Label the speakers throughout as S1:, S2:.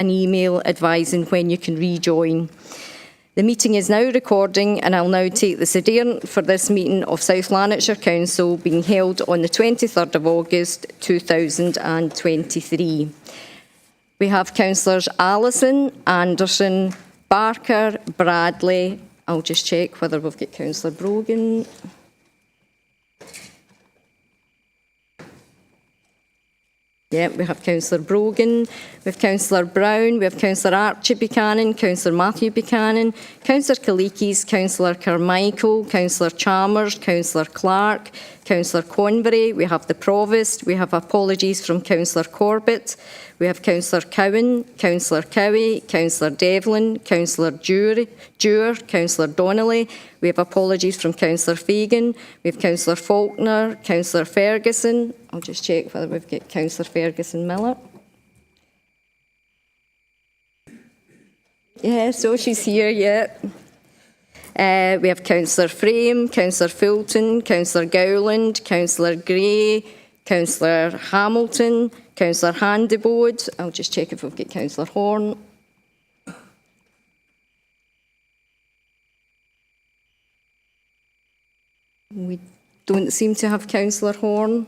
S1: an email advising when you can rejoin. The meeting is now recording, and I'll now take the sedernt for this meeting of South Lanarkshire Council being held on the 23rd of August 2023. We have Councillors Allison, Anderson, Barker, Bradley. I'll just check whether we've got Councillor Brogan. Yeah, we have Councillor Brogan, we have Councillor Brown, we have Councillor Archie Buchanan, Councillor Matthew Buchanan, Councillor Kalikis, Councillor Carmichael, Councillor Chalmers, Councillor Clark, Councillor Convery, we have the Provost, we have apologies from Councillor Corbett, we have Councillor Cowan, Councillor Cowie, Councillor Devlin, Councillor Dewar, Councillor Donnelly, we have apologies from Councillor Fagan, we have Councillor Faulkner, Councillor Ferguson. I'll just check whether we've got Councillor Ferguson Miller. Yeah, so she's here, yeah. We have Councillor Frame, Councillor Fulton, Councillor Gowland, Councillor Gray, Councillor Hamilton, Councillor Handybode. I'll just check if we've got Councillor Horn. We don't seem to have Councillor Horn.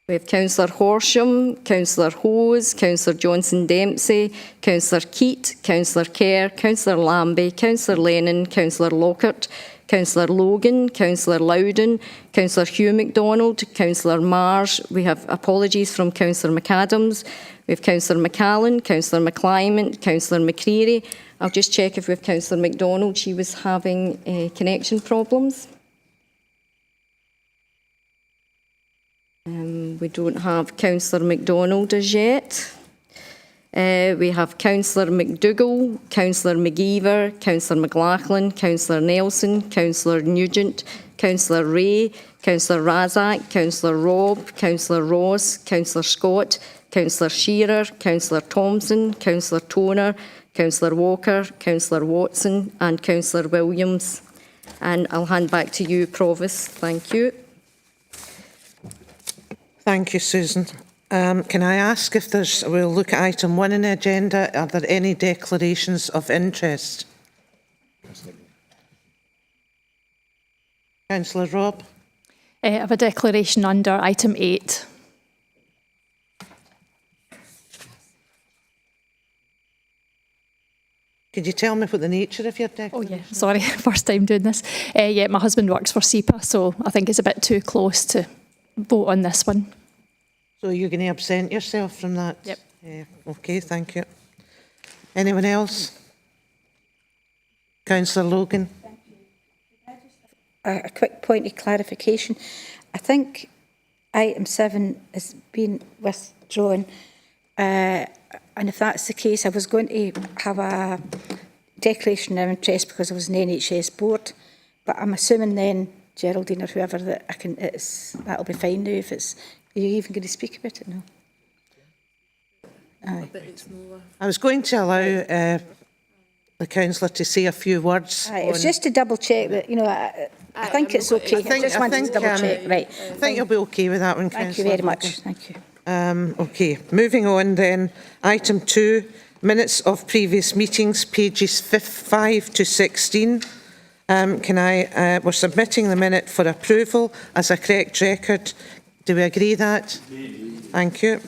S1: We have Councillor Horsham, Councillor Hose, Councillor Johnson-Dempsey, Councillor Keat, Councillor Kerr, Councillor Lambie, Councillor Lennon, Councillor Lockhart, Councillor Logan, Councillor Loudon, Councillor Hugh MacDonald, Councillor Marsh. We have apologies from Councillor McAdams. We have Councillor McCallan, Councillor McClymont, Councillor McCreary. I'll just check if we have Councillor MacDonald. She was having connection problems. We don't have Councillor MacDonald as yet. We have Councillor McDougall, Councillor McGeever, Councillor McLaughlin, Councillor Nelson, Councillor Nugent, Councillor Ray, Councillor Razak, Councillor Robb, Councillor Ross, Councillor Scott, Councillor Shearer, Councillor Thompson, Councillor Toner, Councillor Walker, Councillor Watson and Councillor Williams. And I'll hand back to you, Provost. Thank you.
S2: Thank you, Susan. Can I ask if we'll look at item 1 in the agenda, are there any declarations of interest? Councillor Robb.
S3: I have a declaration under item 8.
S2: Could you tell me what the nature of your declaration?
S3: Oh yeah, sorry, first time doing this. Yeah, my husband works for SEPA, so I think it's a bit too close to vote on this one.
S2: So you're going to absent yourself from that?
S3: Yep.
S2: Okay, thank you. Anyone else? Councillor Logan.
S4: A quick point of clarification. I think item 7 has been withdrawn. And if that's the case, I was going to have a declaration of interest because I was an NHS board. But I'm assuming then, Geraldine or whoever, that that'll be fine now. If it's, are you even going to speak about it? No. Aye.
S2: I was going to allow the councillor to say a few words.
S4: Aye, it's just to double check that, you know, I think it's okay. I just wanted to double check. Right.
S2: I think you'll be okay with that one, Councillor.
S4: Thank you very much. Thank you.
S2: Okay, moving on then. Item 2, minutes of previous meetings, pages 5 to 16. We're submitting the minute for approval as a correct record. Do we agree that? Thank you.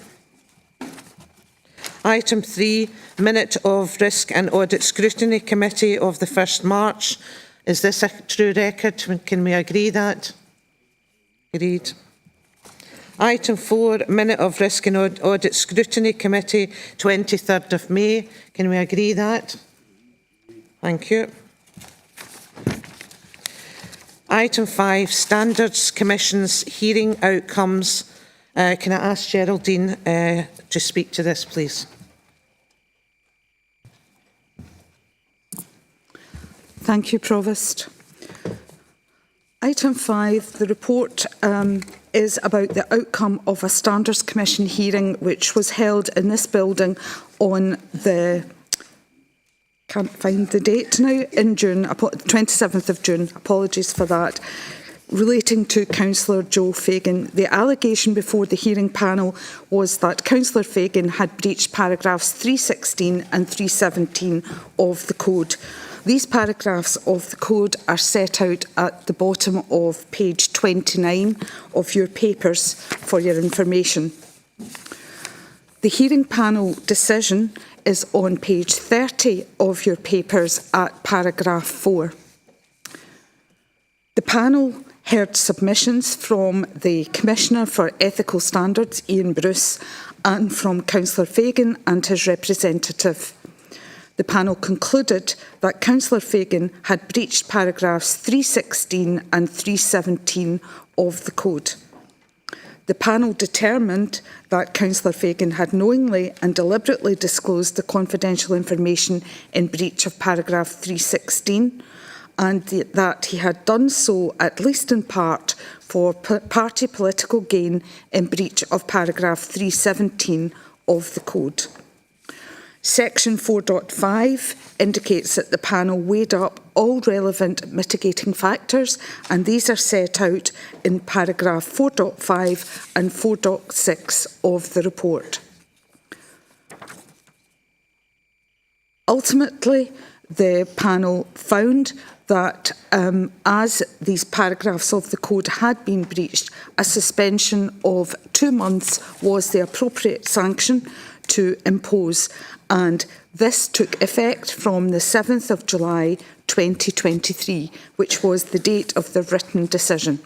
S2: Item 3, minute of Risk and Audit Scrutiny Committee of the 1st March. Is this a true record? Can we agree that? Agreed. Item 4, minute of Risk and Audit Scrutiny Committee, 23rd of May. Can we agree that? Thank you. Item 5, Standards Commission's hearing outcomes. Can I ask Geraldine to speak to this, please?
S5: Thank you, Provost. Item 5, the report is about the outcome of a Standards Commission hearing which was held in this building on the, can't find the date now, in June, 27th of June, apologies for that. relating to Councillor Joe Fagan. The allegation before the hearing panel was that Councillor Fagan had breached paragraphs 316 and 317 of the Code. These paragraphs of the Code are set out at the bottom of page 29 of your papers for your information. The hearing panel decision is on page 30 of your papers at paragraph 4. The panel heard submissions from the Commissioner for Ethical Standards, Ian Bruce, and from Councillor Fagan and his representative. The panel concluded that Councillor Fagan had breached paragraphs 316 and 317 of the Code. The panel determined that Councillor Fagan had knowingly and deliberately disclosed the confidential information in breach of paragraph 316, and that he had done so, at least in part, for party political gain in breach of paragraph 317 of the Code. Section 4.5 indicates that the panel weighed up all relevant mitigating factors, and these are set out in paragraph 4.5 and 4.6 of the report. Ultimately, the panel found that as these paragraphs of the Code had been breached, a suspension of 2 months was the appropriate sanction to impose, and this took effect from the 7th of July 2023, which was the date of the written decision.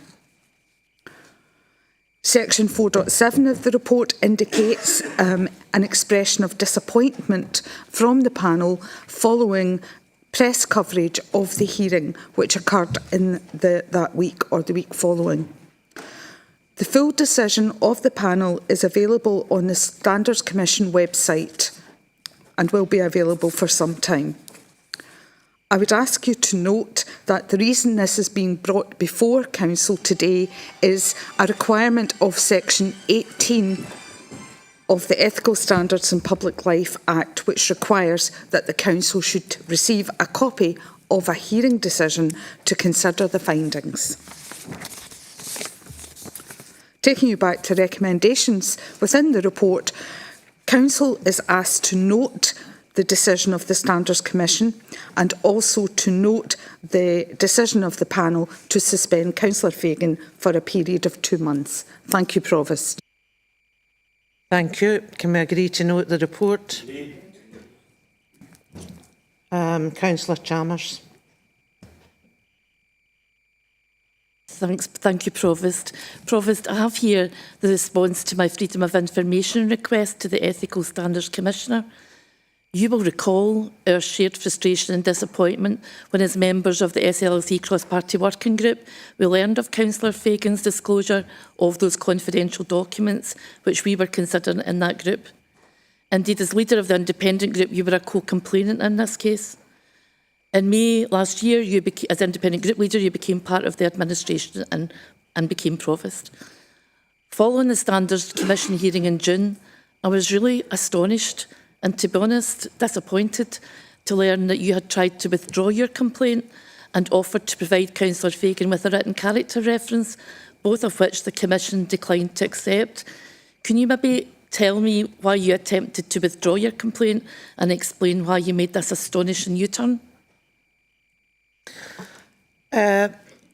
S5: Section 4.7 of the report indicates an expression of disappointment from the panel following press coverage of the hearing, which occurred in that week or the week following. The full decision of the panel is available on the Standards Commission website and will be available for some time. I would ask you to note that the reason this is being brought before Council today is a requirement of Section 18 of the Ethical Standards in Public Life Act, which requires that the Council should receive a copy of a hearing decision to consider the findings. Taking you back to recommendations within the report, Council is asked to note the decision of the Standards Commission and also to note the decision of the panel to suspend Councillor Fagan for a period of 2 months. Thank you, Provost.
S2: Thank you. Can we agree to note the report? Councillor Chalmers.
S6: Thank you, Provost. Provost, I have here the response to my Freedom of Information request to the Ethical Standards Commissioner. You will recall our shared frustration and disappointment when, as members of the SLLC Cross-Party Working Group, we learned of Councillor Fagan's disclosure of those confidential documents which we were considering in that group. Indeed, as leader of the independent group, you were a co-complainant in this case. In May last year, as independent group leader, you became part of the administration and became Provost. Following the Standards Commission hearing in June, I was really astonished and, to be honest, disappointed to learn that you had tried to withdraw your complaint and offered to provide Councillor Fagan with a written character reference, both of which the Commission declined to accept. Can you maybe tell me why you attempted to withdraw your complaint and explain why you made this astonishing U-turn?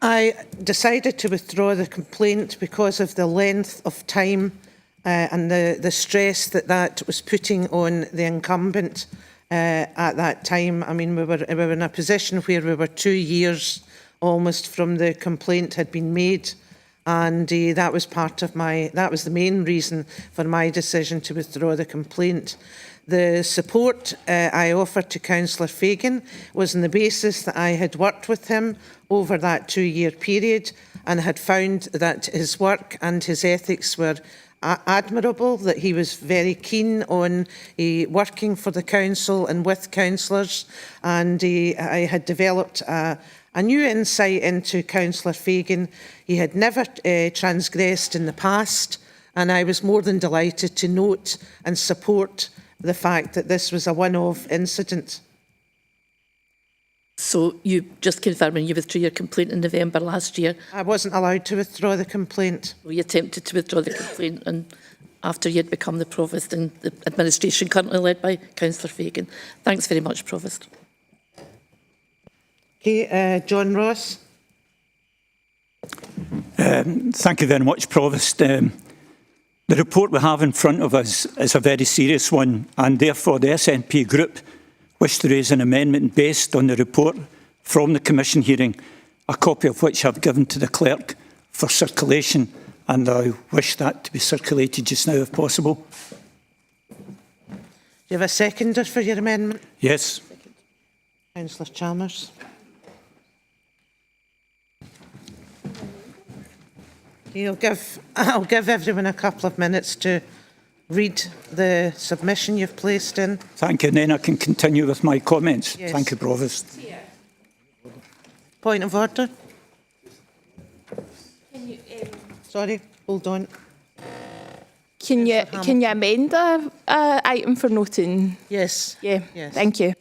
S2: I decided to withdraw the complaint because of the length of time and the stress that was putting on the incumbent at that time. I mean, we were in a position where we were 2 years almost from the complaint had been made, and that was the main reason for my decision to withdraw the complaint. The support I offered to Councillor Fagan was on the basis that I had worked with him over that 2-year period and had found that his work and his ethics were admirable, that he was very keen on working for the council and with councillors, and I had developed a new insight into Councillor Fagan. He had never transgressed in the past, and I was more than delighted to note and support the fact that this was a one-off incident.
S6: So you just confirming you withdrew your complaint in November last year.
S2: I wasn't allowed to withdraw the complaint.
S6: We attempted to withdraw the complaint and after you'd become the Provost in the administration currently led by Councillor Fagan. Thanks very much, Provost.
S2: Okay, John Ross.
S7: Thank you very much, Provost. The report we have in front of us is a very serious one, and therefore the SNP Group wish to raise an amendment based on the report from the Commission hearing, a copy of which I've given to the Clerk for circulation, and I wish that to be circulated just now if possible.
S2: Do you have a seconder for your amendment?
S7: Yes.
S2: Councillor Chalmers. I'll give everyone a couple of minutes to read the submission you've placed in.
S7: Thank you, and then I can continue with my comments.
S2: Yes.
S7: Thank you, Provost.
S2: Point of order. Sorry, hold on.
S8: Can you amend the item for noting?
S2: Yes.
S8: Yeah,
S2: Yes.
S8: thank you.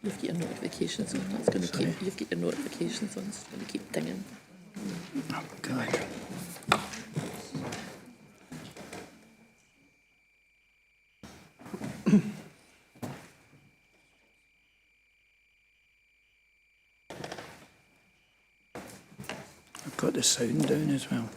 S6: You've got your notifications on. That's going to keep. You've got your notifications on. It's going to keep dinging.
S7: Oh, God. I've got the sound down as well.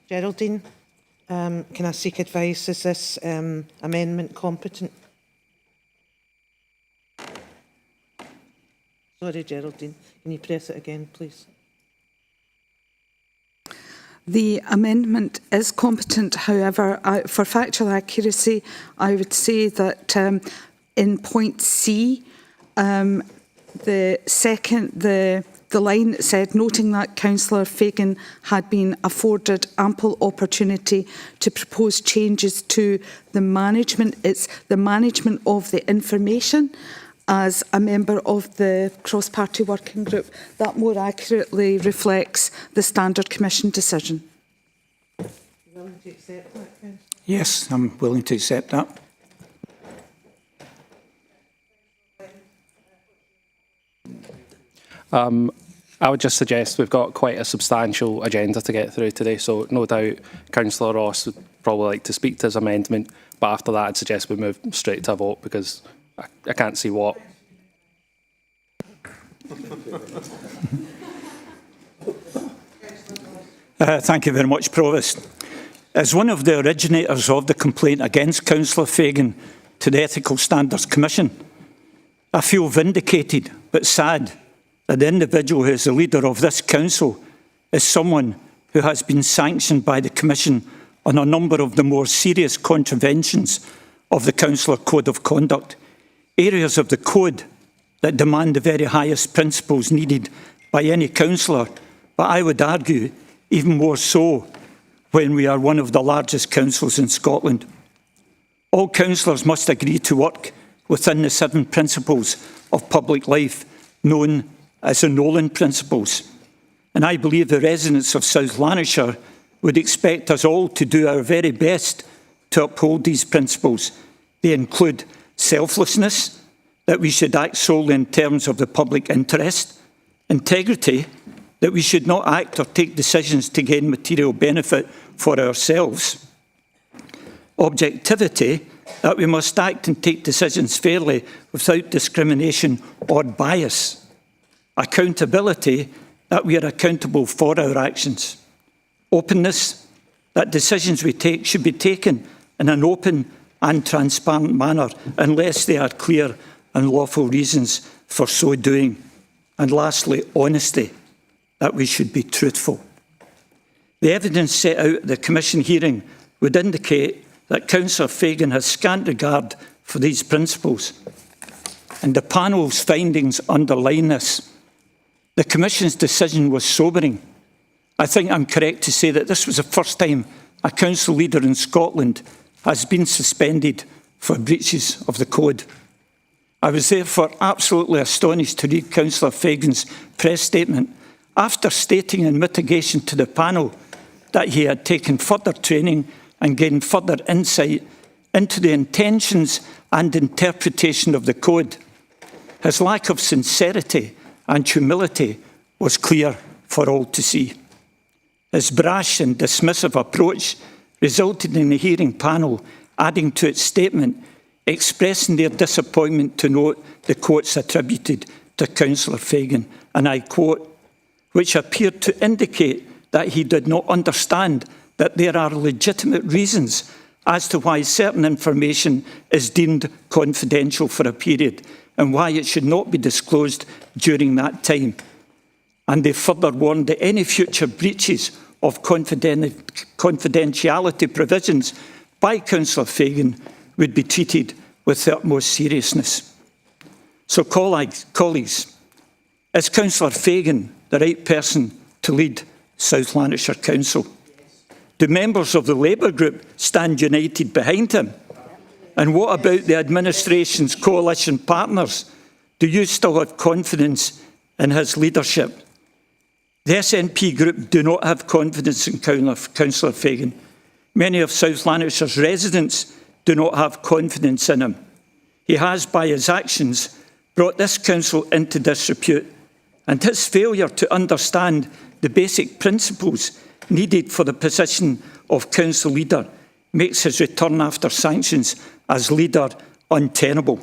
S2: Geraldine, can I seek advice? Is this amendment competent? Sorry, Geraldine. Can you press it again, please?
S5: The amendment is competent. However, for factual accuracy, I would say that in point C, the line that said, noting that Councillor Fagan had been afforded ample opportunity to propose changes to the management. It's the management of the information as a member of the cross-party working group. That more accurately reflects the Standard Commission decision.
S2: You willing to accept that, Councillor?
S7: Yes, I'm willing to accept that.
S9: I would just suggest we've got quite a substantial agenda to get through today, so no doubt Councillor Ross would probably like to speak to his amendment, but after that I'd suggest we move straight to a vote because I can't see what.
S7: Thank you very much, Provost. As one of the originators of the complaint against Councillor Fagan to the Ethical Standards Commission, I feel vindicated but sad that the individual who is the leader of this council is someone who has been sanctioned by the Commission on a number of the more serious contraventions of the Councillor Code of Conduct, areas of the Code that demand the very highest principles needed by any councillor, but I would argue even more so when we are one of the largest councils in Scotland. All councillors must agree to work within the 7 principles of public life, known as the Nolan Principles. And I believe the residents of South Lanarkshire would expect us all to do our very best to uphold these principles. They include selflessness, that we should act solely in terms of the public interest; integrity, that we should not act or take decisions to gain material benefit for ourselves; objectivity, that we must act and take decisions fairly without discrimination or bias; accountability, that we are accountable for our actions; openness, that decisions we take should be taken in an open and transparent manner unless there are clear and lawful reasons for so doing; and lastly, honesty, that we should be truthful. The evidence set out at the Commission hearing would indicate that Councillor Fagan has scant regard for these principles, and the panel's findings underline this. The Commission's decision was sobering. I think I'm correct to say that this was the first time a council leader in Scotland has been suspended for breaches of the code. I was therefore absolutely astonished to read Councillor Fagan's press statement after stating in mitigation to the panel that he had taken further training and gained further insight into the intentions and interpretation of the code. His lack of sincerity and humility was clear for all to see. His brash and dismissive approach resulted in the hearing panel adding to its statement, expressing their disappointment to note the quotes attributed to Councillor Fagan, and I quote, which appeared to indicate that he did not understand that there are legitimate reasons as to why certain information is deemed confidential for a period and why it should not be disclosed during that time. And they further warned that any future breaches of confidentiality provisions by Councillor Fagan would be treated with the utmost seriousness. So colleagues, is Councillor Fagan the right person to lead South Lanarkshire Council? Do members of the Labour group stand united behind him? And what about the administration's coalition partners? Do you still have confidence in his leadership? The SNP group do not have confidence in Councillor Fagan. Many of South Lanarkshire's residents do not have confidence in him. He has, by his actions, brought this council into disrepute, and his failure to understand the basic principles needed for the position of council leader makes his return after sanctions as leader untenable.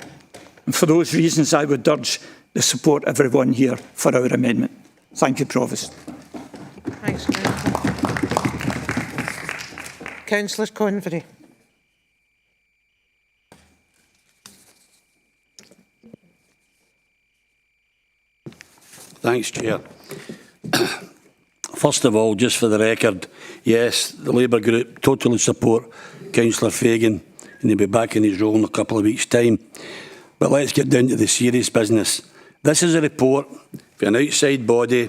S7: And for those reasons, I would urge the support of everyone here for our amendment. Thank you, Provost.
S2: Thanks, Councillor Convery.
S10: Thanks, Chair. First of all, just for the record, yes, the Labour group totally support Councillor Fagan, and he'll be back in his role in a couple of weeks' time. But let's get down to the serious business. This is a report for an outside body.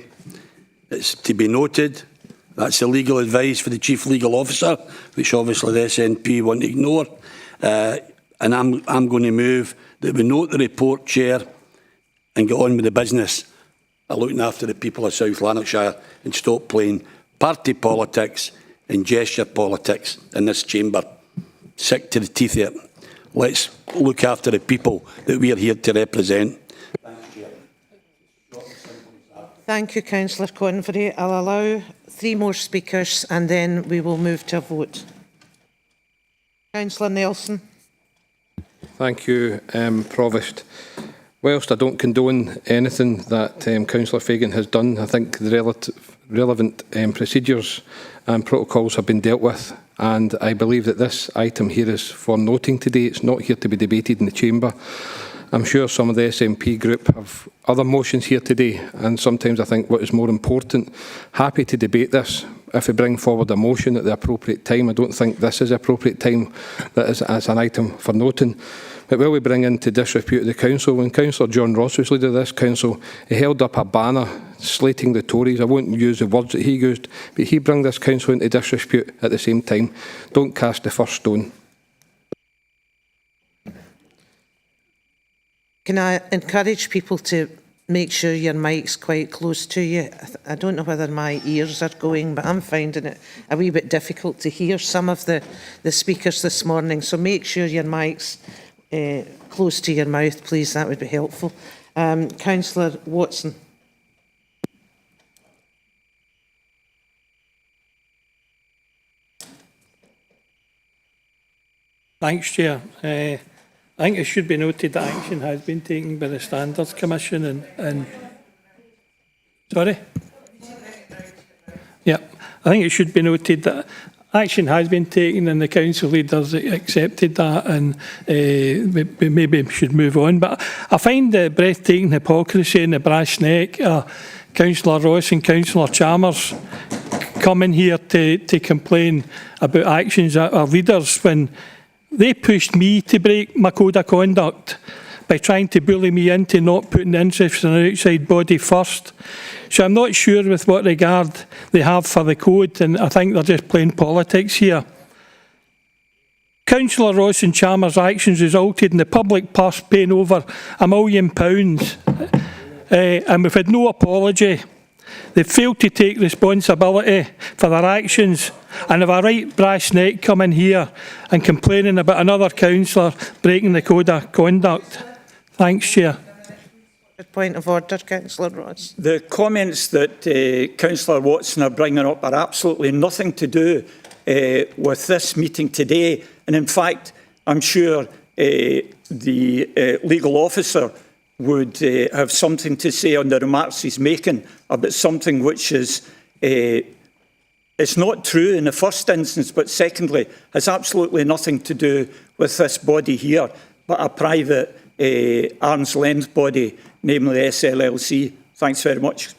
S10: It's to be noted that's the legal advice for the Chief Legal Officer, which obviously the SNP want to ignore. And I'm going to move that we note the report, Chair, and get on with the business of looking after the people of South Lanarkshire and stop playing party politics and gesture politics in this chamber. Sick to the teeth of it. Let's look after the people that we are here to represent.
S2: Thank you, Councillor Convery. I'll allow 3 more speakers and then we will move to a vote. Councillor Nelson.
S11: Thank you, Provost. Whilst I don't condone anything that Councillor Fagan has done, I think the relevant procedures and protocols have been dealt with, and I believe that this item here is for noting today. It's not here to be debated in the chamber. I'm sure some of the SNP group have other motions here today, and sometimes I think what is more important, happy to debate this if we bring forward a motion at the appropriate time. I don't think this is the appropriate time that is as an item for noting. But will we bring into disrepute the council? When Councillor John Ross was leader of this council, he held up a banner slating the Tories. I won't use the words that he used, but he brought this council into disrepute at the same time. Don't cast the first stone.
S2: Can I encourage people to make sure your mic's quite close to you? I don't know whether my ears are going, but I'm finding it a wee bit difficult to hear some of the speakers this morning. So make sure your mic's close to your mouth, please. That would be helpful. Councillor Watson.
S12: Thanks, Chair. I think it should be noted that action has been taken by the Standards Commission and sorry? Yeah, I think it should be noted that action has been taken and the council leaders accepted that, and we maybe should move on. But I find the breathtaking hypocrisy in the brass neck Councillor Ross and Councillor Chalmers coming here to complain about actions that are leaders when they pushed me to break my code of conduct by trying to bully me into not putting the interests of an outside body first. So I'm not sure with what regard they have for the code, and I think they're just playing politics here. Councillor Ross and Chalmers' actions resulted in the public purse paying over £1 million, and we've had no apology. They've failed to take responsibility for their actions and have a right brass neck coming here and complaining about another councillor breaking the code of conduct. Thanks, Chair.
S2: Point of order, Councillor Ross.
S7: The comments that Councillor Watson are bringing up are absolutely nothing to do with this meeting today. And in fact, I'm sure the legal officer would have something to say on the remarks he's making about something which is it's not true in the first instance, but secondly, has absolutely nothing to do with this body here, but a private arm's length body, namely SLLC. Thanks very much.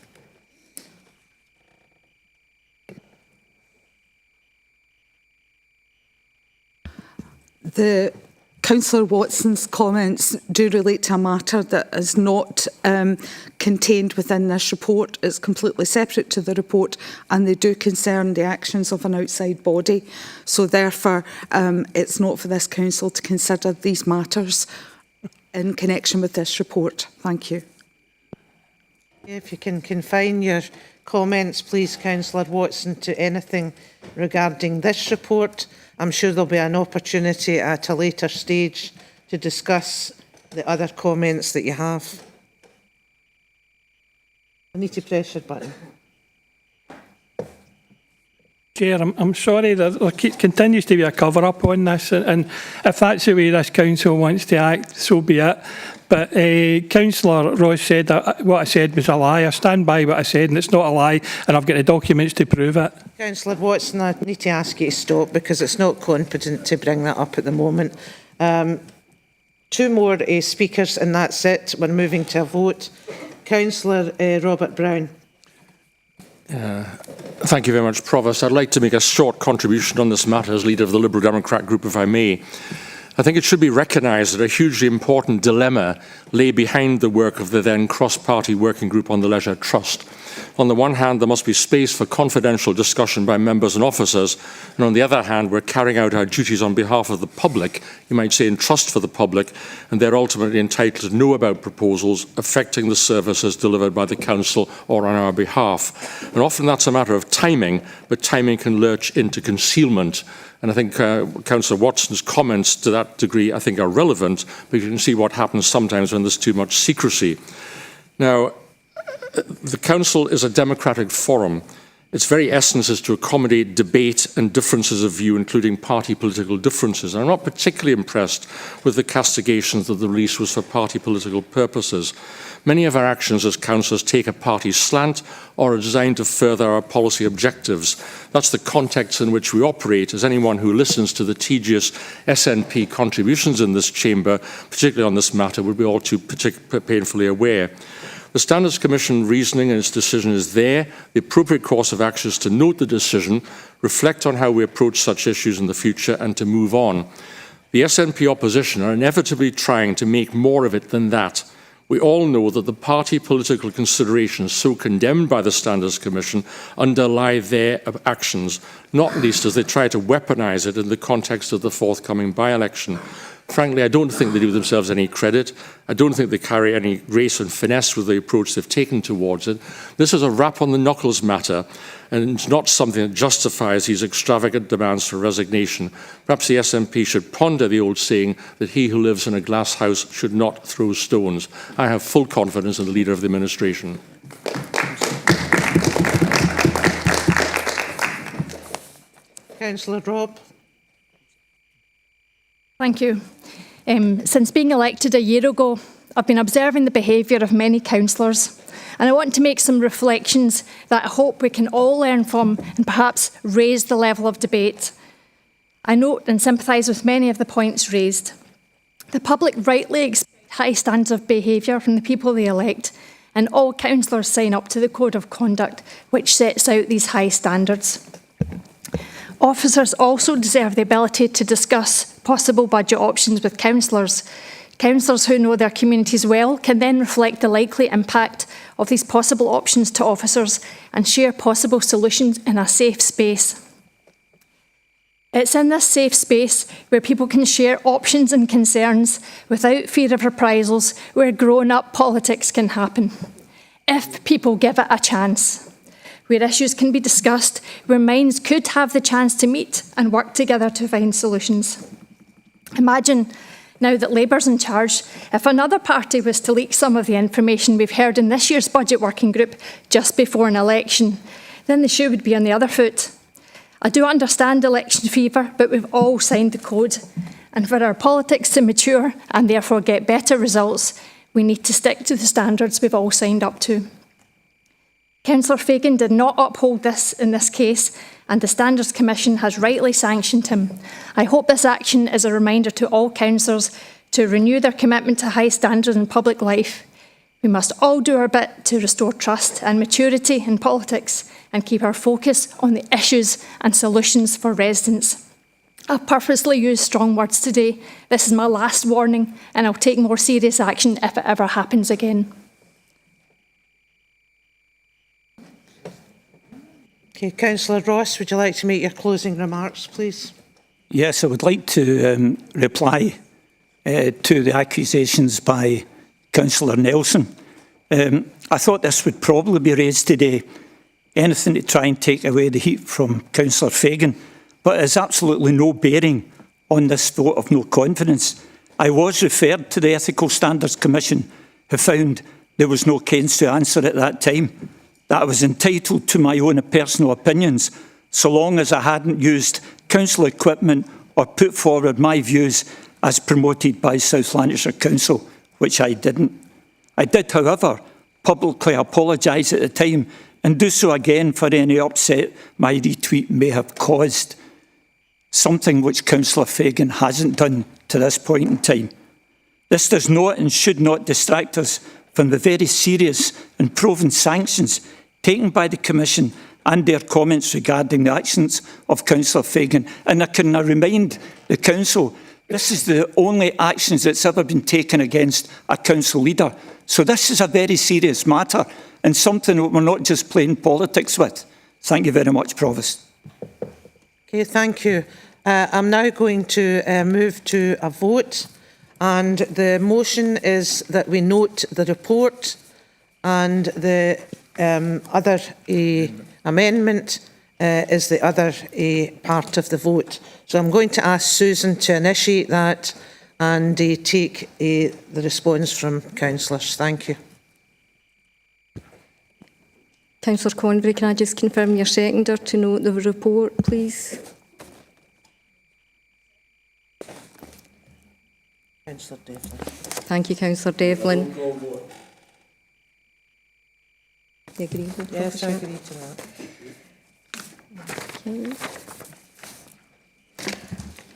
S5: The Councillor Watson's comments do relate to a matter that is not contained within this report. It's completely separate to the report, and they do concern the actions of an outside body. So therefore, it's not for this council to consider these matters in connection with this report. Thank you.
S2: If you can confine your comments, please, Councillor Watson, to anything regarding this report. I'm sure there'll be an opportunity at a later stage to discuss the other comments that you have. I need to press your button.
S12: Chair, I'm sorry that there continues to be a cover-up on this, and if that's the way this council wants to act, so be it. But Councillor Ross said that what I said was a lie. I stand by what I said, and it's not a lie, and I've got the documents to prove it.
S2: Councillor Watson, I need to ask you to stop because it's not competent to bring that up at the moment. Two more speakers, and that's it. We're moving to a vote. Councillor Robert Brown.
S13: Thank you very much, Provost. I'd like to make a short contribution on this matter as leader of the Liberal Democrat group, if I may. I think it should be recognised that a hugely important dilemma lay behind the work of the then cross-party working group on the Leisure Trust. On the one hand, there must be space for confidential discussion by members and officers, and on the other hand, we're carrying out our duties on behalf of the public, you might say in trust for the public, and they're ultimately entitled to know about proposals affecting the services delivered by the Council or on our behalf. And often that's a matter of timing, but timing can lurch into concealment. And I think Councillor Watson's comments to that degree, I think, are relevant, but you can see what happens sometimes when there's too much secrecy. Now, the Council is a democratic forum. Its very essence is to accommodate debate and differences of view, including party political differences. I'm not particularly impressed with the castigations that the release was for party political purposes. Many of our actions as councillors take a party slant or are designed to further our policy objectives. That's the context in which we operate, as anyone who listens to the tedious SNP contributions in this chamber, particularly on this matter, would be all too painfully aware. The Standards Commission reasoning and its decision is there. The appropriate course of action is to note the decision, reflect on how we approach such issues in the future, and to move on. The SNP opposition are inevitably trying to make more of it than that. We all know that the party political considerations so condemned by the Standards Commission underlie their actions, not least as they try to weaponise it in the context of the forthcoming by-election. Frankly, I don't think they do themselves any credit. I don't think they carry any grace and finesse with the approach they've taken towards it. This is a rap on the knuckles matter, and it's not something that justifies these extravagant demands for resignation. Perhaps the SNP should ponder the old saying that he who lives in a glass house should not throw stones. I have full confidence in the Leader of the Administration.
S2: Councillor Robb.
S3: Thank you. Since being elected a year ago, I've been observing the behaviour of many councillors, and I want to make some reflections that I hope we can all learn from and perhaps raise the level of debate. I note and sympathise with many of the points raised. The public rightly expect high standards of behaviour from the people they elect, and all councillors sign up to the Code of Conduct, which sets out these high standards. Officers also deserve the ability to discuss possible budget options with councillors. Councillors who know their communities well can then reflect the likely impact of these possible options to officers and share possible solutions in a safe space. It's in this safe space where people can share options and concerns without fear of reprisals, where grown-up politics can happen, if people give it a chance. Where issues can be discussed, where minds could have the chance to meet and work together to find solutions. Imagine, now that Labour's in charge, if another party was to leak some of the information we've heard in this year's budget working group just before an election, then the shoe would be on the other foot. I do understand election fever, but we've all signed the code. And for our politics to mature and therefore get better results, we need to stick to the standards we've all signed up to. Councillor Fagan did not uphold this in this case, and the Standards Commission has rightly sanctioned him. I hope this action is a reminder to all councillors to renew their commitment to high standards in public life. We must all do our bit to restore trust and maturity in politics and keep our focus on the issues and solutions for residents. I've purposely used strong words today. This is my last warning, and I'll take more serious action if it ever happens again.
S2: Okay, Councillor Ross, would you like to make your closing remarks, please?
S7: Yes, I would like to reply to the accusations by Councillor Nelson. I thought this would probably be raised today, anything to try and take away the heat from Councillor Fagan, but it has absolutely no bearing on this vote of no confidence. I was referred to the Ethical Standards Commission, who found there was no case to answer at that time, that I was entitled to my own personal opinions, so long as I hadn't used council equipment or put forward my views as promoted by South Lanarkshire Council, which I didn't. I did, however, publicly apologise at the time and do so again for any upset my retweet may have caused, something which Councillor Fagan hasn't done to this point in time. This does not and should not distract us from the very serious and proven sanctions taken by the Commission and their comments regarding the actions of Councillor Fagan. And I can remind the Council, this is the only actions that's ever been taken against a Council leader. So this is a very serious matter and something that we're not just playing politics with. Thank you very much, Provost.
S2: Okay, thank you. I'm now going to move to a vote, and the motion is that we note the report, and the other amendment is the other part of the vote. So I'm going to ask Susan to initiate that and take the response from councillors. Thank you.
S1: Councillor Convery, can I just confirm your seconder to note the report, please?
S2: Councillor Devlin.
S1: Thank you, Councillor Devlin. You agree with that?
S2: Yes, I agree to that.
S1: Okay.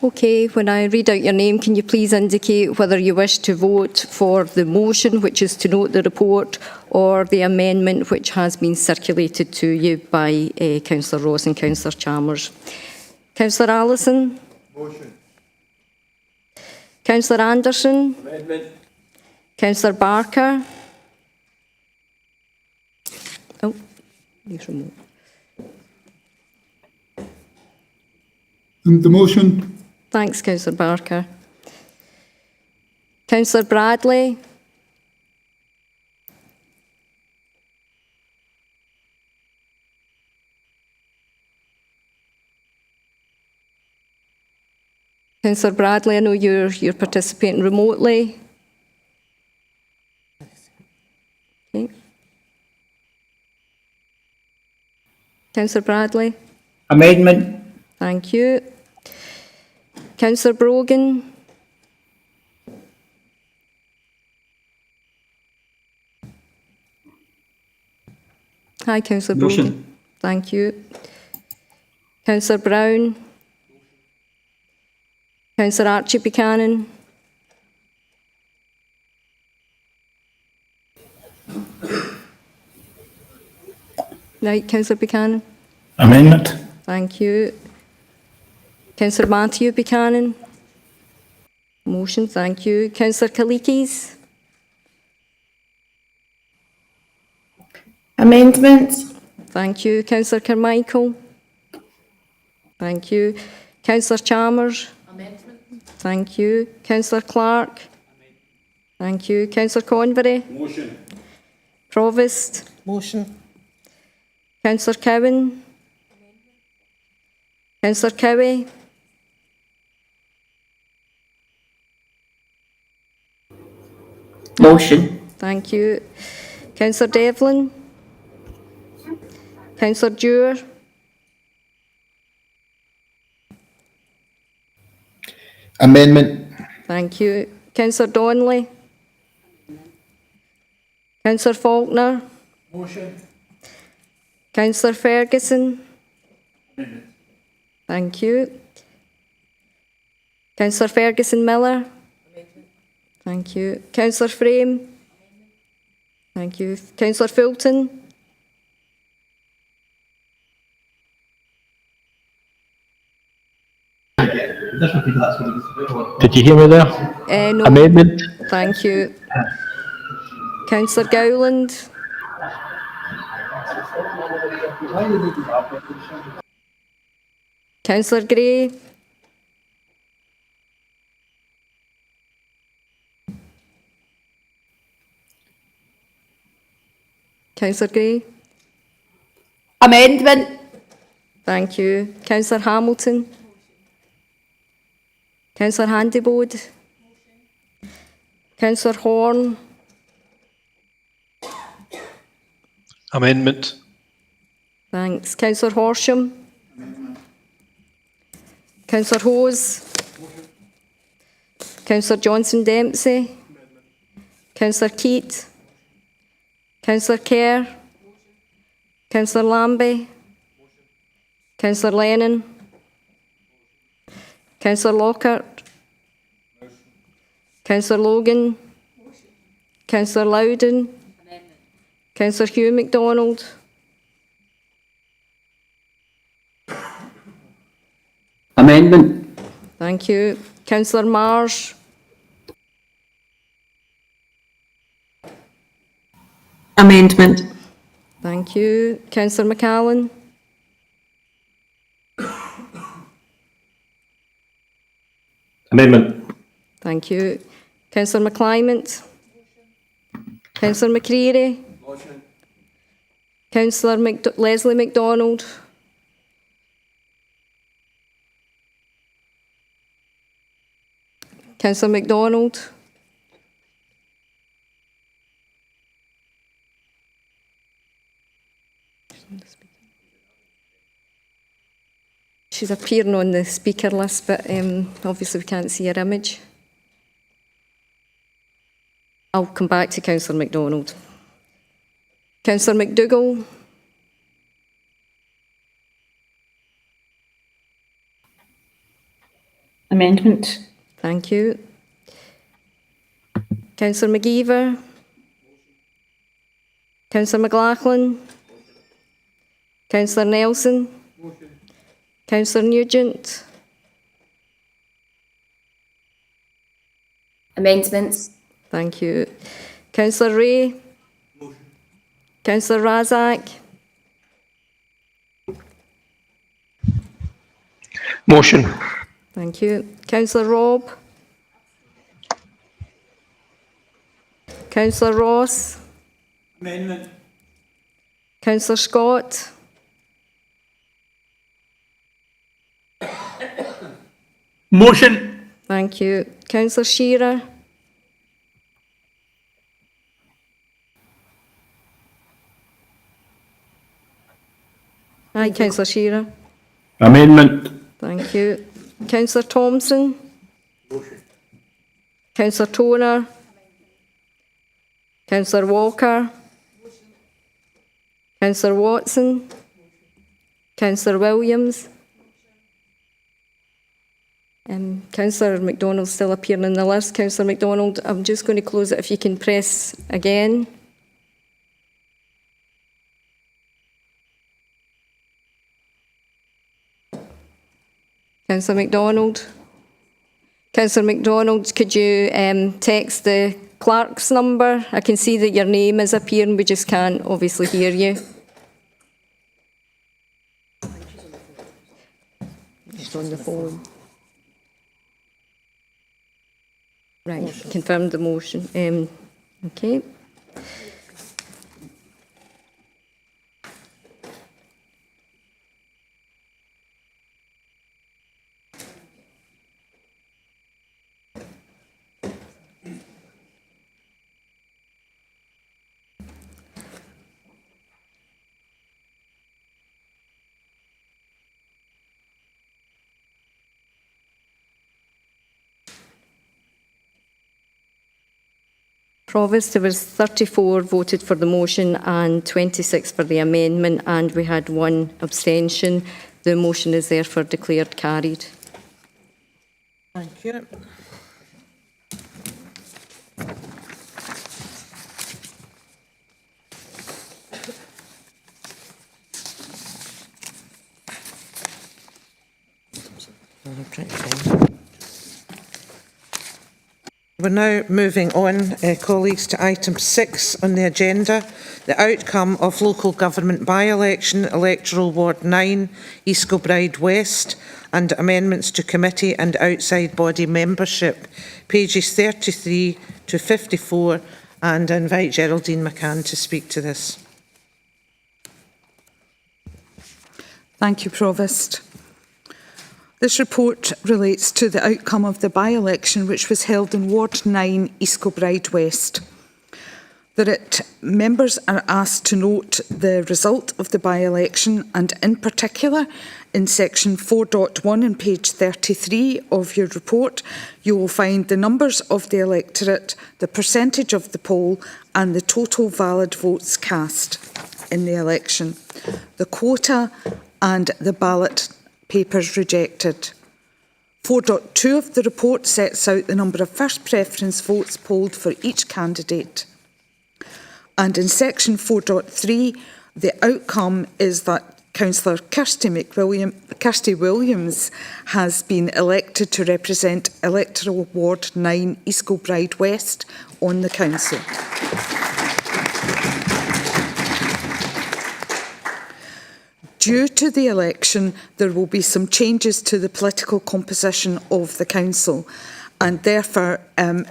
S1: Okay, when I read out your name, can you please indicate whether you wish to vote for the motion, which is to note the report, or the amendment which has been circulated to you by Councillor Ross and Councillor Chalmers? Councillor Allison?
S14: Motion.
S1: Councillor Anderson?
S14: Amendment.
S1: Councillor Barker? Oh, he's removed.
S14: The motion.
S1: Thanks, Councillor Barker. Councillor Bradley. Councillor Bradley, I know you're participating remotely. Okay. Councillor Bradley.
S14: Amendment.
S1: Thank you. Councillor Brogan. Hi, Councillor Brogan.
S14: Motion.
S1: Thank you. Councillor Brown. Councillor Archie Buchanan. Right, Councillor Buchanan.
S14: Amendment.
S1: Thank you. Councillor Matthew Buchanan. Motion, thank you. Councillor Kalikis.
S8: Amendment.
S1: Thank you. Councillor Carmichael. Thank you. Councillor Chalmers.
S6: Amendment.
S1: Thank you. Councillor Clark. Thank you. Councillor Convery.
S14: Motion.
S1: Provost.
S2: Motion.
S1: Councillor Cowan. Councillor Cowie.
S14: Motion.
S1: Thank you. Councillor Devlin. Councillor Dewar.
S14: Amendment.
S1: Thank you. Councillor Donnelly. Councillor Faulkner.
S14: Motion.
S1: Councillor Ferguson. Thank you. Councillor Ferguson Miller. Thank you. Councillor Frame. Thank you. Councillor Fulton.
S14: Did you hear me there?
S1: No.
S14: Amendment.
S1: Thank you. Councillor Gowland. Councillor Gray. Councillor Gray.
S8: Amendment.
S1: Thank you. Councillor Hamilton. Councillor Handybode. Councillor Horn.
S14: Amendment.
S1: Thanks. Councillor Horsham. Councillor Hose. Councillor Johnson Dempsey. Councillor Keat. Councillor Kerr. Councillor Lambie. Councillor Lennon. Councillor Lockhart. Councillor Logan. Councillor Loudon. Councillor Hugh MacDonald.
S14: Amendment.
S1: Thank you. Councillor Marsh.
S8: Amendment.
S1: Thank you. Councillor McAllen.
S14: Amendment.
S1: Thank you. Councillor McClymont. Councillor McCreary. Councillor Leslie MacDonald. Councillor MacDonald. She's appearing on the speaker list, but obviously we can't see her image. I'll come back to Councillor MacDonald. Councillor McDougall.
S8: Amendment.
S1: Thank you. Councillor McGeever. Councillor McLaughlin. Councillor Nelson. Councillor Nugent.
S8: Amendments.
S1: Thank you. Councillor Ray. Councillor Razak.
S14: Motion.
S1: Thank you. Councillor Robb. Councillor Ross?
S7: Amendment.
S1: Councillor Scott?
S14: Motion.
S1: Thank you. Councillor Shearer? Aye, Councillor Shearer.
S14: Amendment.
S1: Thank you. Councillor Thompson? Motion. Councillor Toner? Councillor Walker? Councillor Watson? Councillor Williams? Councillor MacDonald's still appearing in the list. Councillor MacDonald, I'm just going to close it if you can press again. Councillor MacDonald? Councillor MacDonald, could you text the clerk's number? I can see that your name is appearing, we just can't obviously hear you. She's on the phone. Right, confirmed the motion. Okay. Provost, there was 34 voted for the motion and 26 for the amendment, and we had 1 abstention. The motion is therefore declared carried.
S2: Thank you. We're now moving on, colleagues, to item 6 on the agenda, the outcome of local government by-election, electoral ward 9, East Kilbride West, and amendments to committee and outside body membership, pages 33 to 54, and I invite Geraldine McCann to speak to this.
S5: Thank you, Provost. This report relates to the outcome of the by-election which was held in Ward 9, East Kilbride West. Members are asked to note the result of the by-election, and in particular, in section 4.1 on page 33 of your report, you will find the numbers of the electorate, the percentage of the poll, and the total valid votes cast in the election, the quota and the ballot papers rejected. 4.2 of the report sets out the number of first preference votes polled for each candidate. And in section 4.3, the outcome is that Councillor Kirsty Williams has been elected to represent electoral ward 9 East Kilbride West on the council. Due to the election, there will be some changes to the political composition of the council, and therefore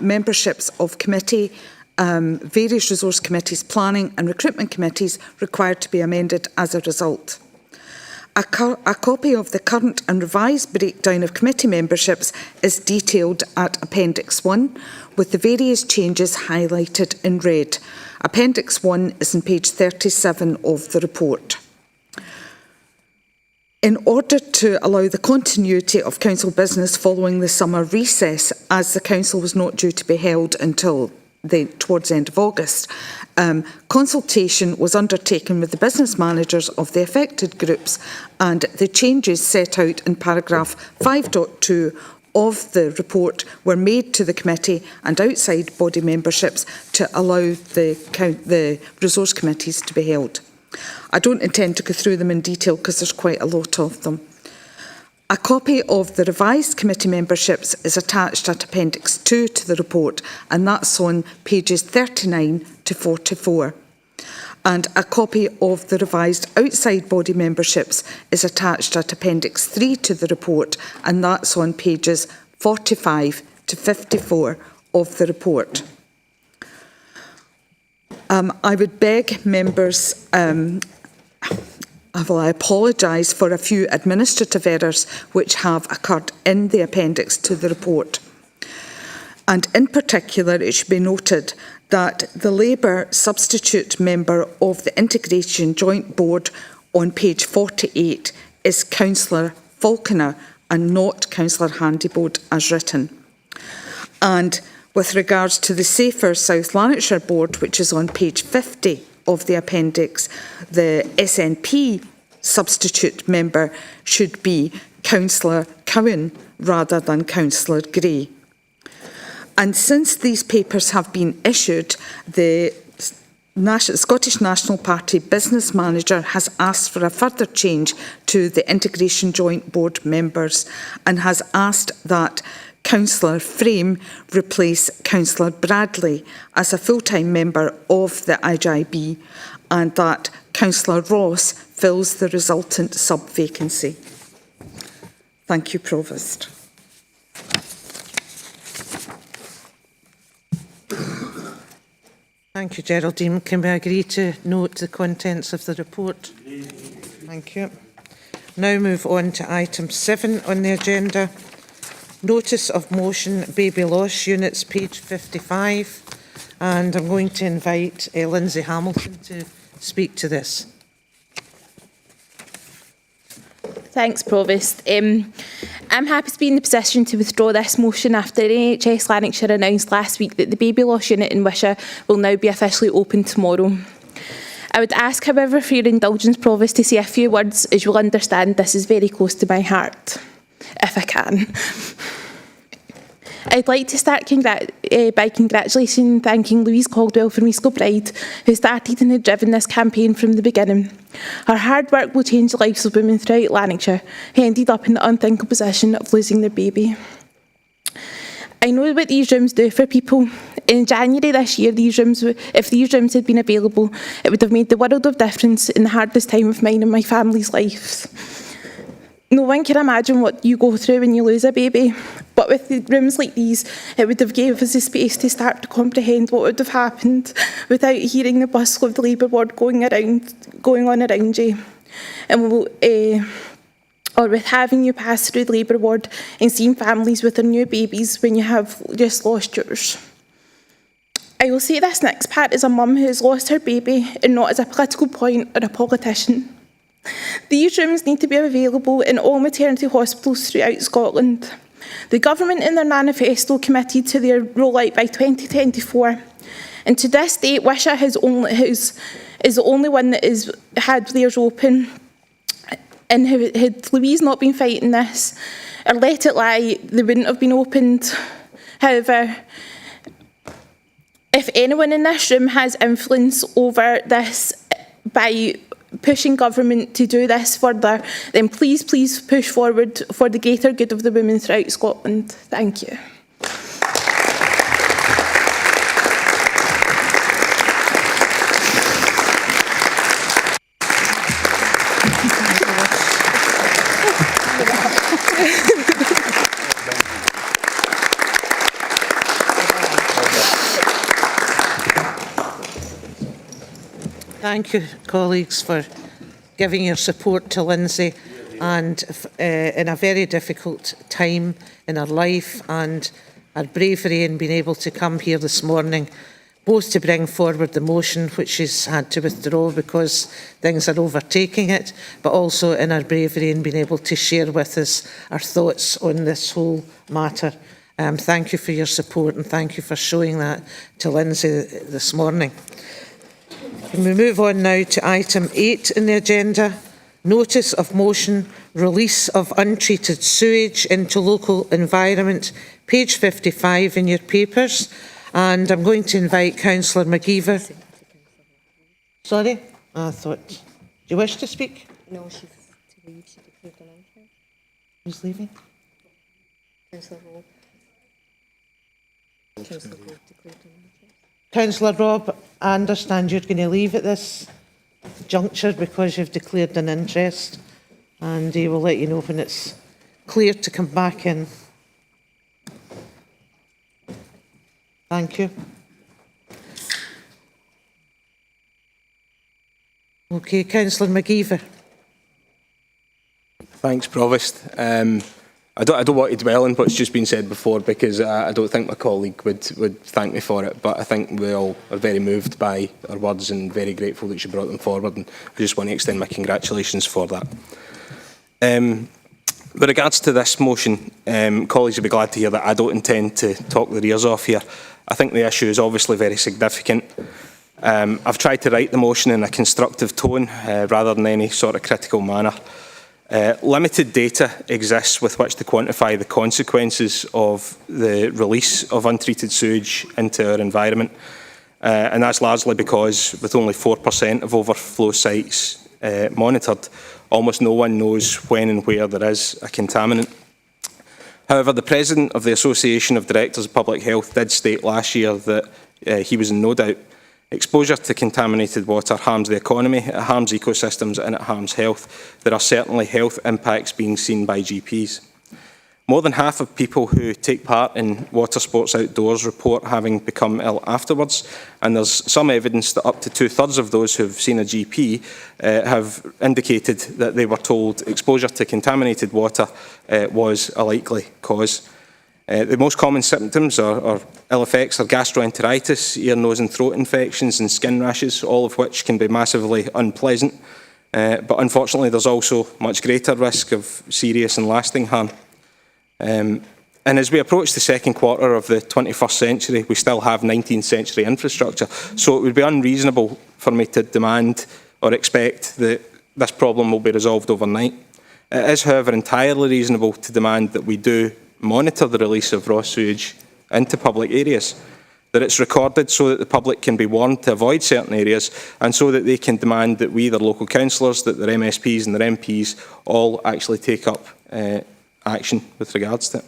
S5: memberships of committee, various resource committees, planning and recruitment committees required to be amended as a result. A copy of the current and revised breakdown of committee memberships is detailed at Appendix 1, with the various changes highlighted in red. Appendix 1 is on page 37 of the report. In order to allow the continuity of council business following the summer recess, as the council was not due to be held until towards the end of August, consultation was undertaken with the business managers of the affected groups, and the changes set out in paragraph 5.2 of the report were made to the committee and outside body memberships to allow the resource committees to be held. I don't intend to go through them in detail because there's quite a lot of them. A copy of the revised committee memberships is attached at Appendix 2 to the report, and that's on pages 39 to 44. And a copy of the revised outside body memberships is attached at Appendix 3 to the report, and that's on pages 45 to 54 of the report. I would beg members, I apologise for a few administrative errors which have occurred in the appendix to the report. And in particular, it should be noted that the Labour substitute member of the Integration Joint Board on page 48 is Councillor Falconer and not Councillor Handyboat as written. And with regards to the Safer South Lanarkshire Board, which is on page 50 of the appendix, the SNP substitute member should be Councillor Cowan rather than Councillor Gray. And since these papers have been issued, the Scottish National Party business manager has asked for a further change to the Integration Joint Board members and has asked that Councillor Frame replace Councillor Bradley as a full-time member of the IJB and that Councillor Ross fills the resultant sub-vacancy. Thank you, Provost.
S2: Thank you, Geraldine. Can we agree to note the contents of the report? Thank you. Now move on to item 7 on the agenda. Notice of motion, baby loss units, page 55. And I'm going to invite Lindsay Hamilton to speak to this.
S15: Thanks, Provost. I'm happy to be in the position to withdraw this motion after NHS Lanarkshire announced last week that the baby loss unit in Wishaw will now be officially open tomorrow. I would ask, however, for your indulgence, Provost, to say a few words, as you'll understand this is very close to my heart, if I can. I'd like to start by congratulating and thanking Louise Caldwell from East Kilbride, who started and had driven this campaign from the beginning. Her hard work will change the lives of women throughout Lanarkshire who ended up in the unthinkable position of losing their baby. I know what these rooms do for people. In January this year, if these rooms had been available, it would have made the world of difference in the hardest time of mine and my family's lives. No one can imagine what you go through when you lose a baby, but with the rooms like these, it would have gave us the space to start to comprehend what would have happened without hearing the bustle of the labour ward going on around you, and or with having you pass through the labour ward and seeing families with their new babies when you have just lost yours. I will say this next part as a mum who has lost her baby and not as a political point or a politician. These rooms need to be available in all maternity hospitals throughout Scotland. The government in their manifesto committed to their rollout by 2024, and to this date Wishaw is the only one that has had theirs open. And had Louise not been fighting this, or let it lie, they wouldn't have been opened. However, if anyone in this room has influence over this by pushing government to do this further, then please push forward for the greater good of the women throughout Scotland. Thank you.
S2: Thank you, colleagues, for giving your support to Lindsay and in a very difficult time in her life, and her bravery in being able to come here this morning, both to bring forward the motion which she's had to withdraw because things are overtaking it, but also in her bravery in being able to share with us her thoughts on this whole matter. Thank you for your support and thank you for showing that to Lindsay this morning. And we move on now to item 8 in the agenda, notice of motion, release of untreated sewage into local environment, page 55 in your papers. And I'm going to invite Councillor McGeever. Sorry? I thought, do you wish to speak?
S1: No, she's to leave. She declared an interest.
S2: Who's leaving?
S1: Councillor Robb. Councillor Robb declared an interest.
S2: Councillor Robb, I understand you're going to leave at this juncture because you've declared an interest, and he will let you know when it's clear to come back in. Thank you. Okay, Councillor McGeever.
S16: Thanks, Provost. I don't want to dwell on what's just been said before, because I don't think my colleague would thank me for it, but I think we all are very moved by her words and very grateful that she brought them forward, and I just want to extend my congratulations for that. With regards to this motion, colleagues will be glad to hear that I don't intend to talk their ears off here. I think the issue is obviously very significant. I've tried to write the motion in a constructive tone rather than any sort of critical manner. Limited data exists with which to quantify the consequences of the release of untreated sewage into our environment, and that's largely because with only 4% of overflow sites monitored, almost no one knows when and where there is a contaminant. However, the President of the Association of Directors of Public Health did state last year that he was in no doubt. Exposure to contaminated water harms the economy, it harms ecosystems and it harms health. There are certainly health impacts being seen by GPs. More than half of people who take part in water sports outdoors report having become ill afterwards, and there's some evidence that up to 2/3 of those who have seen a GP have indicated that they were told exposure to contaminated water was a likely cause. The most common symptoms or ill effects are gastroenteritis, ear, nose and throat infections and skin rashes, all of which can be massively unpleasant. But unfortunately, there's also much greater risk of serious and lasting harm. And as we approach the second quarter of the 21st century, we still have 19th century infrastructure. So it would be unreasonable for me to demand or expect that this problem will be resolved overnight. It is, however, entirely reasonable to demand that we do monitor the release of raw sewage into public areas, that it's recorded so that the public can be warned to avoid certain areas, and so that they can demand that we, their local councillors, that their MSPs and their MPs all actually take up action with regards to it.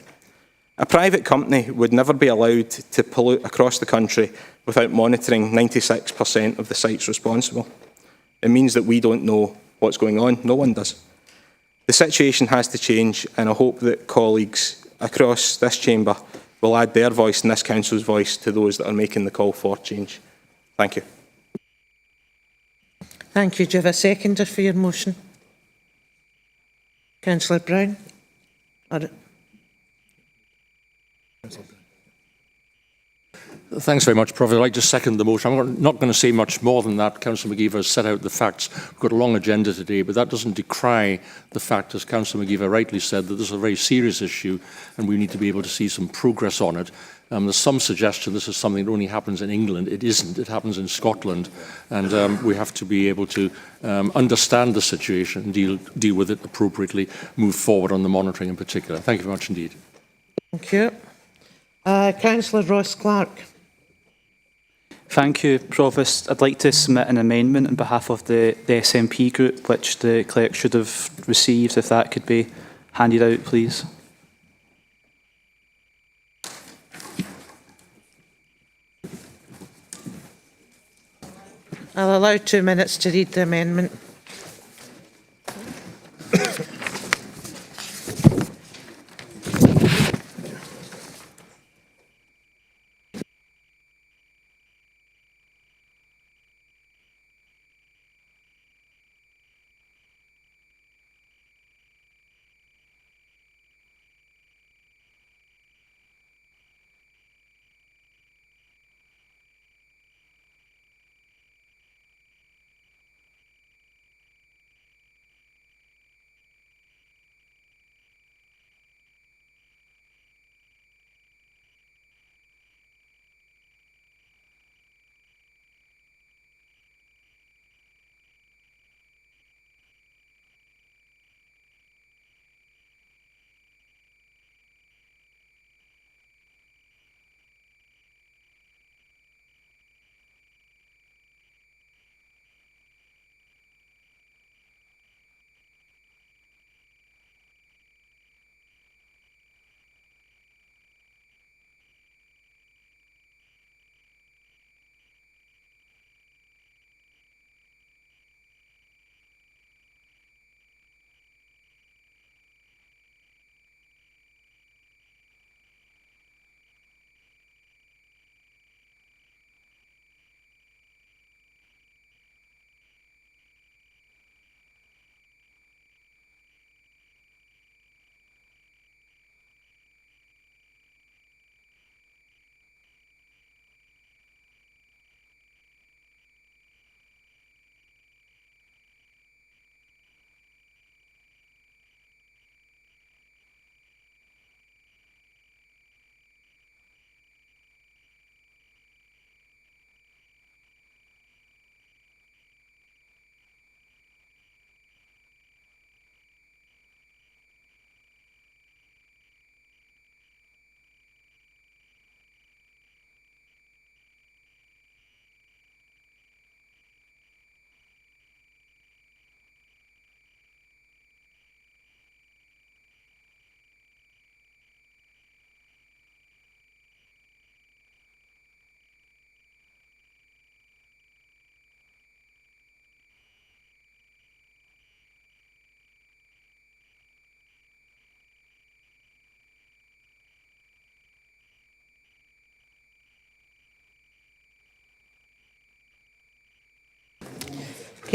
S16: A private company would never be allowed to pollute across the country without monitoring 96% of the sites responsible. It means that we don't know what's going on. No one does. The situation has to change, and I hope that colleagues across this chamber will add their voice and this council's voice to those that are making the call for change. Thank you.
S2: Thank you. Do you have a seconder for your motion? Councillor Brown?
S13: Thanks very much, Prof. I'd like to second the motion. I'm not going to say much more than that. Councillor McGeever has set out the facts. We've got a long agenda today, but that doesn't decry the fact, as Councillor McGeever rightly said, that this is a very serious issue and we need to be able to see some progress on it. There's some suggestion this is something that only happens in England. It isn't. It happens in Scotland. And we have to be able to understand the situation and deal with it appropriately, move forward on the monitoring in particular. Thank you very much indeed.
S2: Thank you. Councillor Ross-Clarke.
S17: Thank you, Provost. I'd like to submit an amendment on behalf of the SNP group, which the clerk should have received, if that could be handed out, please.
S2: I'll allow 2 minutes to read the amendment.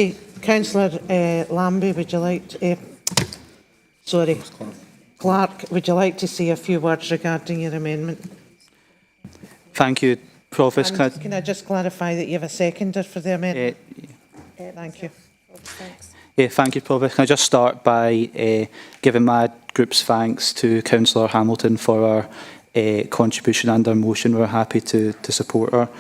S2: Okay, Councillor Lambie, would you like to... sorry. Clark, would you like to say a few words regarding your amendment?
S17: Thank you, Provost.
S2: Can I just clarify that you have a seconder for the amendment? Thank you.
S17: Thank you, Provost. Can I just start by giving my group's thanks to Councillor Hamilton for our contribution and our motion. We're happy to support her.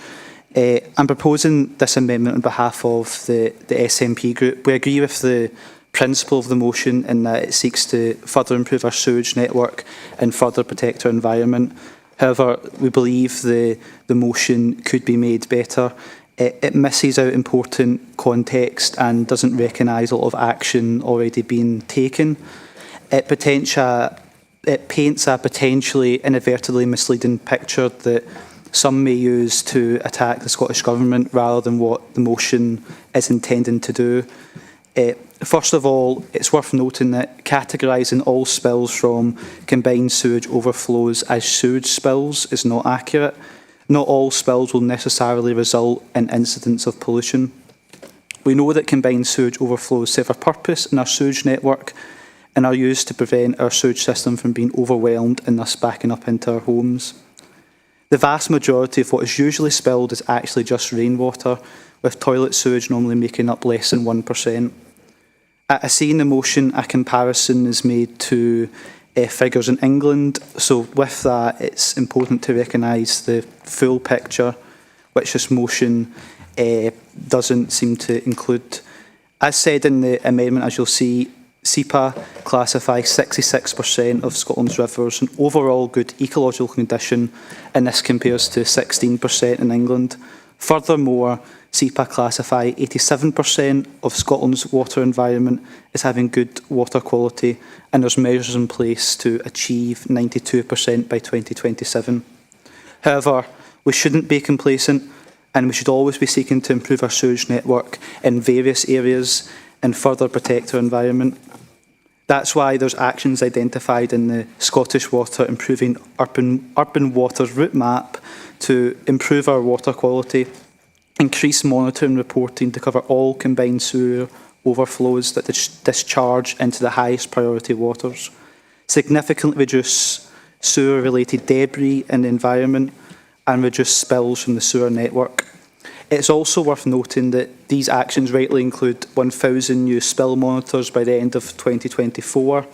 S17: I'm proposing this amendment on behalf of the SNP group. We agree with the principle of the motion in that it seeks to further improve our sewage network and further protect our environment. However, we believe the motion could be made better. It misses out important context and doesn't recognise a lot of action already being taken. It paints a potentially inadvertently misleading picture that some may use to attack the Scottish Government rather than what the motion is intending to do. First of all, it's worth noting that categorising all spills from combined sewage overflows as sewage spills is not accurate. Not all spills will necessarily result in incidents of pollution. We know that combined sewage overflows serve a purpose in our sewage network and are used to prevent our sewage system from being overwhelmed and thus backing up into our homes. The vast majority of what is usually spilled is actually just rainwater, with toilet sewage normally making up less than 1%. I see in the motion a comparison is made to figures in England, so with that it's important to recognise the full picture, which this motion doesn't seem to include. As said in the amendment, as you'll see, SEPA classifies 66% of Scotland's rivers in overall good ecological condition, and this compares to 16% in England. Furthermore, SEPA classify 87% of Scotland's water environment as having good water quality, and there's measures in place to achieve 92% by 2027. However, we shouldn't be complacent, and we should always be seeking to improve our sewage network in various areas and further protect our environment. That's why there's actions identified in the Scottish Water Improving Urban Waters route map to improve our water quality, increase monitoring and reporting to cover all combined sewer overflows that discharge into the highest priority waters, significantly reduce sewer-related debris in the environment and reduce spills from the sewer network. It's also worth noting that these actions rightly include 1,000 new spill monitors by the end of 2024,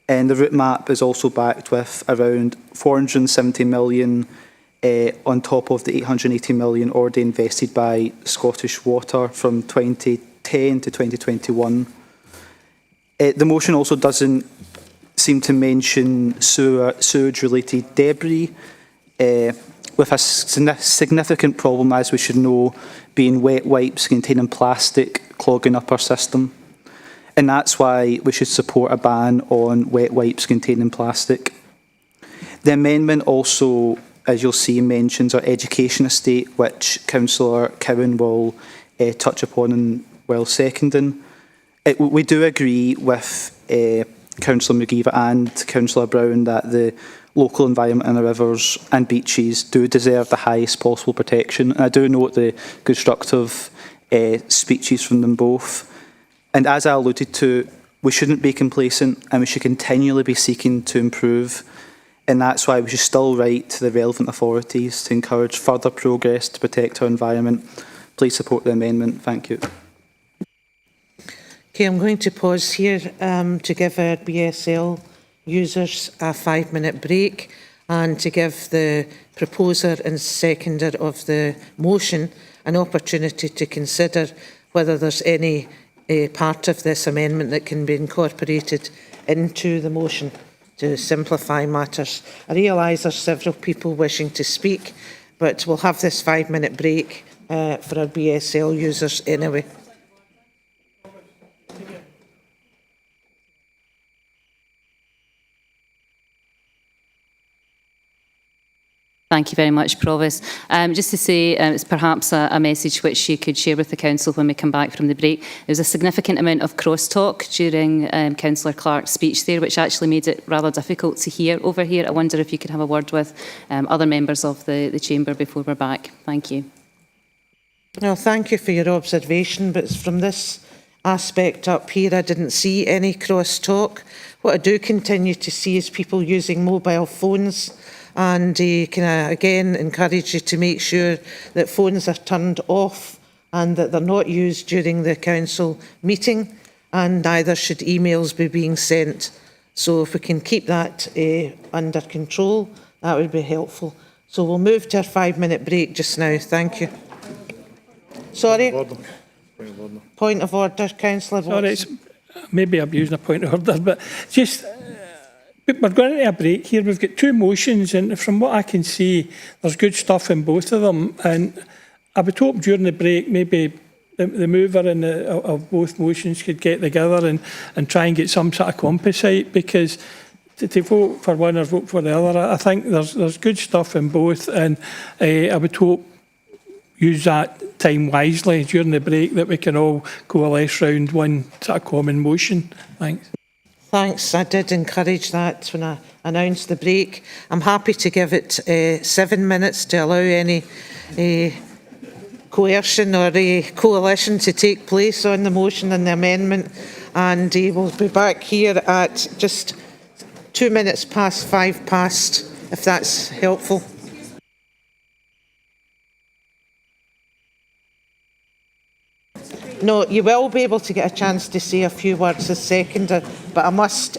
S17: and the route map is also backed with around 470 million on top of the 880 million already invested by Scottish Water from 2010 to 2021. The motion also doesn't seem to mention sewage-related debris, with a significant problem, as we should know, being wet wipes containing plastic clogging up our system. And that's why we should support a ban on wet wipes containing plastic. The amendment also, as you'll see, mentions our education estate, which Councillor Cowan will touch upon and well seconding. We do agree with Councillor McGeever and Councillor Brown that the local environment in the rivers and beaches do deserve the highest possible protection. And I do note the constructive speeches from them both. And as I alluded to, we shouldn't be complacent and we should continually be seeking to improve. And that's why we should still write to the relevant authorities to encourage further progress to protect our environment. Please support the amendment. Thank you.
S2: Okay, I'm going to pause here to give our BSL users a 5-minute break and to give the proposer and seconder of the motion an opportunity to consider whether there's any part of this amendment that can be incorporated into the motion to simplify matters. I realise there's several people wishing to speak, but we'll have this 5-minute break for our BSL users anyway.
S18: Thank you very much, Provost. Just to say, it's perhaps a message which you could share with the Council when we come back from the break. There was a significant amount of crosstalk during Councillor Clark's speech there, which actually made it rather difficult to hear over here. I wonder if you could have a word with other members of the Chamber before we're back. Thank you.
S2: Well, thank you for your observation, but from this aspect up here, I didn't see any cross-talk. What I do continue to see is people using mobile phones, and can I again encourage you to make sure that phones are turned off and that they're not used during the council meeting, and neither should emails be being sent. So if we can keep that under control, that would be helpful. So we'll move to our 5-minute break just now. Thank you. Sorry? Point of order, Councillor Watson.
S12: Sorry, maybe I'm using a point of order, but just we're going into a break here. We've got two motions, and from what I can see, there's good stuff in both of them. And I would hope during the break, maybe the mover and of both motions could get together and try and get some sort of composite, because to vote for one or vote for the other, I think there's good stuff in both, and I would hope use that time wisely during the break that we can all coalesce round one sort of common motion. Thanks.
S2: Thanks. I did encourage that when I announced the break. I'm happy to give it 7 minutes to allow any coercion or coalition to take place on the motion and the amendment, and we'll be back here at just 2 minutes past 5 past, if that's helpful. No, you will be able to get a chance to say a few words as seconder, but I must.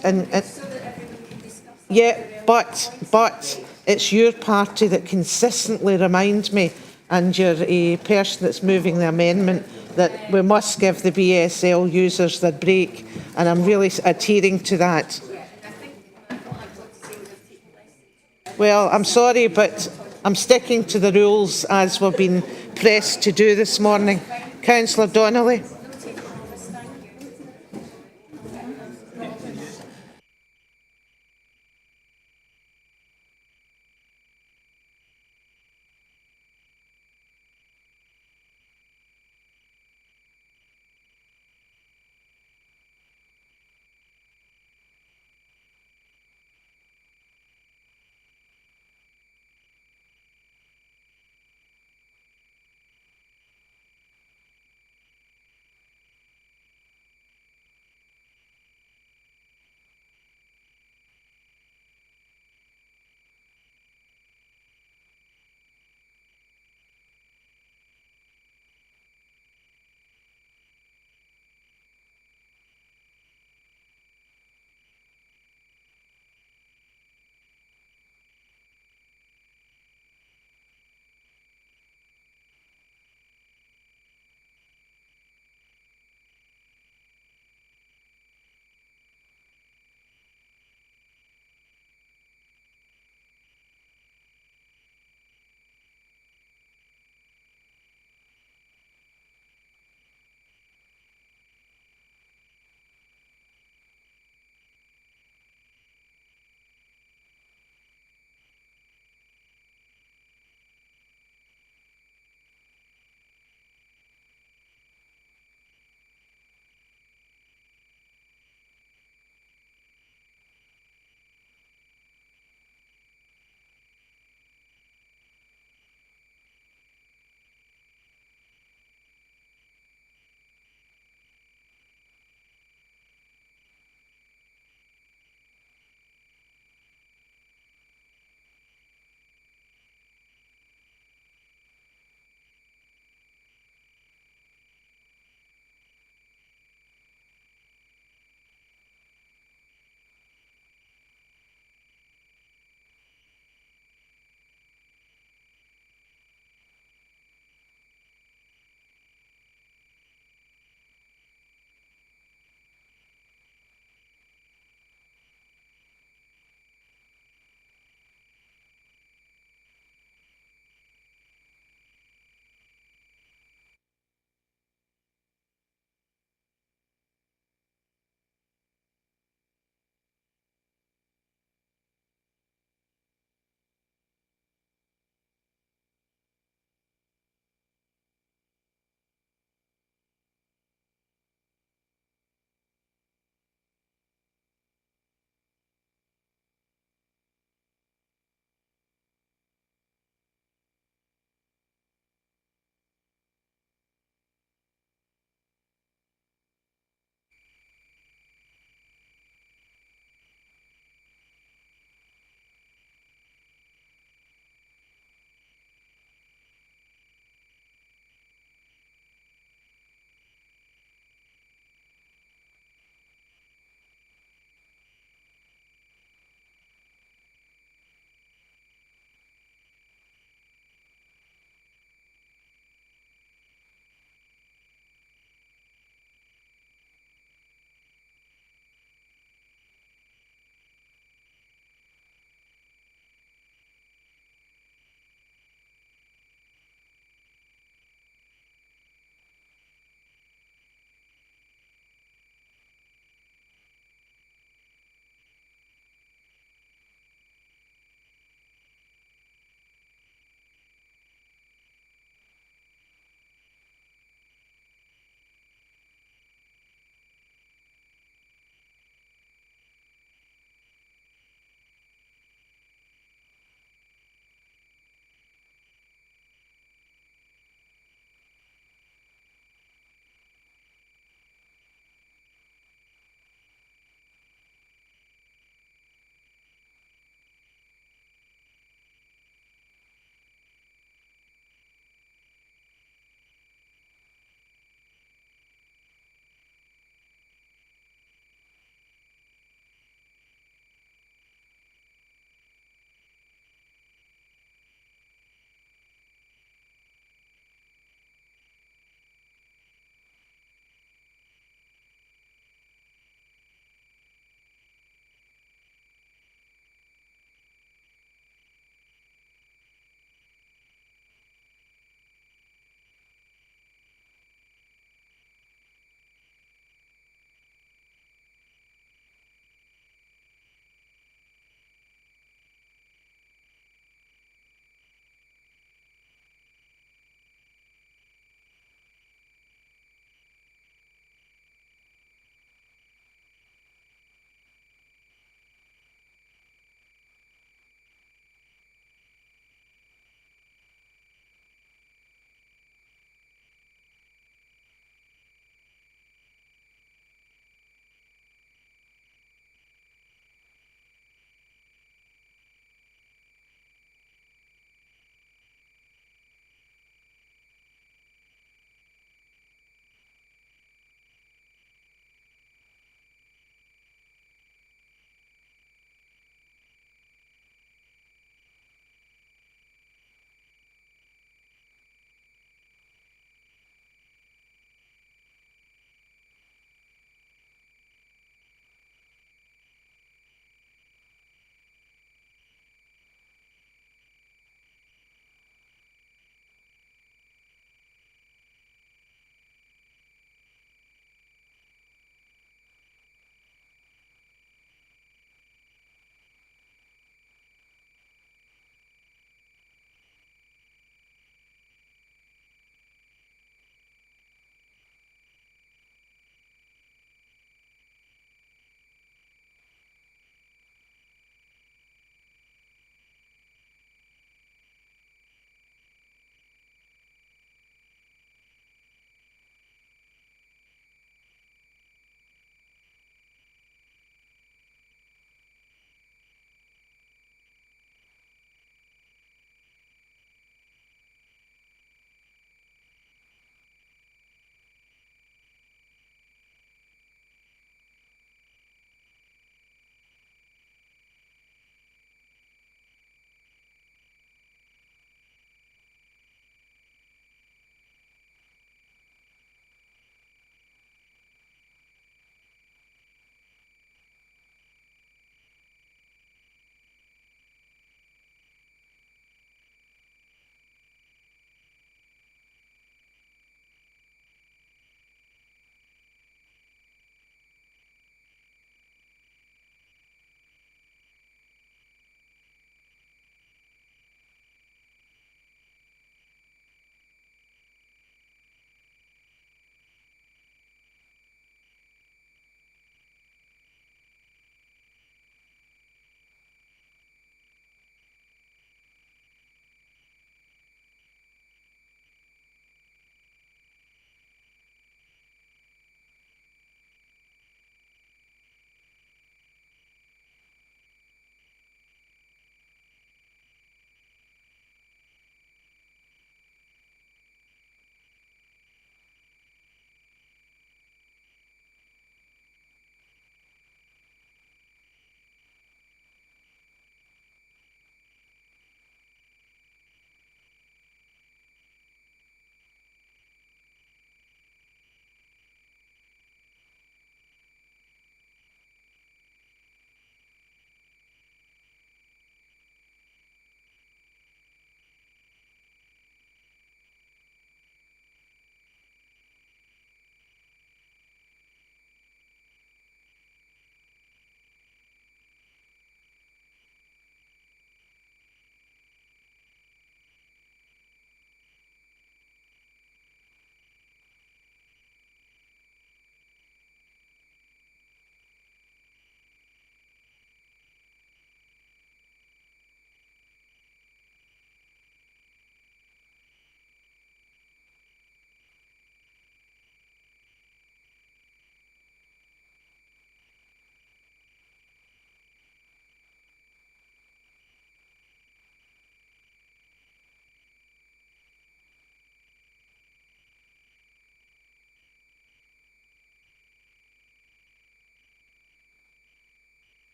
S2: Yeah, but it's your party that consistently remind me, and you're a person that's moving the amendment, that we must give the BSL users their break, and I'm really adhering to that. Well, I'm sorry, but I'm sticking to the rules as we've been pressed to do this morning. Councillor Donnelly.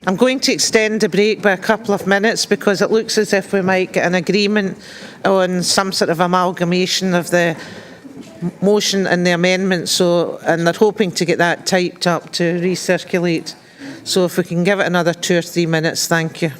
S2: I'm going to extend the break by a couple of minutes because it looks as if we might get an agreement on some sort of amalgamation of the motion and the amendment. So, and they're hoping to get that typed up to recirculate. So if we can give it another 2 or 3 minutes, thank you.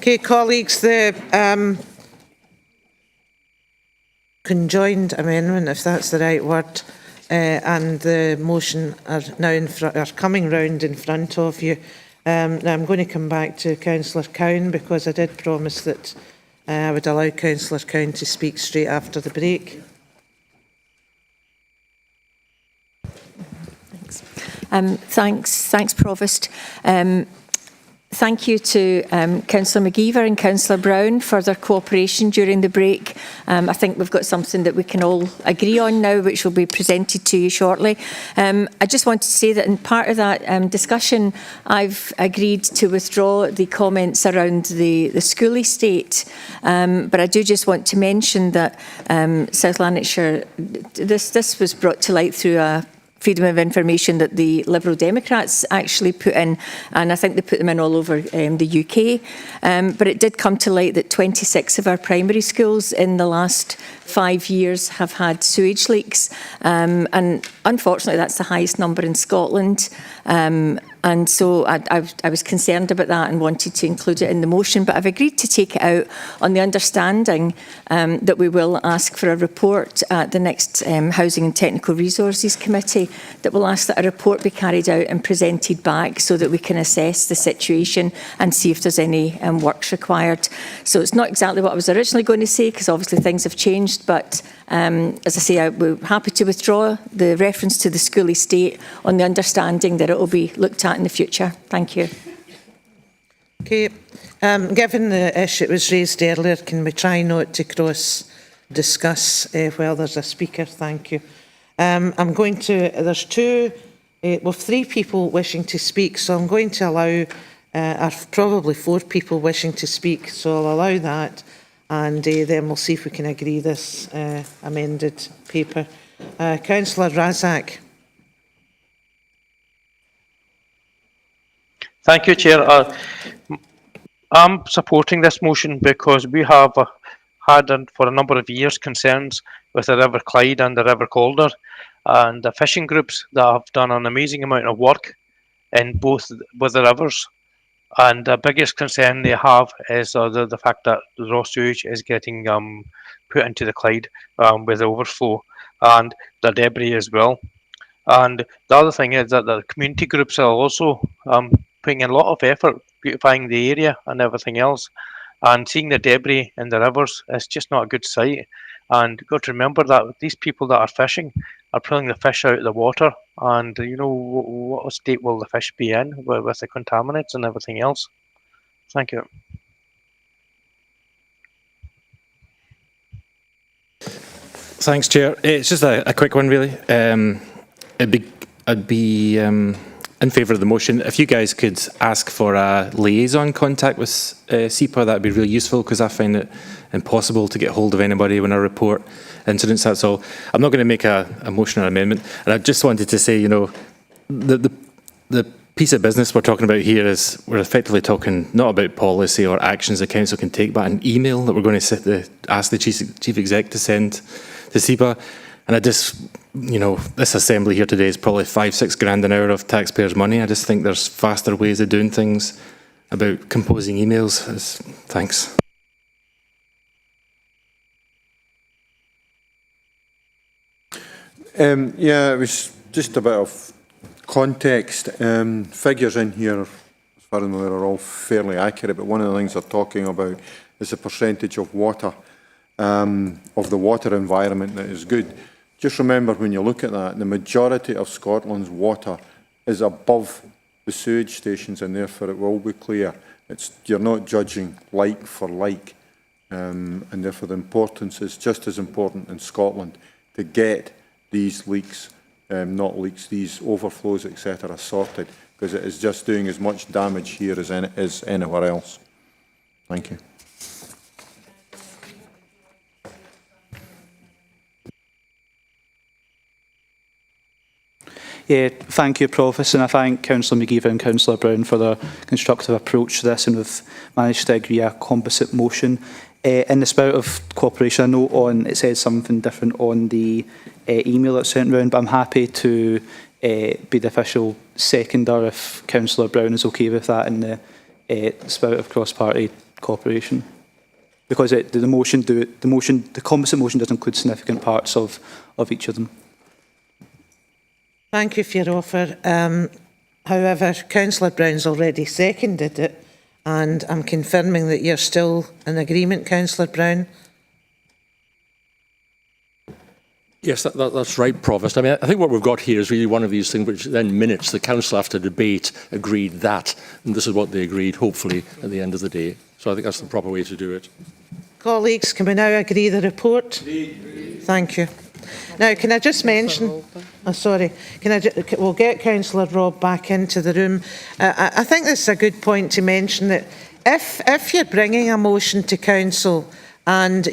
S2: Okay, colleagues, the conjoined amendment, if that's the right word, and the motion are now are coming round in front of you. Now I'm going to come back to Councillor Cowan because I did promise that I would allow Councillor Cowan to speak straight after the break.
S4: Thanks, Provost. Thank you to Councillor McGeever and Councillor Brown for their cooperation during the break. I think we've got something that we can all agree on now, which will be presented to you shortly. I just wanted to say that in part of that discussion, I've agreed to withdraw the comments around the school estate. But I do just want to mention that South Lanarkshire, this was brought to light through a freedom of information that the Liberal Democrats actually put in, and I think they put them in all over the UK. But it did come to light that 26 of our primary schools in the last 5 years have had sewage leaks, and unfortunately that's the highest number in Scotland. And so I was concerned about that and wanted to include it in the motion, but I've agreed to take it out on the understanding that we will ask for a report at the next Housing and Technical Resources Committee, that will ask that a report be carried out and presented back so that we can assess the situation and see if there's any works required. So it's not exactly what I was originally going to say, because obviously things have changed, but as I say, we're happy to withdraw the reference to the school estate on the understanding that it will be looked at in the future. Thank you.
S2: Okay. Given the issue that was raised earlier, can we try not to cross-discuss while there's a speaker? Thank you. I'm going to, there's three people wishing to speak, so I'm going to allow, probably 4 people wishing to speak, so I'll allow that, and then we'll see if we can agree this amended paper. Councillor Razak.
S19: Thank you, Chair. I'm supporting this motion because we have had for a number of years concerns with the River Clyde and the River Calder, and the fishing groups that have done an amazing amount of work in both with the rivers. And the biggest concern they have is the fact that the raw sewage is getting put into the Clyde with overflow and the debris as well. And the other thing is that the community groups are also putting in a lot of effort beautifying the area and everything else. And seeing the debris in the rivers is just not a good sight. And you've got to remember that these people that are fishing are pulling the fish out of the water, and you know what state will the fish be in with the contaminants and everything else. Thank you.
S20: Thanks, Chair. It's just a quick one, really. I'd be in favour of the motion. If you guys could ask for a liaison contact with SEPA, that'd be really useful, because I find it impossible to get hold of anybody when I report incidents. That's all. I'm not going to make a motion or amendment. And I just wanted to say, you know, the piece of business we're talking about here is we're effectively talking not about policy or actions the council can take, but an email that we're going to ask the chief exec to send to SEPA. And I just, you know, this assembly here today is probably 5-6 grand an hour of taxpayers' money. I just think there's faster ways of doing things about composing emails. Thanks.
S21: Yeah, it was just a bit of context. Figures in here, as far as I'm aware, are all fairly accurate, but one of the things they're talking about is the percentage of water, of the water environment that is good. Just remember, when you look at that, the majority of Scotland's water is above the sewage stations, and therefore it will be clear. You're not judging like for like, and therefore the importance is just as important in Scotland to get these leaks, not leaks, these overflows, etc., sorted, because it is just doing as much damage here as it is anywhere else. Thank you.
S17: Yeah, thank you, Provost, and I thank Councillor McGeever and Councillor Brown for their constructive approach to this, and we've managed to agree a composite motion. In the spirit of cooperation, I know it says something different on the email that's sent round, but I'm happy to be the official seconder if Councillor Brown is okay with that, in the spirit of cross-party cooperation. Because the composite motion does include significant parts of each of them.
S2: Thank you for your offer. However, Councillor Brown's already seconded it, and I'm confirming that you're still in agreement, Councillor Brown.
S13: Yes, that's right, Provost. I mean, I think what we've got here is really one of these things which then minutes the Council after debate agreed that, and this is what they agreed, hopefully, at the end of the day. So I think that's the proper way to do it.
S2: Colleagues, can we now agree the report? Thank you. Now, can I just mention... Oh, sorry. We'll get Councillor Robb back into the room. I think this is a good point to mention that if you're bringing a motion to Council and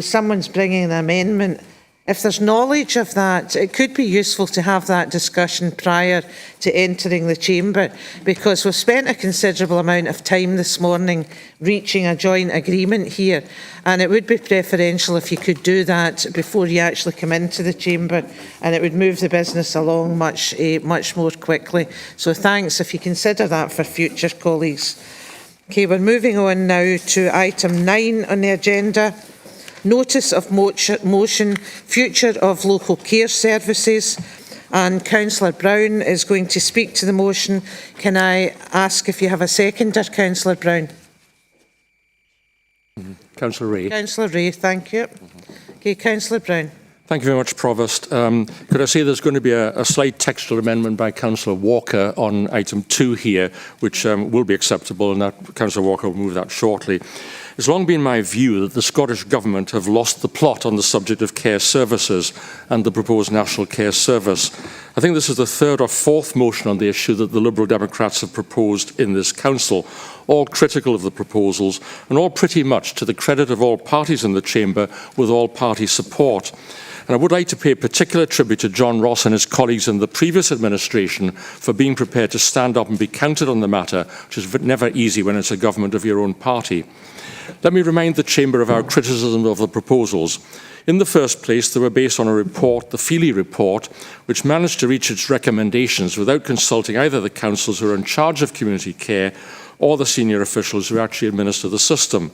S2: someone's bringing an amendment, if there's knowledge of that, it could be useful to have that discussion prior to entering the chamber, because we've spent a considerable amount of time this morning reaching a joint agreement here, and it would be preferential if you could do that before you actually come into the chamber, and it would move the business along much more quickly. So thanks if you consider that for future, colleagues. Okay, we're moving on now to item 9 on the agenda. Notice of motion, future of local care services, and Councillor Brown is going to speak to the motion. Can I ask if you have a seconder, Councillor Brown?
S13: Councillor Ray.
S2: Councillor Ray, thank you. Okay, Councillor Brown.
S13: Thank you very much, Provost. Could I say there's going to be a slight textual amendment by Councillor Walker on item 2 here, which will be acceptable, and that Councillor Walker will move that shortly. It's long been my view that the Scottish Government have lost the plot on the subject of care services and the proposed National Care Service. I think this is the third or fourth motion on the issue that the Liberal Democrats have proposed in this Council, all critical of the proposals and all pretty much to the credit of all parties in the Chamber with all party support. And I would like to pay particular tribute to John Ross and his colleagues in the previous administration for being prepared to stand up and be counted on the matter, which is never easy when it's a government of your own party. Let me remind the Chamber of our criticism of the proposals. In the first place, they were based on a report, the Feely report, which managed to reach its recommendations without consulting either the councils who are in charge of community care or the senior officials who actually administer the system.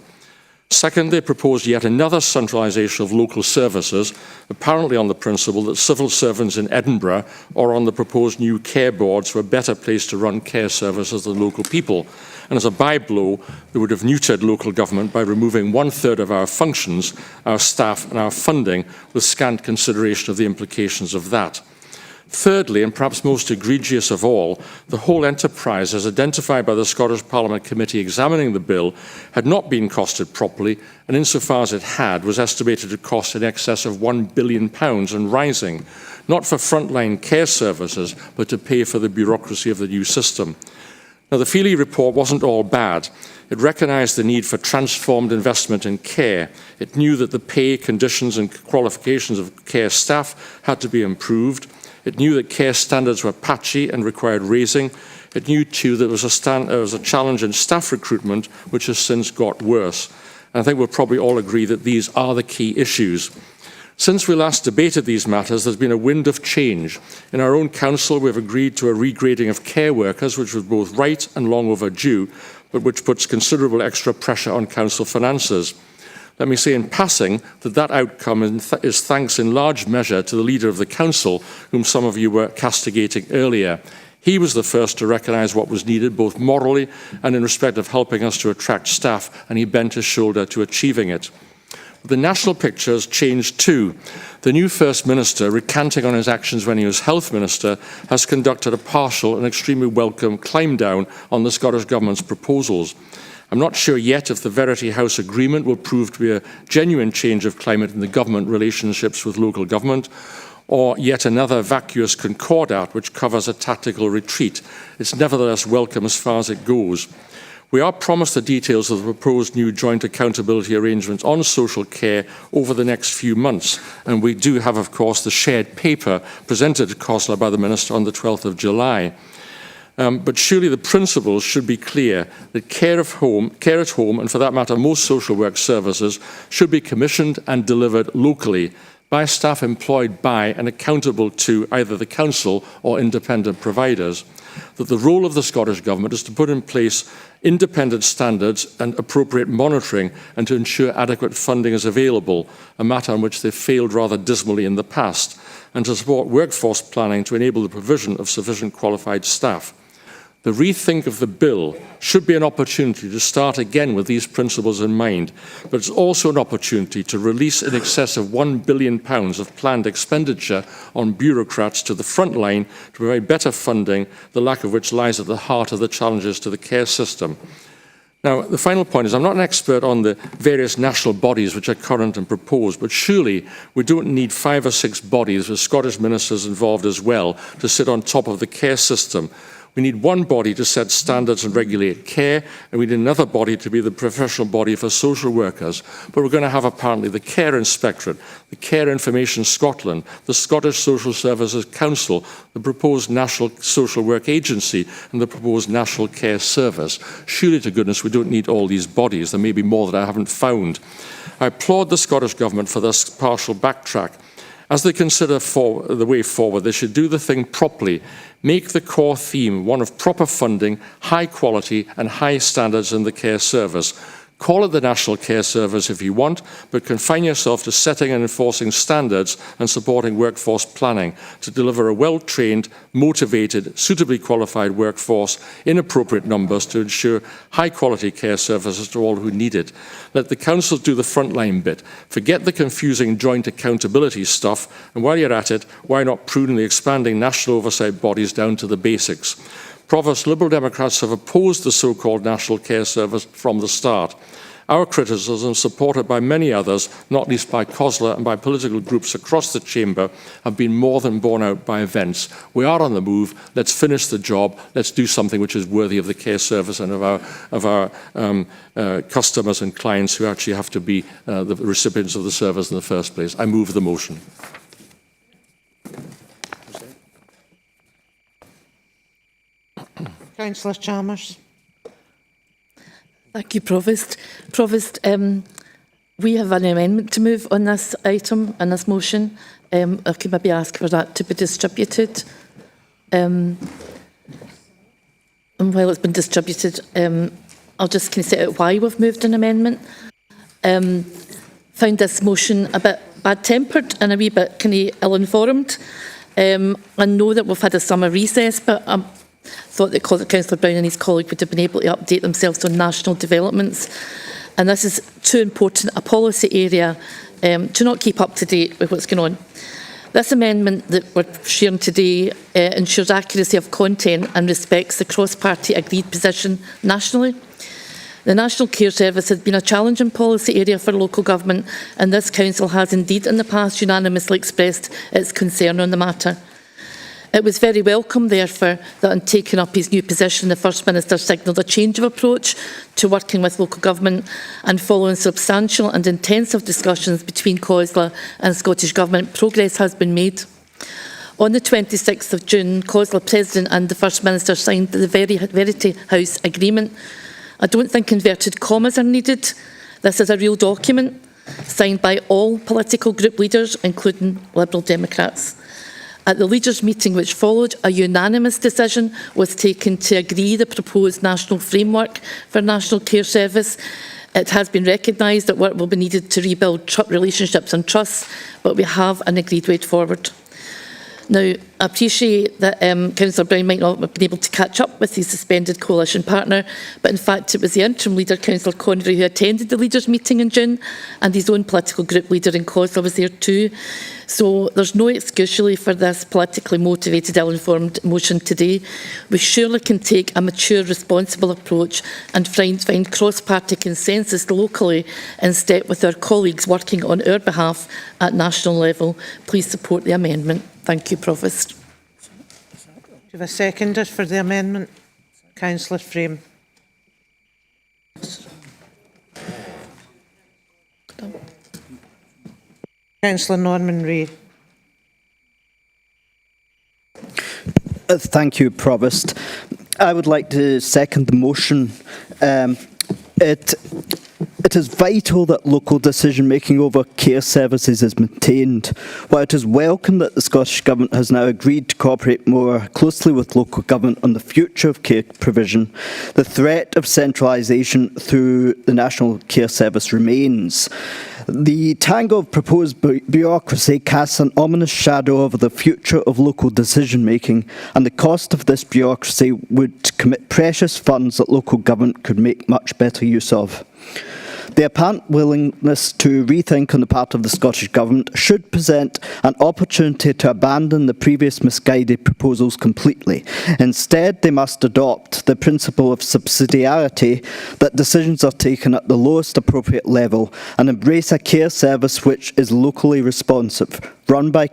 S13: Second, they proposed yet another centralisation of local services, apparently on the principle that civil servants in Edinburgh or on the proposed new care boards were better placed to run care services than local people. And as a byblow, they would have neutered local government by removing 1/3 of our functions, our staff and our funding, with scant consideration of the implications of that. Thirdly, and perhaps most egregious of all, the whole enterprise, as identified by the Scottish Parliament Committee examining the bill, had not been costed properly, and insofar as it had, was estimated to cost in excess of £1 billion and rising, not for frontline care services, but to pay for the bureaucracy of the new system. Now, the Feely report wasn't all bad. It recognised the need for transformed investment in care. It knew that the pay, conditions and qualifications of care staff had to be improved. It knew that care standards were patchy and required raising. It knew, too, that there was a challenge in staff recruitment, which has since got worse. And I think we'll probably all agree that these are the key issues. Since we last debated these matters, there's been a wind of change. In our own council, we've agreed to a regrading of care workers, which was both right and long overdue, but which puts considerable extra pressure on council finances. Let me say in passing that that outcome is thanks in large measure to the leader of the council, whom some of you were castigating earlier. He was the first to recognise what was needed, both morally and in respect of helping us to attract staff, and he bent his shoulder to achieving it. The national picture has changed too. The new First Minister, recanting on his actions when he was Health Minister, has conducted a partial and extremely welcome climb down on the Scottish Government's proposals. I'm not sure yet if the Verity House agreement will prove to be a genuine change of climate in the government relationships with local government, or yet another vacuous concordat which covers a tactical retreat. It's nevertheless welcome as far as it goes. We are promised the details of the proposed new joint accountability arrangements on social care over the next few months, and we do have, of course, the shared paper presented to COSLA by the Minister on the 12th of July. But surely the principles should be clear that care at home, and for that matter most social work services, should be commissioned and delivered locally. by staff employed by and accountable to either the Council or independent providers, that the role of the Scottish Government is to put in place independent standards and appropriate monitoring and to ensure adequate funding is available, a matter on which they failed rather dismally in the past, and to support workforce planning to enable the provision of sufficient qualified staff. The rethink of the bill should be an opportunity to start again with these principles in mind, but it's also an opportunity to release in excess of £1 billion of planned expenditure on bureaucrats to the front line to provide better funding, the lack of which lies at the heart of the challenges to the care system. Now, the final point is I'm not an expert on the various national bodies which are current and proposed, but surely we don't need 5 or 6 bodies with Scottish ministers involved as well to sit on top of the care system. We need one body to set standards and regulate care, and we need another body to be the professional body for social workers. But we're going to have apparently the Care Inspectorate, the Care Information Scotland, the Scottish Social Services Council, the proposed National Social Work Agency, and the proposed National Care Service. Surely to goodness we don't need all these bodies. There may be more that I haven't found. I applaud the Scottish Government for this partial backtrack. As they consider the way forward, they should do the thing properly. Make the core theme one of proper funding, high quality and high standards in the care service. Call it the National Care Service if you want, but confine yourself to setting and enforcing standards and supporting workforce planning to deliver a well-trained, motivated, suitably qualified workforce in appropriate numbers to ensure high-quality care services to all who need it. Let the Council do the frontline bit. Forget the confusing joint accountability stuff, and while you're at it, why not prudently expanding national oversight bodies down to the basics? Provost, Liberal Democrats have opposed the so-called National Care Service from the start. Our criticism, supported by many others, not least by COSLA and by political groups across the chamber, have been more than borne out by events. We are on the move. Let's finish the job. Let's do something which is worthy of the care service and of our customers and clients who actually have to be the recipients of the service in the first place. I move the motion.
S2: Councillor Chalmers.
S6: Thank you, Provost. Provost, we have an amendment to move on this item, on this motion. I could maybe ask for that to be distributed. And while it's been distributed, I'll just kind of set out why we've moved an amendment. Found this motion a bit bad-tempered and a wee bit kind of ill-informed. I know that we've had a summer recess, but thought that Councillor Brown and his colleague would have been able to update themselves on national developments. And this is too important a policy area to not keep up to date with what's going on. This amendment that we're sharing today ensures accuracy of content and respects the cross-party agreed position nationally. The National Care Service has been a challenging policy area for local government, and this council has indeed in the past unanimously expressed its concern on the matter. It was very welcome, therefore, that in taking up his new position, the First Minister signalled a change of approach to working with local government, and following substantial and intensive discussions between COSLA and Scottish Government, progress has been made. On the 26th of June, COSLA President and the First Minister signed the Verity House Agreement. I don't think inverted commas are needed. This is a real document signed by all political group leaders, including Liberal Democrats. At the leaders' meeting which followed, a unanimous decision was taken to agree the proposed national framework for National Care Service. It has been recognised that work will be needed to rebuild relationships and trusts, but we have an agreed way forward. Now, I appreciate that Councillor Brown might not have been able to catch up with his suspended coalition partner, but in fact it was the interim leader, Councillor Connery, who attended the leaders' meeting in June, and his own political group leader in COSLA was there too. So there's no excuse really for this politically motivated, ill-informed motion today. We surely can take a mature, responsible approach and find cross-party consensus locally in step with our colleagues working on our behalf at national level. Please support the amendment. Thank you, Provost.
S2: Do you have a seconder for the amendment? Councillor Frame. Councillor Norman Ray.
S9: Thank you, Provost. I would like to second the motion. It It is vital that local decision-making over care services is maintained. While it is welcome that the Scottish Government has now agreed to cooperate more closely with local government on the future of care provision, the threat of centralisation through the National Care Service remains. The tangle of proposed bureaucracy casts an ominous shadow over the future of local decision-making, and the cost of this bureaucracy would commit precious funds that local government could make much better use of. The apparent willingness to rethink on the part of the Scottish Government should present an opportunity to abandon the previous misguided proposals completely. Instead, they must adopt the principle of subsidiarity, that decisions are taken at the lowest appropriate level, and embrace a care service which is locally responsive, run by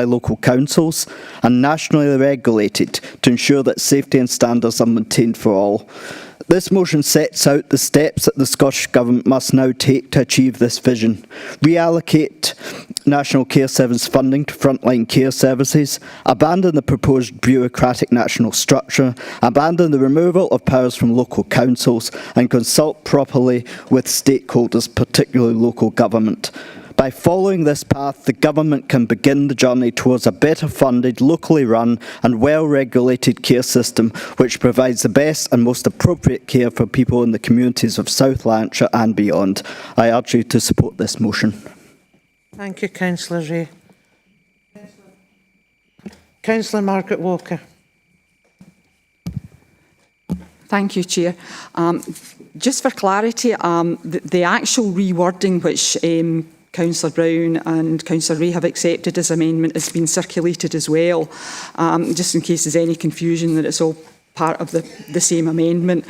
S9: local councils and nationally regulated to ensure that safety and standards are maintained for all. This motion sets out the steps that the Scottish Government must now take to achieve this vision. Reallocate National Care Service funding to frontline care services, abandon the proposed bureaucratic national structure, abandon the removal of powers from local councils, and consult properly with stakeholders, particularly local government. By following this path, the Government can begin the journey towards a better funded, locally run and well-regulated care system which provides the best and most appropriate care for people in the communities of South Lanarkshire and beyond. I urge you to support this motion.
S2: Thank you, Councillor Ray. Councillor Margaret Walker.
S22: Thank you, Chair. Just for clarity, the actual rewording which Councillor Brown and Councillor Ray have accepted as amendment has been circulated as well, just in case there's any confusion that it's all part of the same amendment.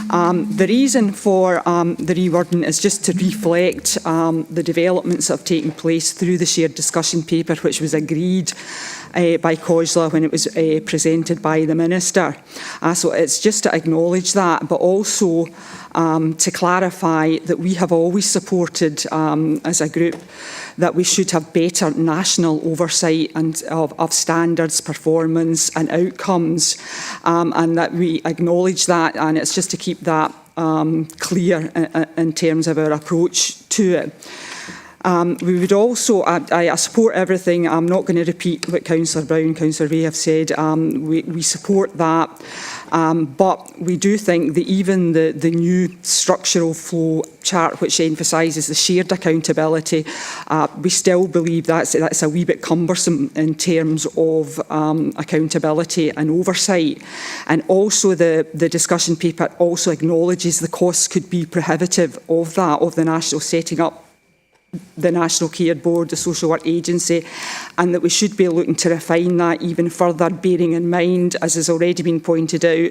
S22: The reason for the rewording is just to reflect the developments that have taken place through the shared discussion paper which was agreed by COSLA when it was presented by the Minister. So it's just to acknowledge that, but also to clarify that we have always supported as a group that we should have better national oversight and of standards, performance and outcomes, and that we acknowledge that, and it's just to keep that clear in terms of our approach to it. We would also, I support everything, I'm not going to repeat what Councillor Brown, Councillor Ray have said, we support that, but we do think that even the new structural flow chart which emphasises the shared accountability, we still believe that's a wee bit cumbersome in terms of accountability and oversight. And also the discussion paper also acknowledges the costs could be prohibitive of that, of the national setting up the National Care Board, the Social Work Agency, and that we should be looking to refine that even further, bearing in mind, as has already been pointed out,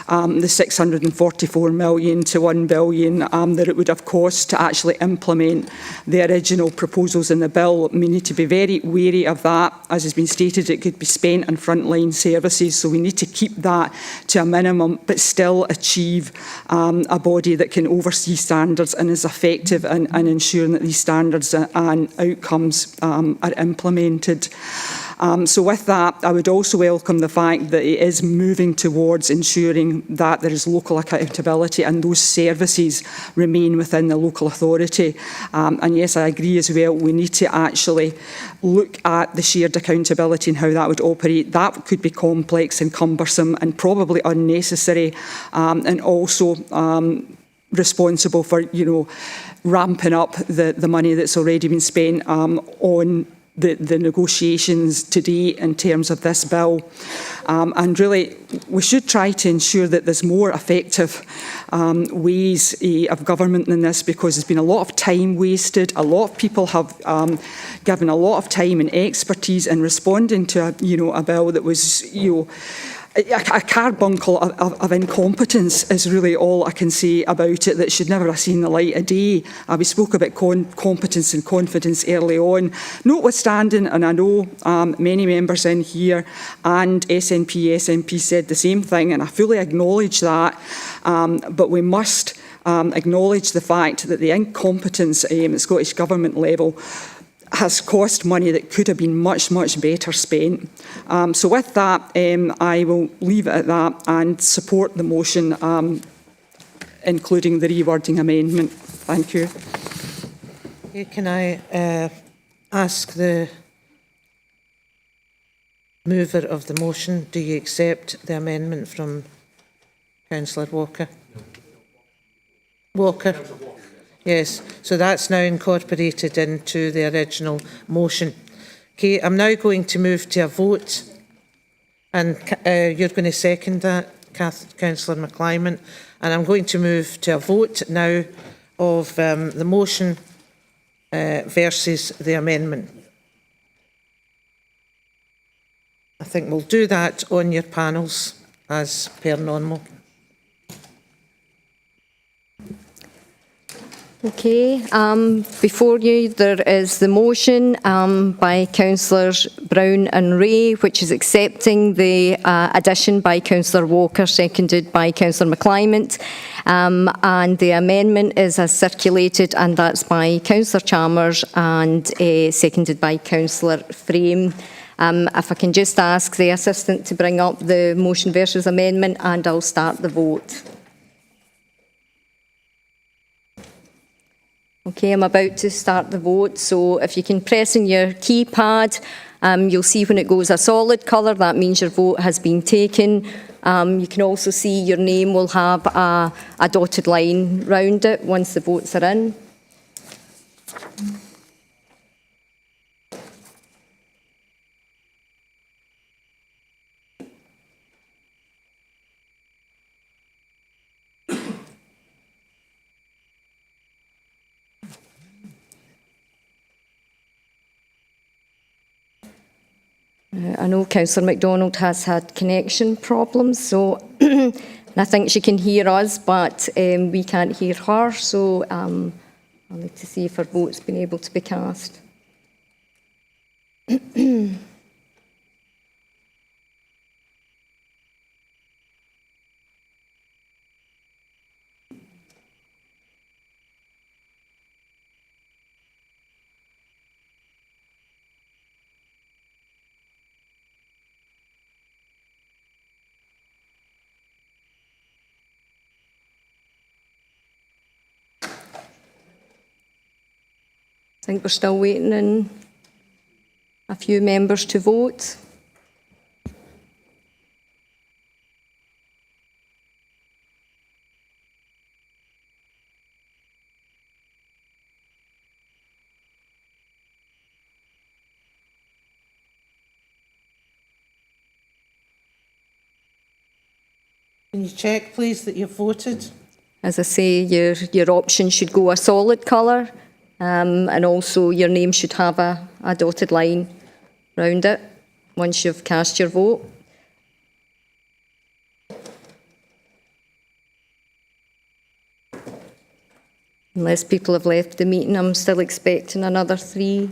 S22: the 644 million to 1 billion that it would have cost to actually implement the original proposals in the bill. We need to be very wary of that. As has been stated, it could be spent on frontline services, so we need to keep that to a minimum, but still achieve a body that can oversee standards and is effective in ensuring that these standards and outcomes are implemented. So with that, I would also welcome the fact that it is moving towards ensuring that there is local accountability and those services remain within the local authority. And yes, I agree as well, we need to actually look at the shared accountability and how that would operate. That could be complex and cumbersome and probably unnecessary, and also responsible for, ramping up the money that's already been spent on the negotiations to date in terms of this bill. And really, we should try to ensure that there's more effective ways of government than this, because there's been a lot of time wasted. A lot of people have given a lot of time and expertise in responding to a bill that was, a carbuncle of incompetence is really all I can say about it, that should never have seen the light of day. We spoke about competence and confidence early on. Notwithstanding, and I know many members in here and SNP said the same thing, and I fully acknowledge that, but we must acknowledge the fact that the incompetence at Scottish Government level has cost money that could have been much, much better spent. So with that, I will leave it at that and support the motion, including the rewording amendment. Thank you.
S2: Okay, can I ask the mover of the motion, do you accept the amendment from Councillor Walker? Walker? Yes, so that's now incorporated into the original motion. Okay, I'm now going to move to a vote, and you're going to second that, Councillor McClyman, and I'm going to move to a vote now of the motion versus the amendment. I think we'll do that on your panels as per normal.
S1: Okay, before you there is the motion by Councillors Brown and Ray, which is accepting the addition by Councillor Walker, seconded by Councillor McClymont, and the amendment is as circulated, and that's by Councillor Chalmers and seconded by Councillor Frame. If I can just ask the assistant to bring up the motion versus amendment, and I'll start the vote. Okay, I'm about to start the vote, so if you can press in your keypad, you'll see when it goes a solid colour, that means your vote has been taken. You can also see your name will have a dotted line round it once the votes are in. I know Councillor MacDonald has had connection problems, so I think she can hear us, but we can't hear her, so I'll need to see if her vote's been able to be cast. I think we're still waiting on a few members to vote.
S2: Can you check, please, that you've voted?
S1: As I say, your option should go a solid colour, and also your name should have a dotted line round it once you've cast your vote. Unless people have left the meeting, I'm still expecting another 3.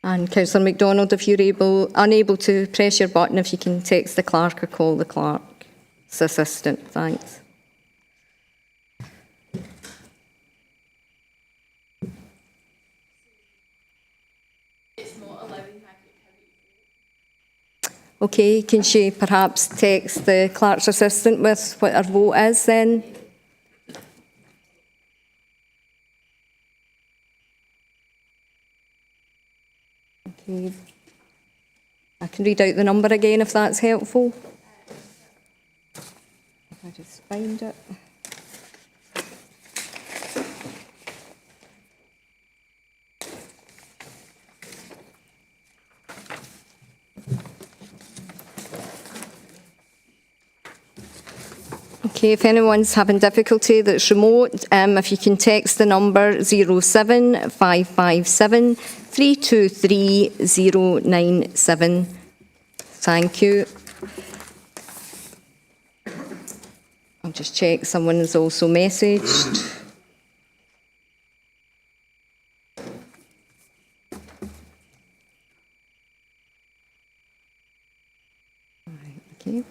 S1: And Councillor MacDonald, if you're unable to press your button, if you can text the clerk or call the clerk's assistant. Thanks. Okay, can she perhaps text the clerk's assistant with what her vote is then? Okay. I can read out the number again if that's helpful. If I just find it. Okay, if anyone's having difficulty that's remote, if you can text the number 07557 323 097. Thank you. I'll just check someone has also messaged. Okay.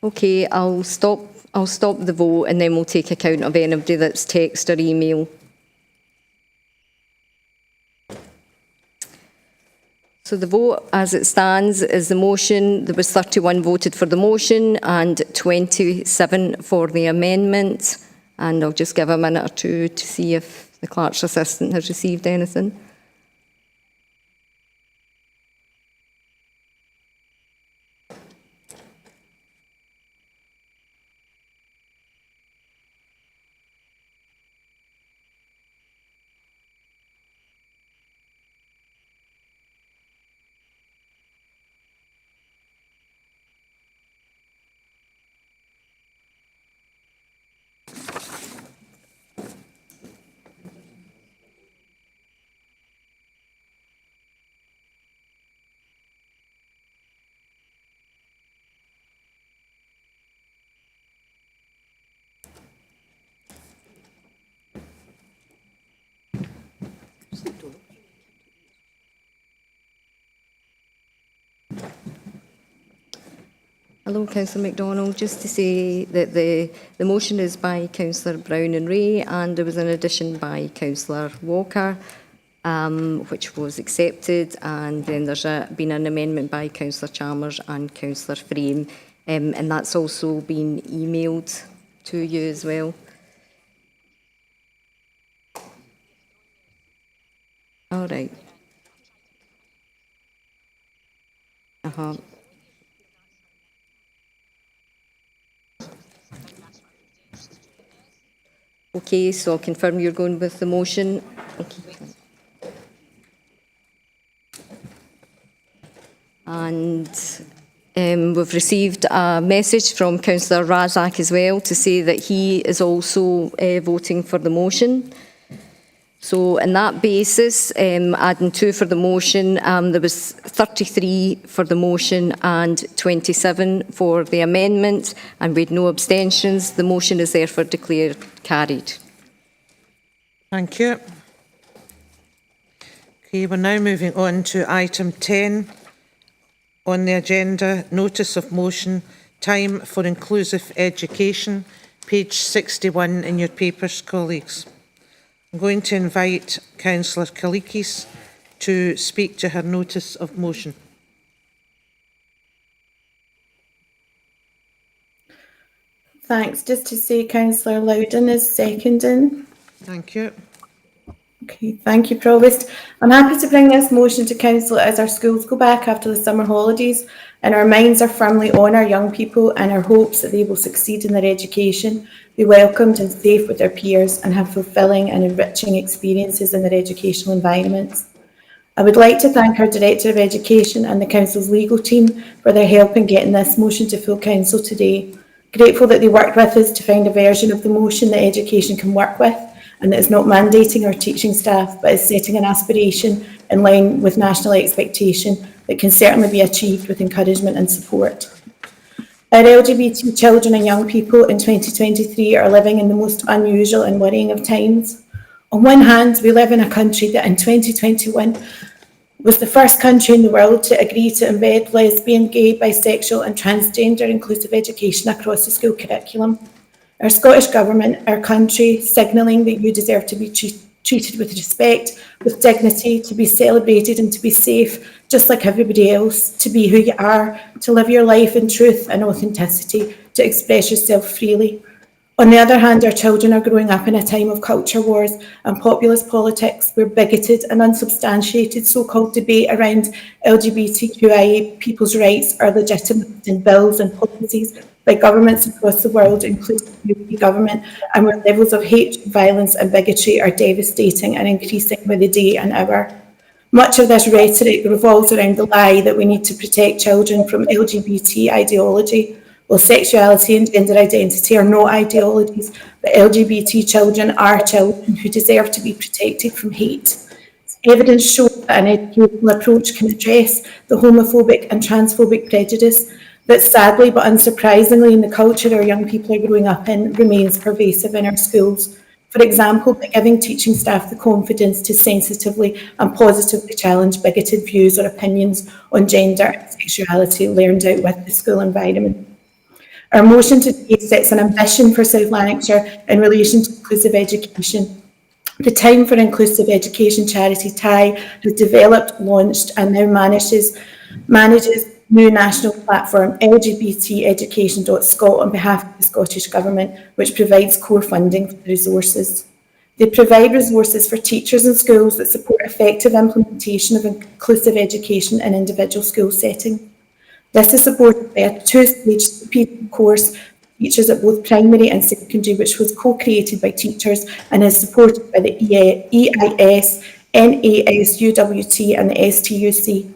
S1: Okay, I'll stop I'll stop the vote and then we'll take account of anybody that's text or email. So the vote as it stands is the motion. There was 31 voted for the motion and 27 for the amendment. And I'll just give a minute or two to see if the clerk's assistant has received anything. Hello, Councillor MacDonald. Just to say that the motion is by Councillor Brown and Ray, and there was an addition by Councillor Walker, which was accepted, and then there's been an amendment by Councillor Chalmers and Councillor Frame, and that's also been emailed to you as well. All right. Okay, so I'll confirm you're going with the motion. Okay. And we've received a message from Councillor Razak as well to say that he is also voting for the motion. So on that basis, adding 2 for the motion, there was 33 for the motion and 27 for the amendment, and with no abstentions. The motion is therefore declared carried.
S2: Thank you. Okay, we're now moving on to item 10 on the agenda, notice of motion, time for inclusive education, page 61 in your papers, colleagues. I'm going to invite Councillor Kalikis to speak to her notice of motion.
S10: Thanks. Just to say Councillor Loudon is seconding.
S2: Thank you.
S10: Okay, thank you, Provost. I'm happy to bring this motion to Council as our schools go back after the summer holidays and our minds are firmly on our young people and our hopes that they will succeed in their education, be welcomed and safe with their peers and have fulfilling and enriching experiences in their educational environments. I would like to thank our Director of Education and the Council's legal team for their help in getting this motion to full Council today. Grateful that they worked with us to find a version of the motion that Education can work with and that is not mandating our teaching staff but is setting an aspiration in line with national expectation that can certainly be achieved with encouragement and support. Our LGBT children and young people in 2023 are living in the most unusual and worrying of times. On one hand, we live in a country that in 2021 was the first country in the world to agree to embed lesbian, gay, bisexual and transgender inclusive education across the school curriculum. Our Scottish Government, our country, signalling that you deserve to be treated with respect, with dignity, to be celebrated and to be safe, just like everybody else, to be who you are, to live your life in truth and authenticity, to express yourself freely. On the other hand, our children are growing up in a time of culture wars and populist politics where bigoted and unsubstantiated so-called debate around LGBTQIA people's rights are legitimate in bills and policies by governments across the world, including the UK government, and where levels of hate, violence and bigotry are devastating and increasing by the day and hour. Much of this rhetoric revolves around the lie that we need to protect children from LGBT ideology. Well, sexuality and gender identity are not ideologies, but LGBT children are children who deserve to be protected from hate. Evidence shows that an educational approach can address the homophobic and transphobic prejudice that sadly but unsurprisingly in the culture our young people are growing up in remains pervasive in our schools. For example, by giving teaching staff the confidence to sensitively and positively challenge bigoted views or opinions on gender and sexuality learned out with the school environment. Our motion today sets an ambition for South Lanarkshire in relation to inclusive education. The Time for Inclusive Education charity TIE has developed, launched and now manages new national platform LGBTeducation.Scot on behalf of the Scottish Government, which provides core funding for the resources. They provide resources for teachers and schools that support effective implementation of inclusive education in individual school settings. This is supported by a two-stage CPD course for teachers at both primary and secondary, which was co-created by teachers and is supported by the EIS, NASUWT and the STUC.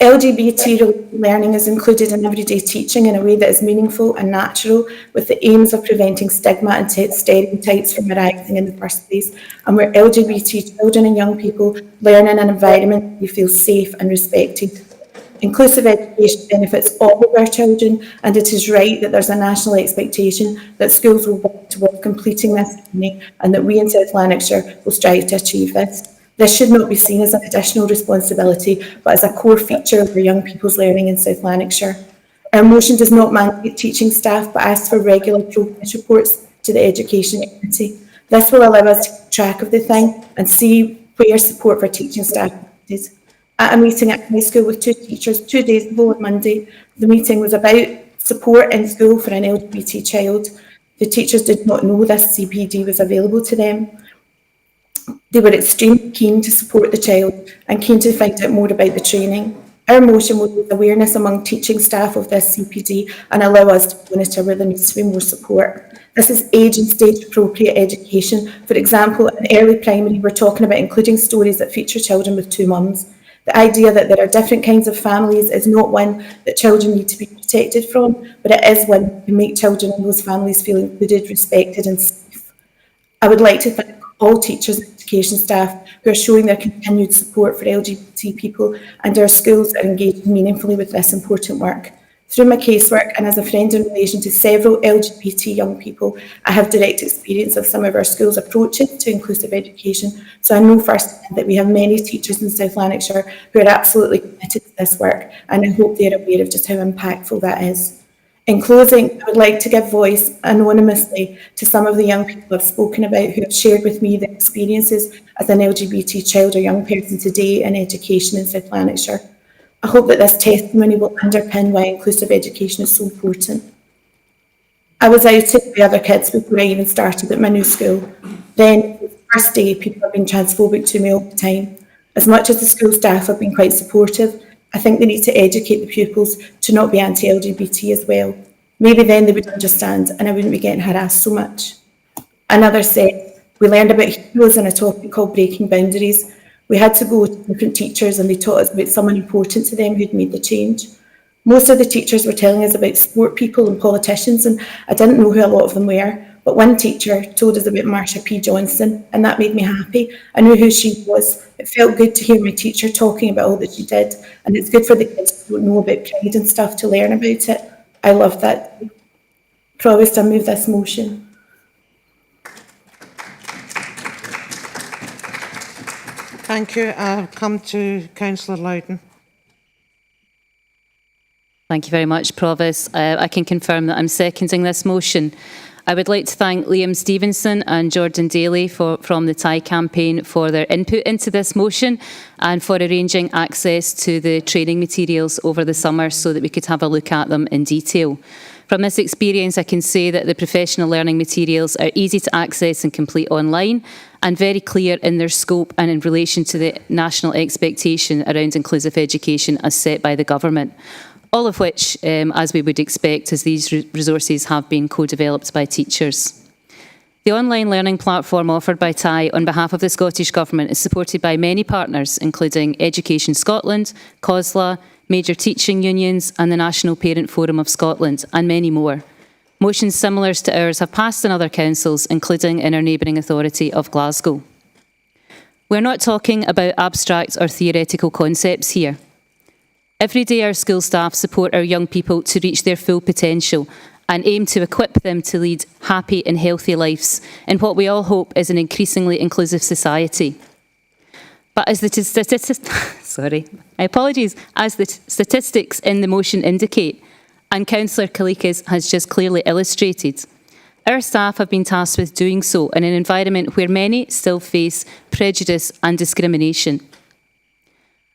S10: LGBT learning is included in everyday teaching in a way that is meaningful and natural, with the aims of preventing stigma and stereotypes from arising in the first place, and where LGBT children and young people learn in an environment where they feel safe and respected. Inclusive education benefits all of our children, and it is right that there's a national expectation that schools will work towards completing this journey, and that we in South Lanarkshire will strive to achieve this. This should not be seen as an additional responsibility, but as a core feature of our young people's learning in South Lanarkshire. Our motion does not mandate teaching staff, but asks for regular progress reports to the Education Committee. This will allow us to keep track of the thing and see where support for teaching staff is. At a meeting at high school with two teachers 2 days ago on Monday, the meeting was about support in school for an LGBT child. The teachers did not know this CPD was available to them. They were extremely keen to support the child and keen to find out more about the training. Our motion will raise awareness among teaching staff of this CPD and allow us to monitor where there needs to be more support. This is age and stage appropriate education. For example, in early primary, we're talking about including stories that feature children with two mums. The idea that there are different kinds of families is not one that children need to be protected from, but it is one that can make children in those families feel included, respected and safe. I would like to thank all teachers and education staff who are showing their continued support for LGBT people and our schools that are engaged meaningfully with this important work. Through my casework and as a friend in relation to several LGBT young people, I have direct experience of some of our schools' approaches to inclusive education, so I know firsthand that we have many teachers in South Lanarkshire who are absolutely committed to this work, and I hope they are aware of just how impactful that is. In closing, I would like to give voice anonymously to some of the young people I've spoken about who have shared with me their experiences as an LGBT child or young person today in education in South Lanarkshire. I hope that this testimony will underpin why inclusive education is so important. I was outed by other kids before I even started at my new school. Then, the first day, people have been transphobic to me all the time. As much as the school staff have been quite supportive, I think they need to educate the pupils to not be anti-LGBT as well. Maybe then they would understand and I wouldn't be getting harassed so much. Another said, we learned about heroes in a topic called breaking boundaries. We had to go to different teachers and they taught us about someone important to them who'd made the change. Most of the teachers were telling us about sport people and politicians, and I didn't know who a lot of them were, but one teacher told us about Marsha P. Johnson, and that made me happy. I knew who she was. It felt good to hear my teacher talking about all that she did, and it's good for the kids who don't know about pride and stuff to learn about it. I love that. Provost, I move this motion.
S2: Thank you. I'll come to Councillor Loudon.
S18: Thank you very much, Provost. I can confirm that I'm seconding this motion. I would like to thank Liam Stevenson and Jordan Daly from the TIE campaign for their input into this motion and for arranging access to the training materials over the summer so that we could have a look at them in detail. From this experience, I can say that the professional learning materials are easy to access and complete online and very clear in their scope and in relation to the national expectation around inclusive education as set by the government. All of which, as we would expect, as these resources have been co-developed by teachers. The online learning platform offered by TIE on behalf of the Scottish Government is supported by many partners, including Education Scotland, COSLA, major teaching unions and the National Parent Forum of Scotland, and many more. Motions similar to ours have passed in other councils, including in our neighbouring authority of Glasgow. We're not talking about abstract or theoretical concepts here. Every day our school staff support our young people to reach their full potential and aim to equip them to lead happy and healthy lives in what we all hope is an increasingly inclusive society. But as the statistics in the motion indicate, and Councillor Kalikas has just clearly illustrated. Our staff have been tasked with doing so in an environment where many still face prejudice and discrimination.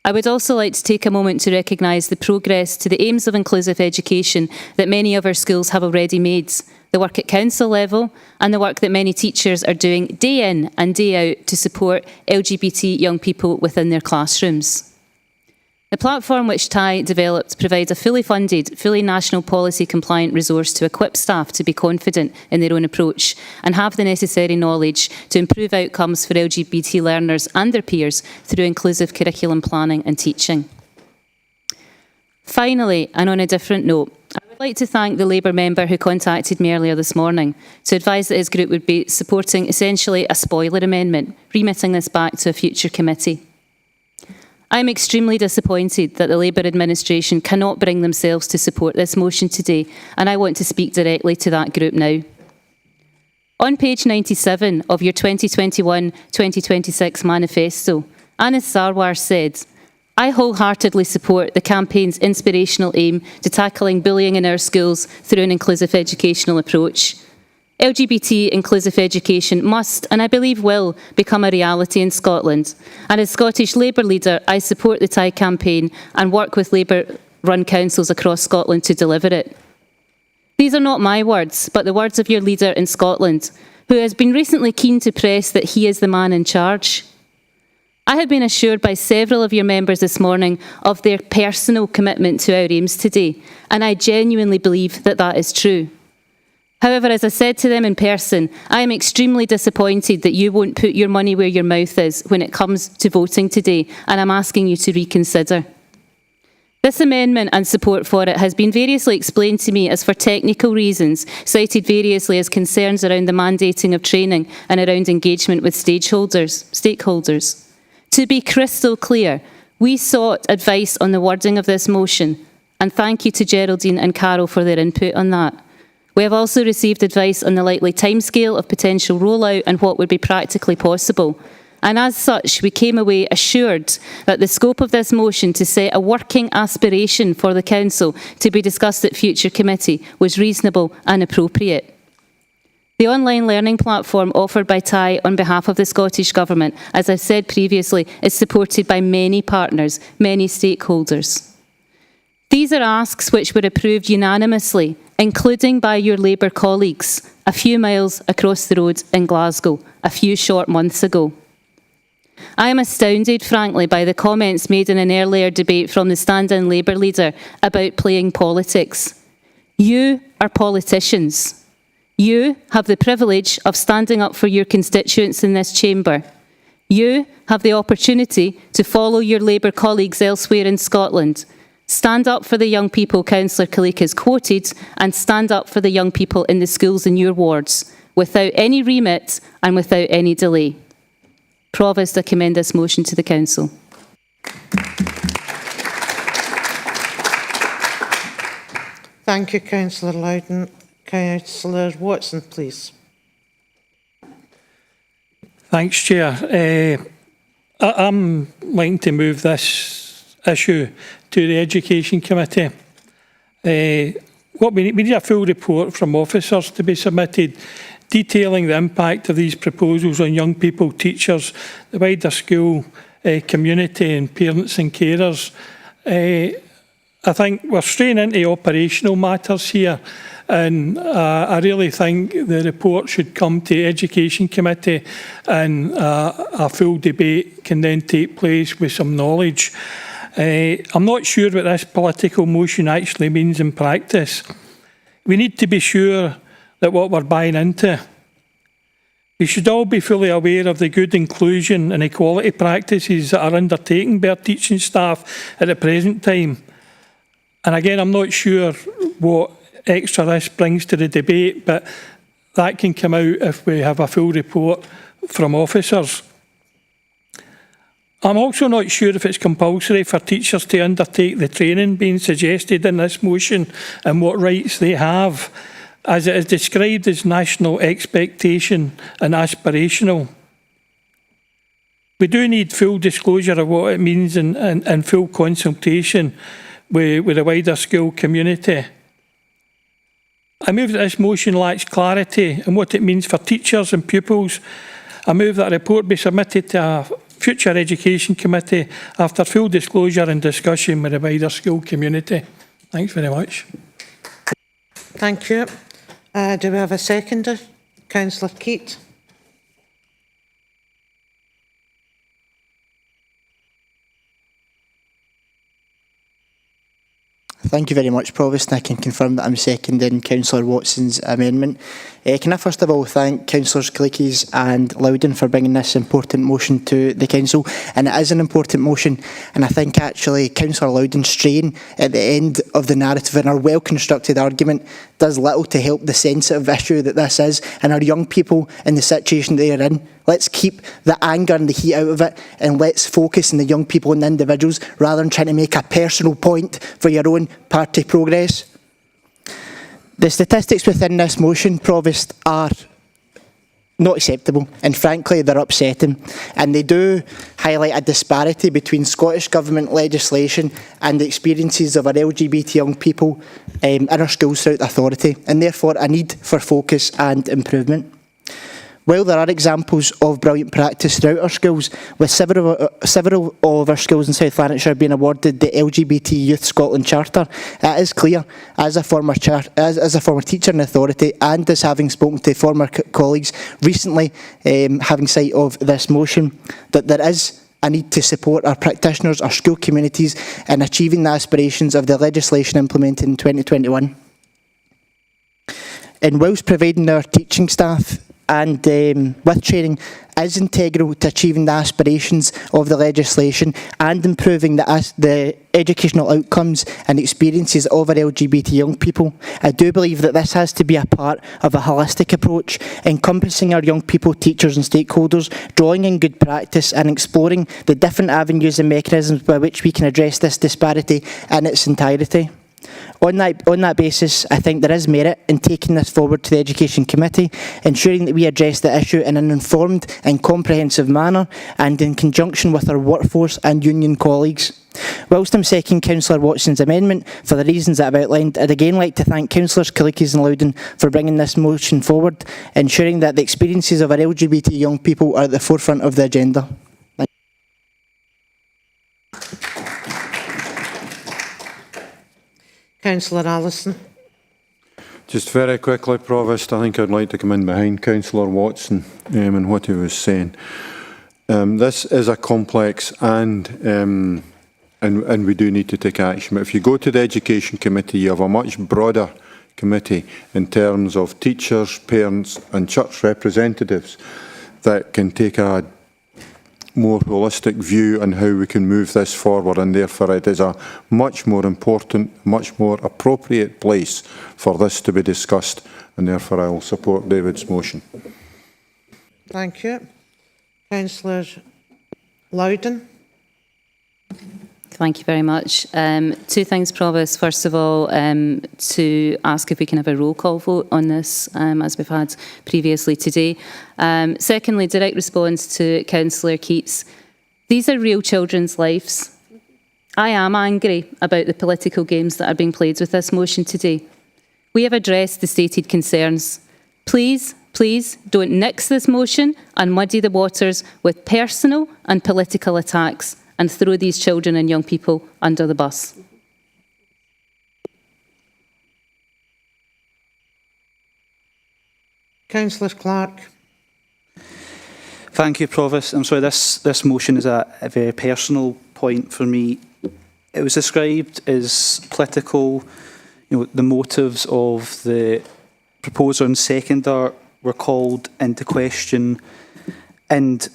S18: I would also like to take a moment to recognise the progress to the aims of inclusive education that many of our schools have already made, the work at council level and the work that many teachers are doing day in and day out to support LGBT young people within their classrooms. The platform which TIE developed provides a fully funded, fully national policy compliant resource to equip staff to be confident in their own approach and have the necessary knowledge to improve outcomes for LGBT learners and their peers through inclusive curriculum planning and teaching. Finally, and on a different note, I would like to thank the Labour member who contacted me earlier this morning to advise that his group would be supporting essentially a spoiler amendment, remitting this back to a future committee. I am extremely disappointed that the Labour administration cannot bring themselves to support this motion today, and I want to speak directly to that group now. On page 97 of your 2021-2026 manifesto, Anis Sarwar said, "I wholeheartedly support the campaign's inspirational aim to tackling bullying in our schools through an inclusive educational approach. LGBT inclusive education must, and I believe will, become a reality in Scotland. And as Scottish Labour leader, I support the TIE campaign and work with Labour-run councils across Scotland to deliver it." These are not my words, but the words of your leader in Scotland, who has been recently keen to press that he is the man in charge. I have been assured by several of your members this morning of their personal commitment to our aims today, and I genuinely believe that that is true. However, as I said to them in person, I am extremely disappointed that you won't put your money where your mouth is when it comes to voting today, and I'm asking you to reconsider. This amendment and support for it has been variously explained to me as for technical reasons, cited variously as concerns around the mandating of training and around engagement with stakeholders. To be crystal clear, we sought advice on the wording of this motion, and thank you to Geraldine and Carol for their input on that. We have also received advice on the likely timescale of potential rollout and what would be practically possible. And as such, we came away assured that the scope of this motion to set a working aspiration for the Council to be discussed at future committee was reasonable and appropriate. The online learning platform offered by TIE on behalf of the Scottish Government, as I've said previously, is supported by many partners, many stakeholders. These are asks which were approved unanimously, including by your Labour colleagues, a few miles across the road in Glasgow, a few short months ago. I am astounded, frankly, by the comments made in an earlier debate from the stand-in Labour leader about playing politics. You are politicians. You have the privilege of standing up for your constituents in this chamber. You have the opportunity to follow your Labour colleagues elsewhere in Scotland. Stand up for the young people Councillor Kalikas quoted and stand up for the young people in the schools in your wards, without any remit and without any delay. Provost, I commend this motion to the Council.
S2: Thank you, Councillor Loudon. Councillor Watson, please. Thanks, Chair. I'm liking to move this issue to the Education Committee. What we need a full report from officers to be submitted detailing the impact of these proposals on young people, teachers, the wider school community and parents and carers. I think we're straying into operational matters here, and I really think the report should come to the Education Committee and a full debate can then take place with some knowledge. I'm not sure what this political motion actually means in practice. We need to be sure that what we're buying into. We should all be fully aware of the good inclusion and equality practices that are undertaken by our teaching staff at the present time. And again, I'm not sure what extra this brings to the debate, but that can come out if we have a full report from officers. I'm also not sure if it's compulsory for teachers to undertake the training being suggested in this motion and what rights they have, as it is described as national expectation and aspirational. We do need full disclosure of what it means and full consultation with the wider school community.
S12: I move that this motion lacks clarity in what it means for teachers and pupils. I move that a report be submitted to a future education committee after full disclosure and discussion with the wider school community. Thanks very much.
S2: Thank you. Do we have a seconder? Councillor Keat.
S3: Thank you very much, Provost, and I can confirm that I'm seconding Councillor Watson's amendment. Can I first of all thank Councillors Kalikis and Loudon for bringing this important motion to the Council, and it is an important motion, and I think actually Councillor Loudon's strain at the end of the narrative in our well-constructed argument does little to help the sensitive issue that this is, and our young people in the situation they are in. Let's keep the anger and the heat out of it, and let's focus on the young people and the individuals rather than trying to make a personal point for your own party progress. The statistics within this motion, Provost, are not acceptable, and frankly they're upsetting, and they do highlight a disparity between Scottish Government legislation and the experiences of our LGBT young people in our schools throughout the authority, and therefore a need for focus and improvement. While there are examples of brilliant practice throughout our schools, with several of our schools in South Lanarkshire being awarded the LGBT Youth Scotland Charter, it is clear, as a former teacher in authority and as having spoken to former colleagues recently having sight of this motion, that there is a need to support our practitioners, our school communities in achieving the aspirations of the legislation implemented in 2021. And whilst providing our teaching staff and with training is integral to achieving the aspirations of the legislation and improving the educational outcomes and experiences of our LGBT young people, I do believe that this has to be a part of a holistic approach, encompassing our young people, teachers and stakeholders, drawing in good practice and exploring the different avenues and mechanisms by which we can address this disparity in its entirety. On that basis, I think there is merit in taking this forward to the Education Committee, ensuring that we address the issue in an informed and comprehensive manner and in conjunction with our workforce and union colleagues. Whilst I'm seconding Councillor Watson's amendment for the reasons that I've outlined, I'd again like to thank Councillors Kalikis and Loudon for bringing this motion forward, ensuring that the experiences of our LGBT young people are at the forefront of the agenda.
S2: Councillor Allison.
S21: Just very quickly, Provost, I think I'd like to come in behind Councillor Watson and what he was saying. This is a complex and we do need to take action. But if you go to the Education Committee, you have a much broader committee in terms of teachers, parents and church representatives that can take a more holistic view on how we can move this forward, and therefore it is a much more important, much more appropriate place for this to be discussed, and therefore I will support David's motion.
S2: Thank you. Councillor Loudon.
S18: Thank you very much. Two things, Provost. First of all, to ask if we can have a roll call vote on this, as we've had previously today. Secondly, direct response to Councillor Keats. These are real children's lives. I am angry about the political games that are being played with this motion today. We have addressed the stated concerns. Please, please don't nix this motion and muddy the waters with personal and political attacks and throw these children and young people under the bus.
S2: Councillor Clark.
S17: Thank you, Provost. I'm sorry, this motion is a very personal point for me. It was described as political. The motives of the proposer and seconder were called into question. And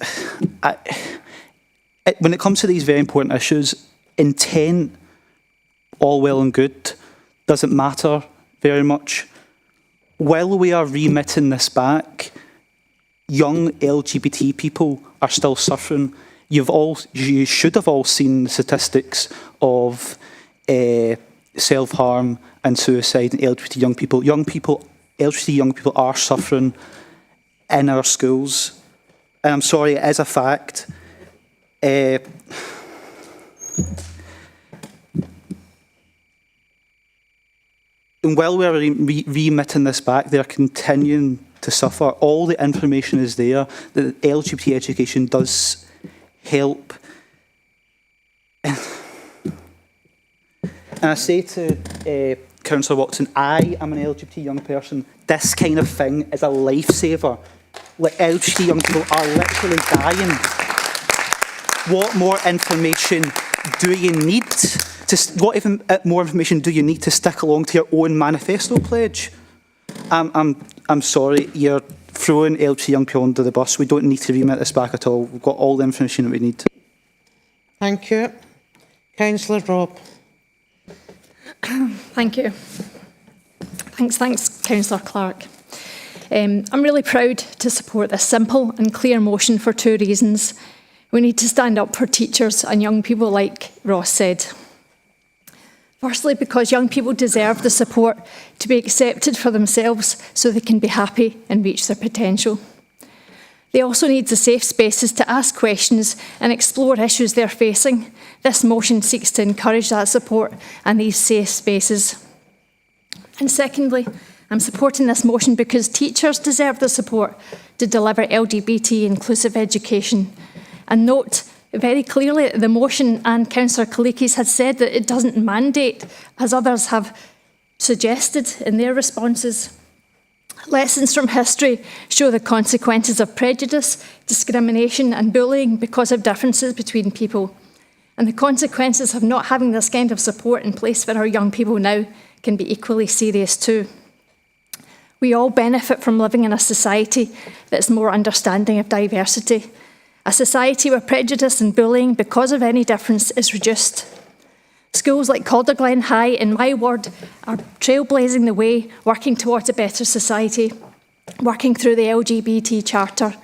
S17: when it comes to these very important issues, intent, all well and good, doesn't matter very much. While we are remitting this back, young LGBT people are still suffering. You should have all seen the statistics of self-harm and suicide in LGBT young people. LGBT young people are suffering in our schools. And I'm sorry, it is a fact. And while we're remitting this back, they're continuing to suffer. All the information is there. The LGBT education does help. And I say to Councillor Watson, I am an LGBT young person. This kind of thing is a lifesaver. Like, LGBT young people are literally dying. What more information do you need? More information do you need to stick along to your own manifesto pledge? I'm sorry, you're throwing LGBT young people under the bus. We don't need to remit this back at all. We've got all the information that we need.
S2: Thank you. Councillor Robb.
S8: Thank you. Thanks, Councillor Clark. I'm really proud to support this simple and clear motion for two reasons. We need to stand up for teachers and young people, like Ross said. Firstly, because young people deserve the support to be accepted for themselves so they can be happy and reach their potential. They also need the safe spaces to ask questions and explore issues they're facing. This motion seeks to encourage that support and these safe spaces. And secondly, I'm supporting this motion because teachers deserve the support to deliver LGBT inclusive education. And note very clearly that the motion, and Councillor Kalikis has said that it doesn't mandate, as others have suggested in their responses. Lessons from history show the consequences of prejudice, discrimination and bullying because of differences between people. And the consequences of not having this kind of support in place for our young people now can be equally serious too. We all benefit from living in a society that's more understanding of diversity, a society where prejudice and bullying because of any difference is reduced. Schools like Calderglen High in my ward are trailblazing the way, working towards a better society, working through the LGBT Charter.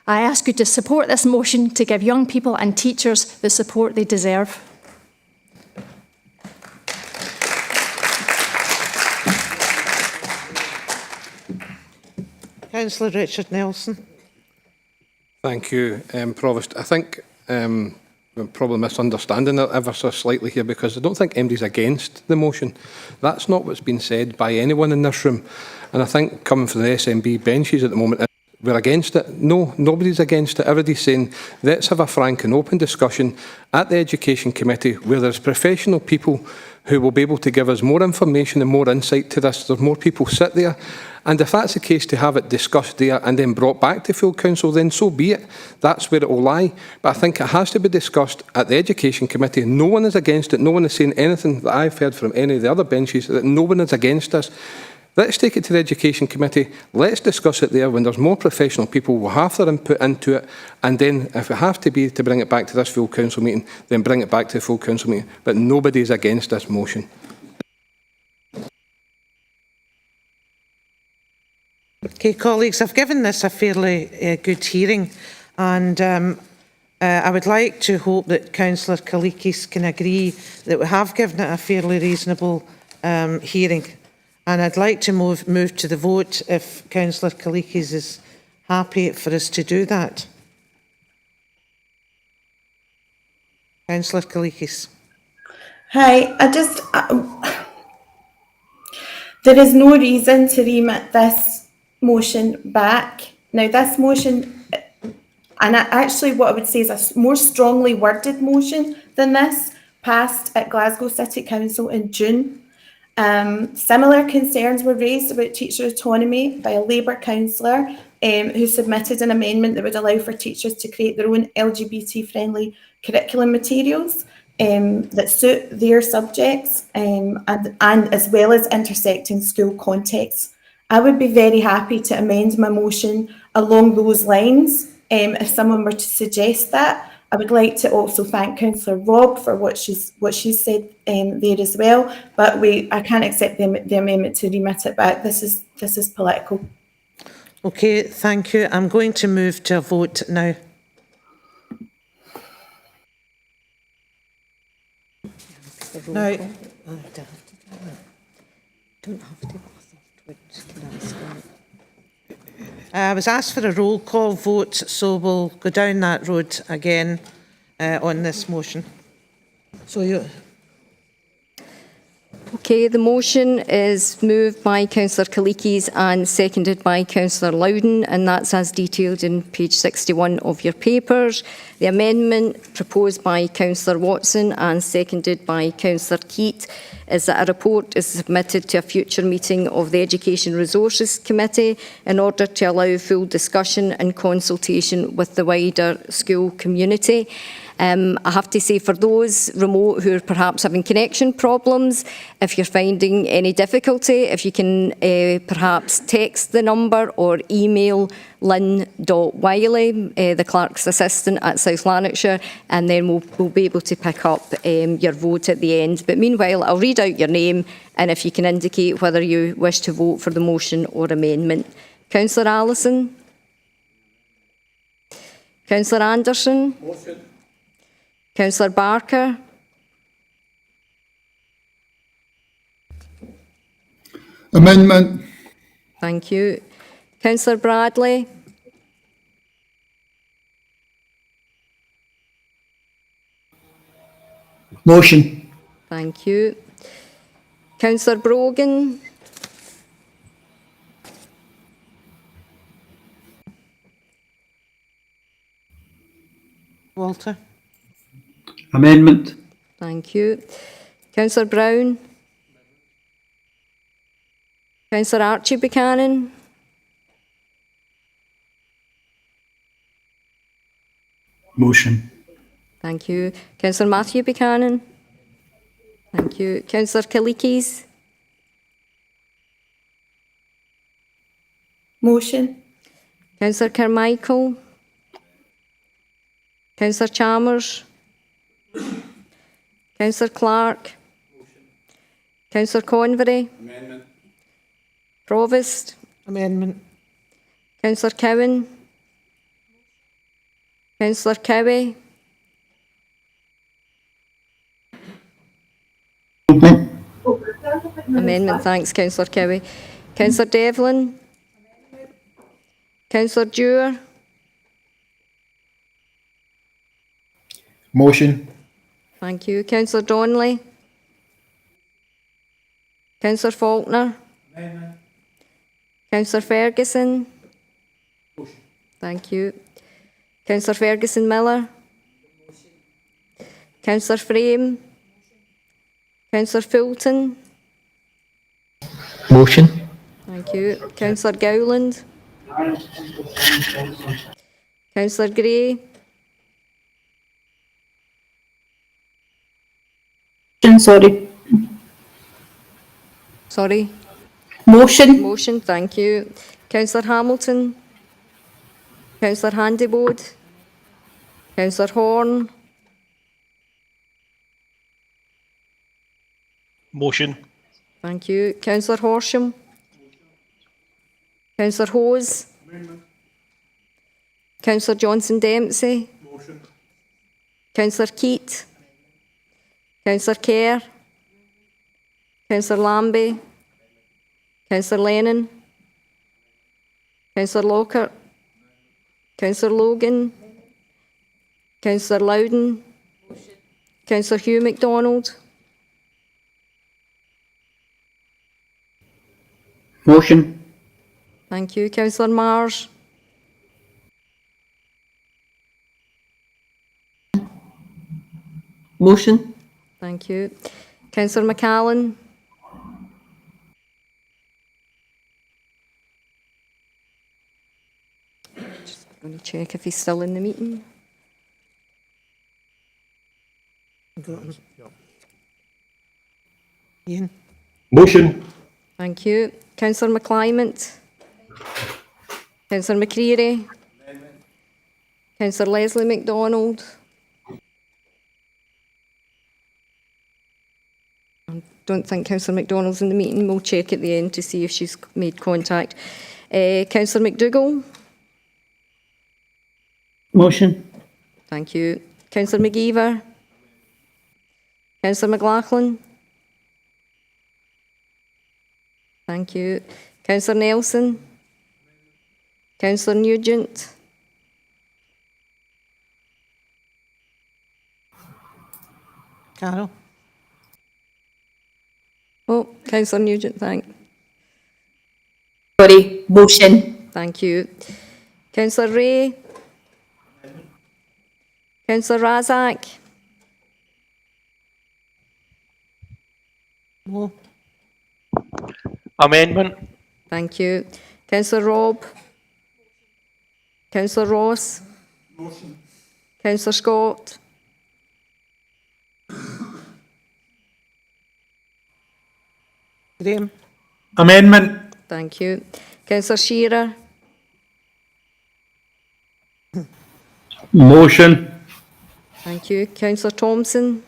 S8: I ask you to support this motion to give young people and teachers the support they deserve.
S2: Councillor Richard Nelson.
S11: Thank you, Provost. I think I'm probably misunderstanding it ever so slightly here, because I don't think MD's against the motion. That's not what's been said by anyone in this room. And I think coming from the SNB benches at the moment, we're against it. No, nobody's against it. Everybody's saying, let's have a frank and open discussion at the Education Committee where there's professional people who will be able to give us more information and more insight to this. There's more people sit there. And if that's the case, to have it discussed there and then brought back to full council, then so be it. That's where it will lie. But I think it has to be discussed at the Education Committee. No one is against it. No one is saying anything that I've heard from any of the other benches, that no one is against us. Let's take it to the Education Committee. Let's discuss it there when there's more professional people will have their input into it. And then if it have to be to bring it back to this full council meeting, then bring it back to the full council meeting. But nobody is against this motion.
S2: Okay, colleagues, I've given this a fairly good hearing, and I would like to hope that Councillor Kalikis can agree that we have given it a fairly reasonable hearing. And I'd like to move to the vote if Councillor Kalikis is happy for us to do that. Councillor Kalikis.
S10: Hi, there is no reason to remit this motion back. Now, this motion, and actually what I would say is a more strongly worded motion than this, passed at Glasgow City Council in June. Similar concerns were raised about teacher autonomy by a Labour councillor who submitted an amendment that would allow for teachers to create their own LGBT-friendly curriculum materials that suit their subjects and as well as intersecting school contexts. I would be very happy to amend my motion along those lines if someone were to suggest that. I would like to also thank Councillor Robb for what she's said there as well, but I can't accept the amendment to remit it back. This is political.
S2: Okay, thank you. I'm going to move to a vote now. Now, I was asked for a roll call vote, so we'll go down that road again on this motion. So you.
S1: Okay, the motion is moved by Councillor Kalikis and seconded by Councillor Loudon, and that's as detailed in page 61 of your papers. The amendment proposed by Councillor Watson and seconded by Councillor Keat is that a report is submitted to a future meeting of the Education Resources Committee in order to allow full discussion and consultation with the wider school community. I have to say, for those remote who are perhaps having connection problems, if you're finding any difficulty, if you can perhaps text the number or email lynn.wiley, the clerk's assistant at South Lanarkshire, and then we'll be able to pick up your vote at the end. But meanwhile, I'll read out your name, and if you can indicate whether you wish to vote for the motion or amendment. Councillor Allison? Councillor Anderson? Motion. Councillor Barker?
S7: Amendment.
S1: Thank you. Councillor Bradley?
S7: Motion.
S1: Thank you. Councillor Brogan?
S2: Walter?
S7: Amendment.
S1: Thank you. Councillor Brown? Councillor Archie Buchanan?
S7: Motion.
S1: Thank you. Councillor Matthew Buchanan? Thank you. Councillor Kalikis?
S10: Motion.
S1: Councillor Carmichael? Councillor Chalmers? Councillor Clark? Councillor Convery?
S21: Amendment.
S1: Provost?
S2: Amendment.
S1: Councillor Cowan? Councillor Cowie? Amendment, thanks, Councillor Cowie. Councillor Devlin? Councillor Dewar?
S7: Motion.
S1: Thank you. Councillor Donnelly? Councillor Faulkner?
S21: Amendment.
S1: Councillor Ferguson?
S21: Motion.
S1: Thank you. Councillor Ferguson Miller? Councillor Frame? Councillor Fulton?
S7: Motion.
S1: Thank you. Councillor Gowland? Councillor Gray?
S10: Sorry.
S1: Sorry?
S10: Motion.
S1: Motion, thank you. Councillor Hamilton? Councillor Handybode? Councillor Horn?
S19: Motion.
S1: Thank you. Councillor Horsham? Councillor Hose? Councillor Johnson-Dempsey?
S21: Motion.
S1: Councillor Keat? Councillor Kerr? Councillor Lambie? Councillor Lennon? Councillor Lockhart? Councillor Logan? Councillor Loudon? Councillor Hugh MacDonald?
S7: Motion.
S1: Thank you. Councillor Marsh?
S10: Motion.
S1: Thank you. Councillor McAllen? Just going to check if he's still in the meeting.
S2: Ian?
S7: Motion.
S1: Thank you. Councillor McClymont? Councillor McCreary? Councillor Leslie MacDonald? I don't think Councillor MacDonald's in the meeting. We'll check at the end to see if she's made contact. Councillor McDougall?
S10: Motion.
S1: Thank you. Councillor McGeever? Councillor McLaughlin? Thank you. Councillor Nelson? Councillor Nugent?
S2: Carol?
S1: Oh, Councillor Nugent,
S5: Sorry, motion.
S1: Thank you. Councillor Ray. Councillor Razak.
S2: No.
S19: Amendment.
S1: Thank you. Councillor Robb. Councillor Ross.
S21: Motion.
S1: Councillor Scott.
S2: Graham.
S7: Amendment.
S1: Thank you. Councillor Shearer.
S7: Motion.
S1: Thank you. Councillor Thompson.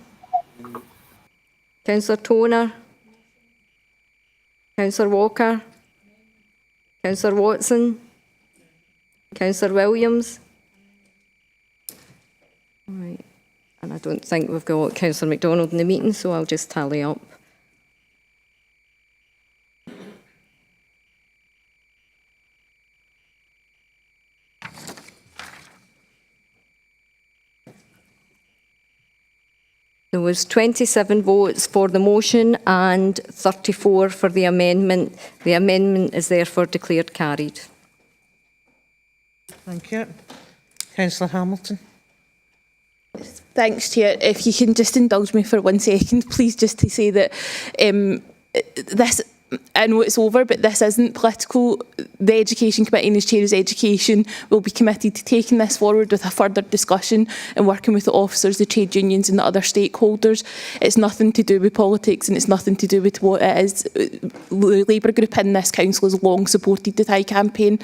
S1: Councillor Toner. Councillor Walker. Councillor Watson. Councillor Williams. Right. And I don't think we've got Councillor MacDonald in the meeting, so I'll just tally up. There was 27 votes for the motion and 34 for the amendment. The amendment is therefore declared carried.
S2: Thank you. Councillor Hamilton.
S15: Thanks, Chair. If you can just indulge me for 1 second, please, just to say that this, I know it's over, but this isn't political. The Education Committee and as Chair of Education will be committed to taking this forward with a further discussion and working with the officers, the trade unions and the other stakeholders. It's nothing to do with politics and it's nothing to do with what it is. The Labour group in this council has long supported the Thai campaign.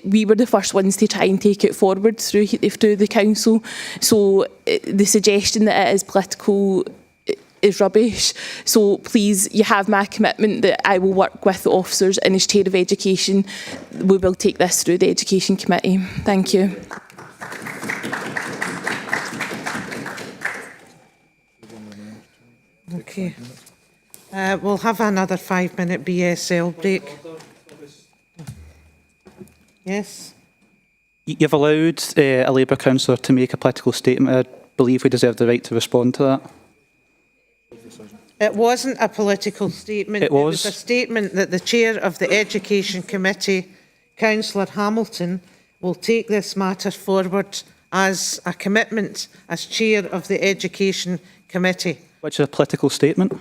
S15: We were the first ones to try and take it forward through the council. So the suggestion that it is political is rubbish. So please, you have my commitment that I will work with the officers and as Chair of Education, we will take this through the Education Committee. Thank you.
S2: Okay. We'll have another 5-minute BSL break. Yes?
S17: You've allowed a Labour councillor to make a political statement. I believe we deserve the right to respond to that.
S2: It wasn't a political statement.
S17: It was.
S2: It was a statement that the Chair of the Education Committee, Councillor Hamilton, will take this matter forward as a commitment as Chair of the Education Committee.
S17: Which is a political statement?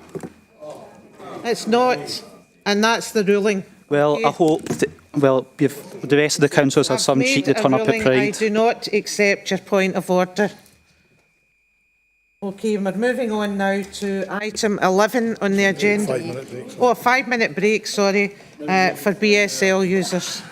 S2: It's not, and that's the ruling.
S17: Well,
S2: Okay.
S17: I hope the rest of the councillors have some cheek to turn up at
S2: I
S17: Pride.
S2: do not accept your point of order. Okay, we're moving on now to item 11 on the agenda.
S21: 5-minute break.
S2: Oh, a 5-minute break, sorry, for BSL users.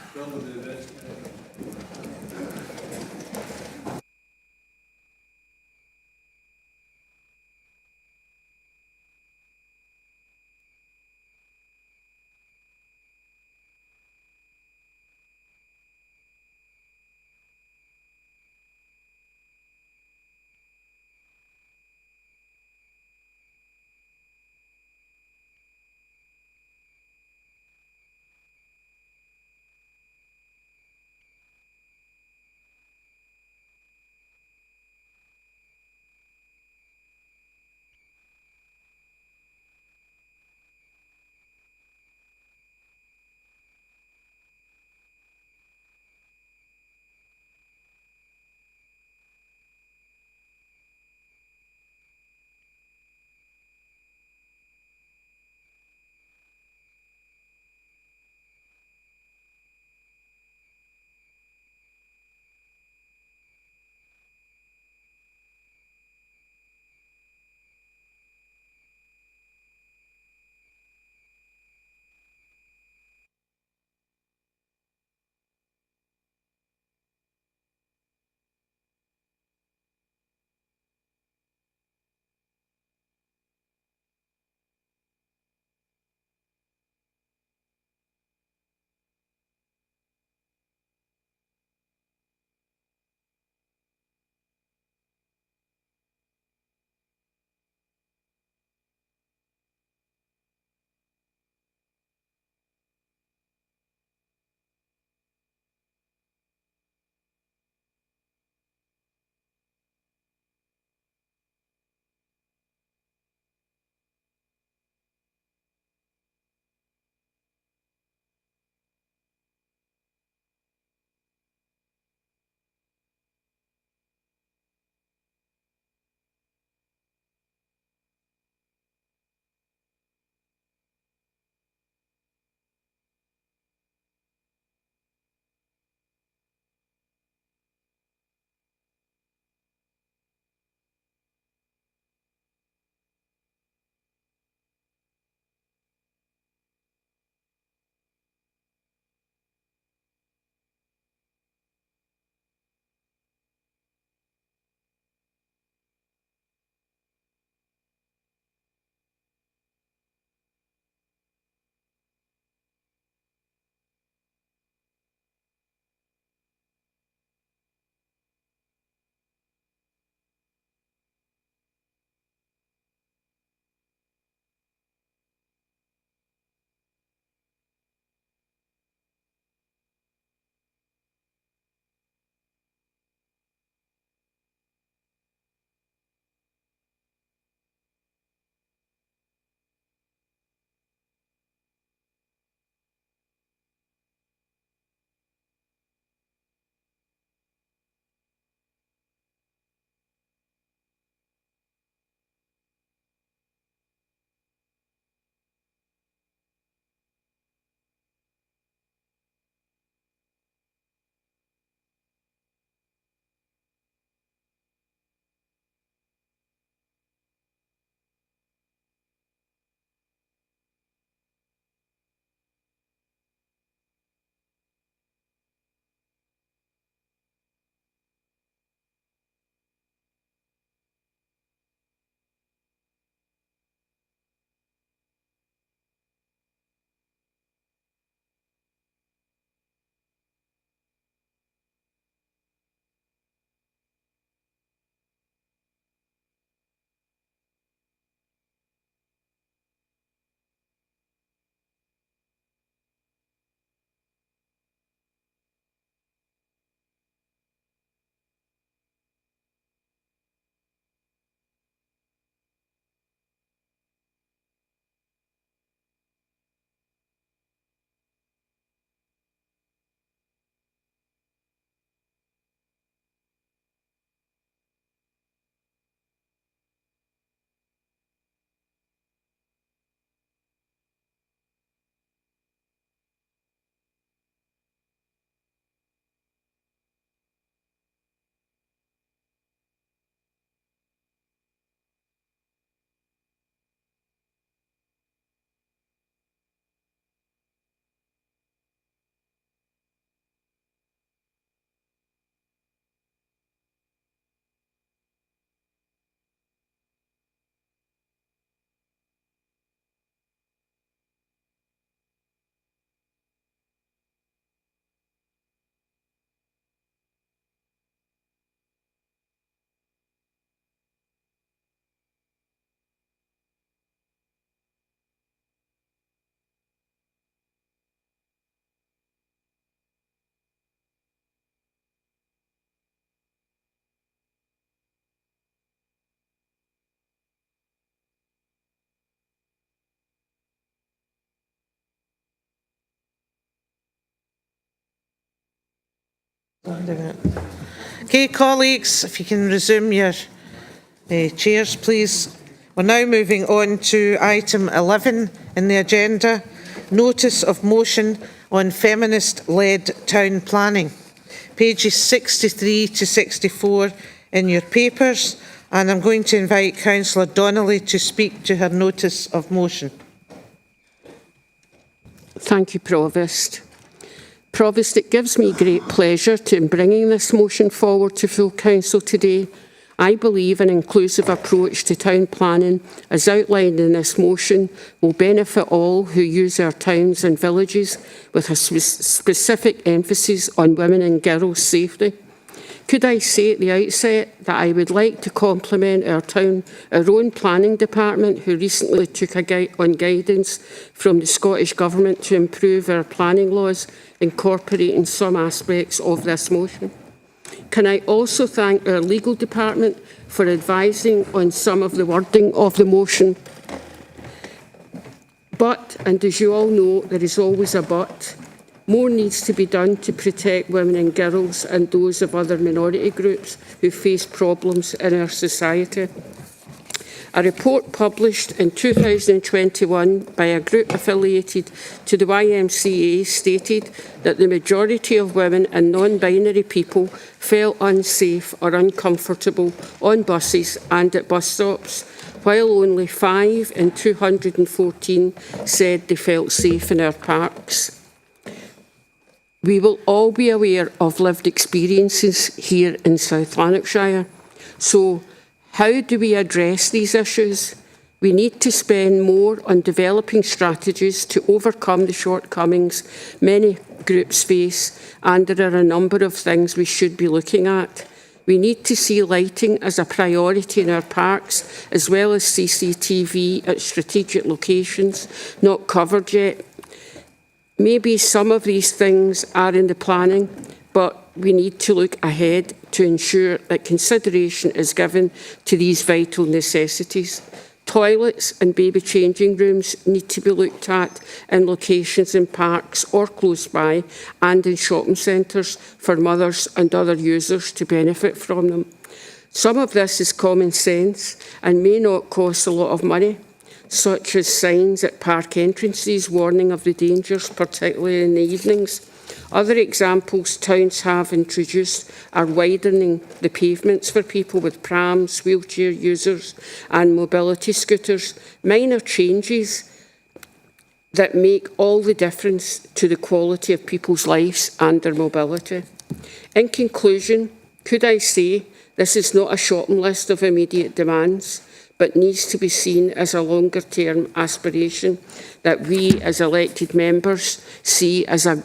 S2: Okay, colleagues, if you can resume your chairs, please. We're now moving on to item 11 in the agenda, notice of motion on feminist-led town planning. Pages 63 to 64 in your papers, and I'm going to invite Councillor Donnelly to speak to her notice of motion.
S14: Thank you, Provost. Provost, it gives me great pleasure in bringing this motion forward to full council today. I believe an inclusive approach to town planning, as outlined in this motion, will benefit all who use our towns and villages, with a specific emphasis on women and girls' safety. Could I say at the outset that I would like to compliment our own planning department, who recently took on guidance from the Scottish Government to improve our planning laws, incorporating some aspects of this motion. Can I also thank our legal department for advising on some of the wording of the motion? But, and as you all know, there is always a but, more needs to be done to protect women and girls and those of other minority groups who face problems in our society. A report published in 2021 by a group affiliated to the YMCA stated that the majority of women and non-binary people felt unsafe or uncomfortable on buses and at bus stops, while only 5 in 214 said they felt safe in our parks. We will all be aware of lived experiences here in South Lanarkshire. So, how do we address these issues? We need to spend more on developing strategies to overcome the shortcomings many groups face, and there are a number of things we should be looking at. We need to see lighting as a priority in our parks, as well as CCTV at strategic locations not covered yet. Maybe some of these things are in the planning, but we need to look ahead to ensure that consideration is given to these vital necessities. Toilets and baby changing rooms need to be looked at in locations in parks or close by, and in shopping centres for mothers and other users to benefit from them. Some of this is common sense and may not cost a lot of money, such as signs at park entrances warning of the dangers, particularly in the evenings. Other examples towns have introduced are widening the pavements for people with prams, wheelchair users and mobility scooters, minor changes that make all the difference to the quality of people's lives and their mobility. In conclusion, could I say this is not a shopping list of immediate demands, but needs to be seen as a longer-term aspiration that we as elected members see as a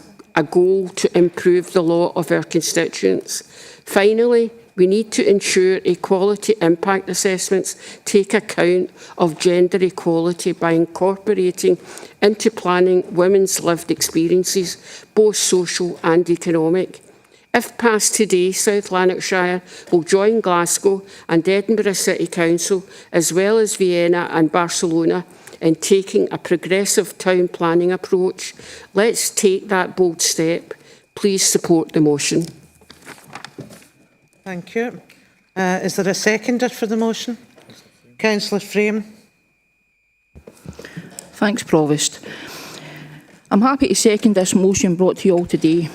S14: goal to improve the law of our constituents. Finally, we need to ensure equality impact assessments take account of gender equality by incorporating into planning women's lived experiences, both social and economic. If passed today, South Lanarkshire will join Glasgow and Edinburgh City Council, as well as Vienna and Barcelona, in taking a progressive town planning approach. Let's take that bold step. Please support the motion.
S2: Thank you. Is there a seconder for the motion? Councillor Frame.
S16: Thanks, Provost. I'm happy to second this motion brought to you all today.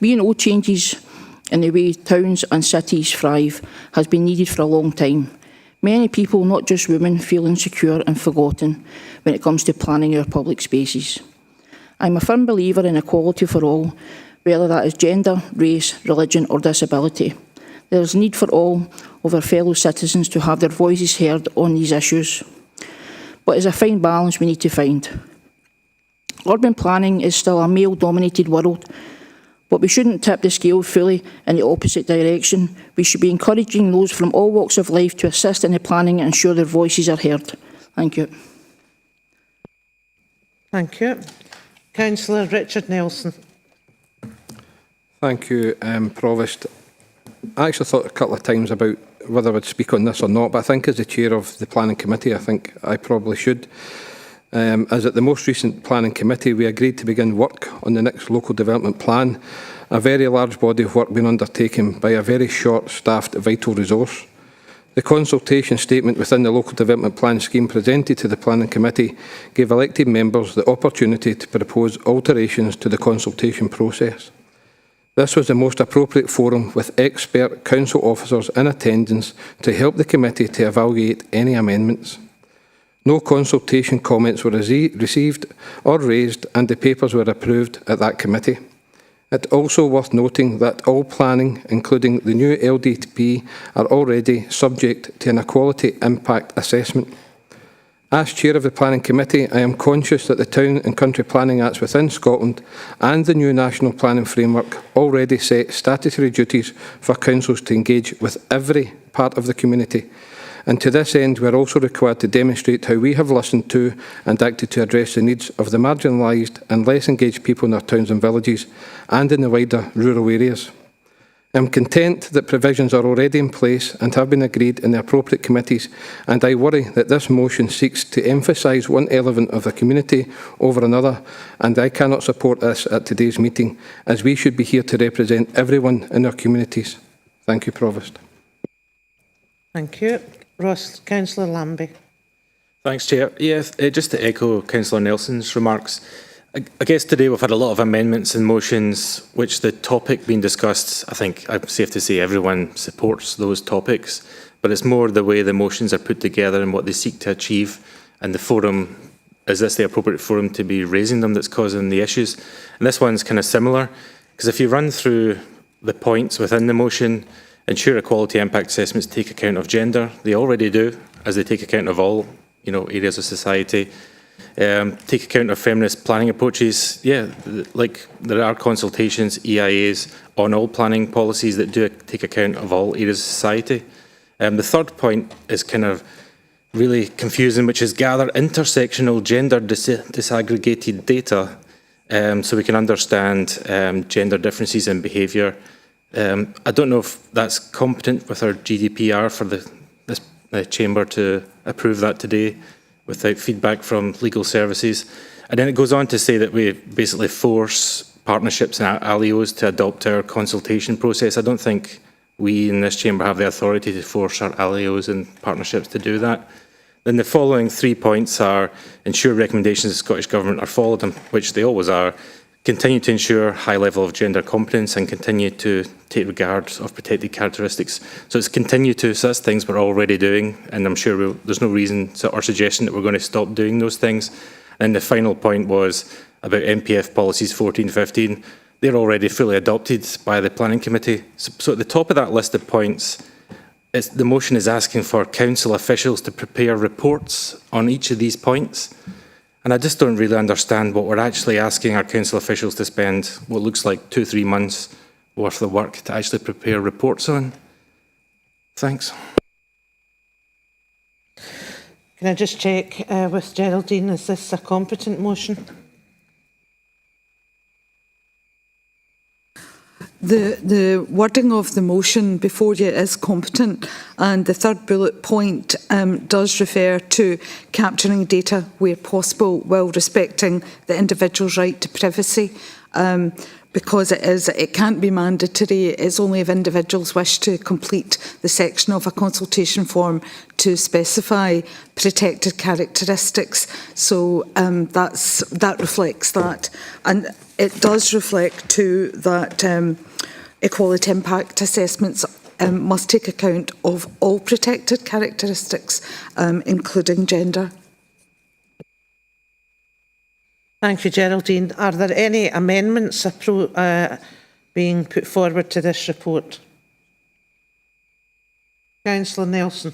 S16: We know changes in the way towns and cities thrive has been needed for a long time. Many people, not just women, feel insecure and forgotten when it comes to planning our public spaces. I'm a firm believer in equality for all, whether that is gender, race, religion or disability. There is a need for all of our fellow citizens to have their voices heard on these issues. But it's a fine balance we need to find. Urban planning is still a male-dominated world, but we shouldn't tip the scale fully in the opposite direction. We should be encouraging those from all walks of life to assist in the planning and ensure their voices are heard. Thank you.
S2: Thank you. Councillor Richard Nelson.
S11: Thank you, Provost. I actually thought a couple of times about whether I would speak on this or not, but I think as the chair of the planning committee, I think I probably should. as at the most recent Planning Committee, we agreed to begin work on the next local development plan, a very large body of work being undertaken by a very short-staffed vital resource. The consultation statement within the local development plan scheme presented to the Planning Committee gave elected members the opportunity to propose alterations to the consultation process. This was the most appropriate forum with expert council officers in attendance to help the committee to evaluate any amendments. No consultation comments were received or raised, and the papers were approved at that committee. It's also worth noting that all planning, including the new LDP, are already subject to an equality impact assessment. As Chair of the Planning Committee, I am conscious that the Town and Country Planning Acts within Scotland and the new National Planning Framework already set statutory duties for councils to engage with every part of the community. And to this end, we are also required to demonstrate how we have listened to and acted to address the needs of the marginalised and less engaged people in our towns and villages and in the wider rural areas. I am content that provisions are already in place and have been agreed in the appropriate committees, and I worry that this motion seeks to emphasise one element of the community over another, and I cannot support this at today's meeting, as we should be here to represent everyone in our communities. Thank you, Provost.
S2: Thank you. Councillor Lambie.
S4: Thanks, Chair. Yes, just to echo Councillor Nelson's remarks, I guess today we've had a lot of amendments and motions which the topic being discussed, I think I'm safe to say everyone supports those topics, but it's more the way the motions are put together and what they seek to achieve, and the forum, is this the appropriate forum to be raising them that's causing the issues? And this one's kind of similar, because if you run through the points within the motion, ensure equality impact assessments take account of gender, they already do, as they take account of all areas of society. Take account of feminist planning approaches. Yeah, like there are consultations, EIAs on all planning policies that do take account of all areas of society. The third point is kind of really confusing, which is gather intersectional gender disaggregated data so we can understand gender differences in behaviour. I don't know if that's competent with our GDPR for this chamber to approve that today, without feedback from legal services. And then it goes on to say that we basically force partnerships and ALIOs to adopt our consultation process. I don't think we in this chamber have the authority to force our ALIOs and partnerships to do that. Then the following 3 points are ensure recommendations of the Scottish Government are followed, which they always are, continue to ensure high level of gender competence and continue to take regard of protected characteristics. So it's continue to, so that's things we're already doing, and I'm sure there's no reason or suggestion that we're going to stop doing those things. And the final point was about MPF policies 14-15. They're already fully adopted by the Planning Committee. So at the top of that list of points, the motion is asking for council officials to prepare reports on each of these points. And I just don't really understand what we're actually asking our council officials to spend what looks like 2-3 months worth of work to actually prepare reports on. Thanks.
S2: Can I just check with Geraldine, is this a competent motion?
S22: The wording of the motion before you is competent, and the third bullet point does refer to capturing data where possible while respecting the individual's right to privacy. Because it can't be mandatory, it's only if individuals wish to complete the section of a consultation form to specify protected characteristics. So that reflects that. And it does reflect too that equality impact assessments must take account of all protected characteristics, including gender.
S2: Thank you, Geraldine. Are there any amendments being put forward to this report? Councillor Nelson.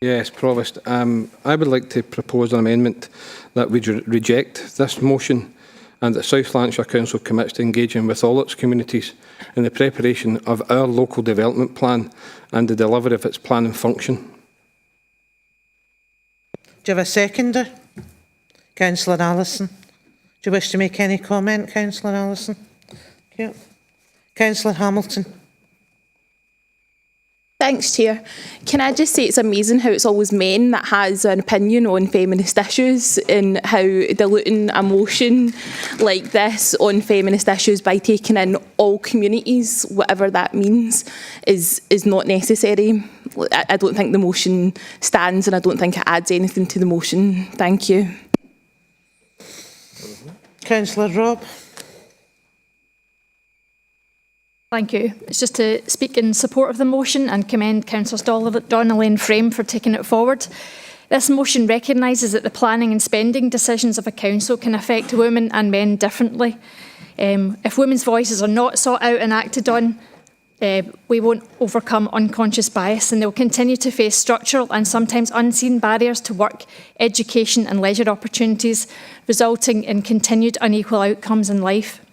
S11: Yes, Provost. I would like to propose an amendment that we reject this motion and that South Lanarkshire Council commits to engaging with all its communities in the preparation of our local development plan and the delivery of its planning function.
S2: Do you have a seconder? Councillor Allison. Do you wish to make any comment, Councillor Allison? Thank you. Councillor Hamilton.
S15: Thanks, Chair. Can I just say it's amazing how it's always men that has an opinion on feminist issues, and how diluting a motion like this on feminist issues by taking in all communities, whatever that means, is not necessary. I don't think the motion stands, and I don't think it adds anything to the motion. Thank you.
S2: Councillor Robb.
S8: Thank you. It's just to speak in support of the motion and commend Councillors Donnelly and Frame for taking it forward. This motion recognises that the planning and spending decisions of a council can affect women and men differently. If women's voices are not sought out and acted on, we won't overcome unconscious bias, and they'll continue to face structural and sometimes unseen barriers to work, education and leisure opportunities, resulting in continued unequal outcomes in life.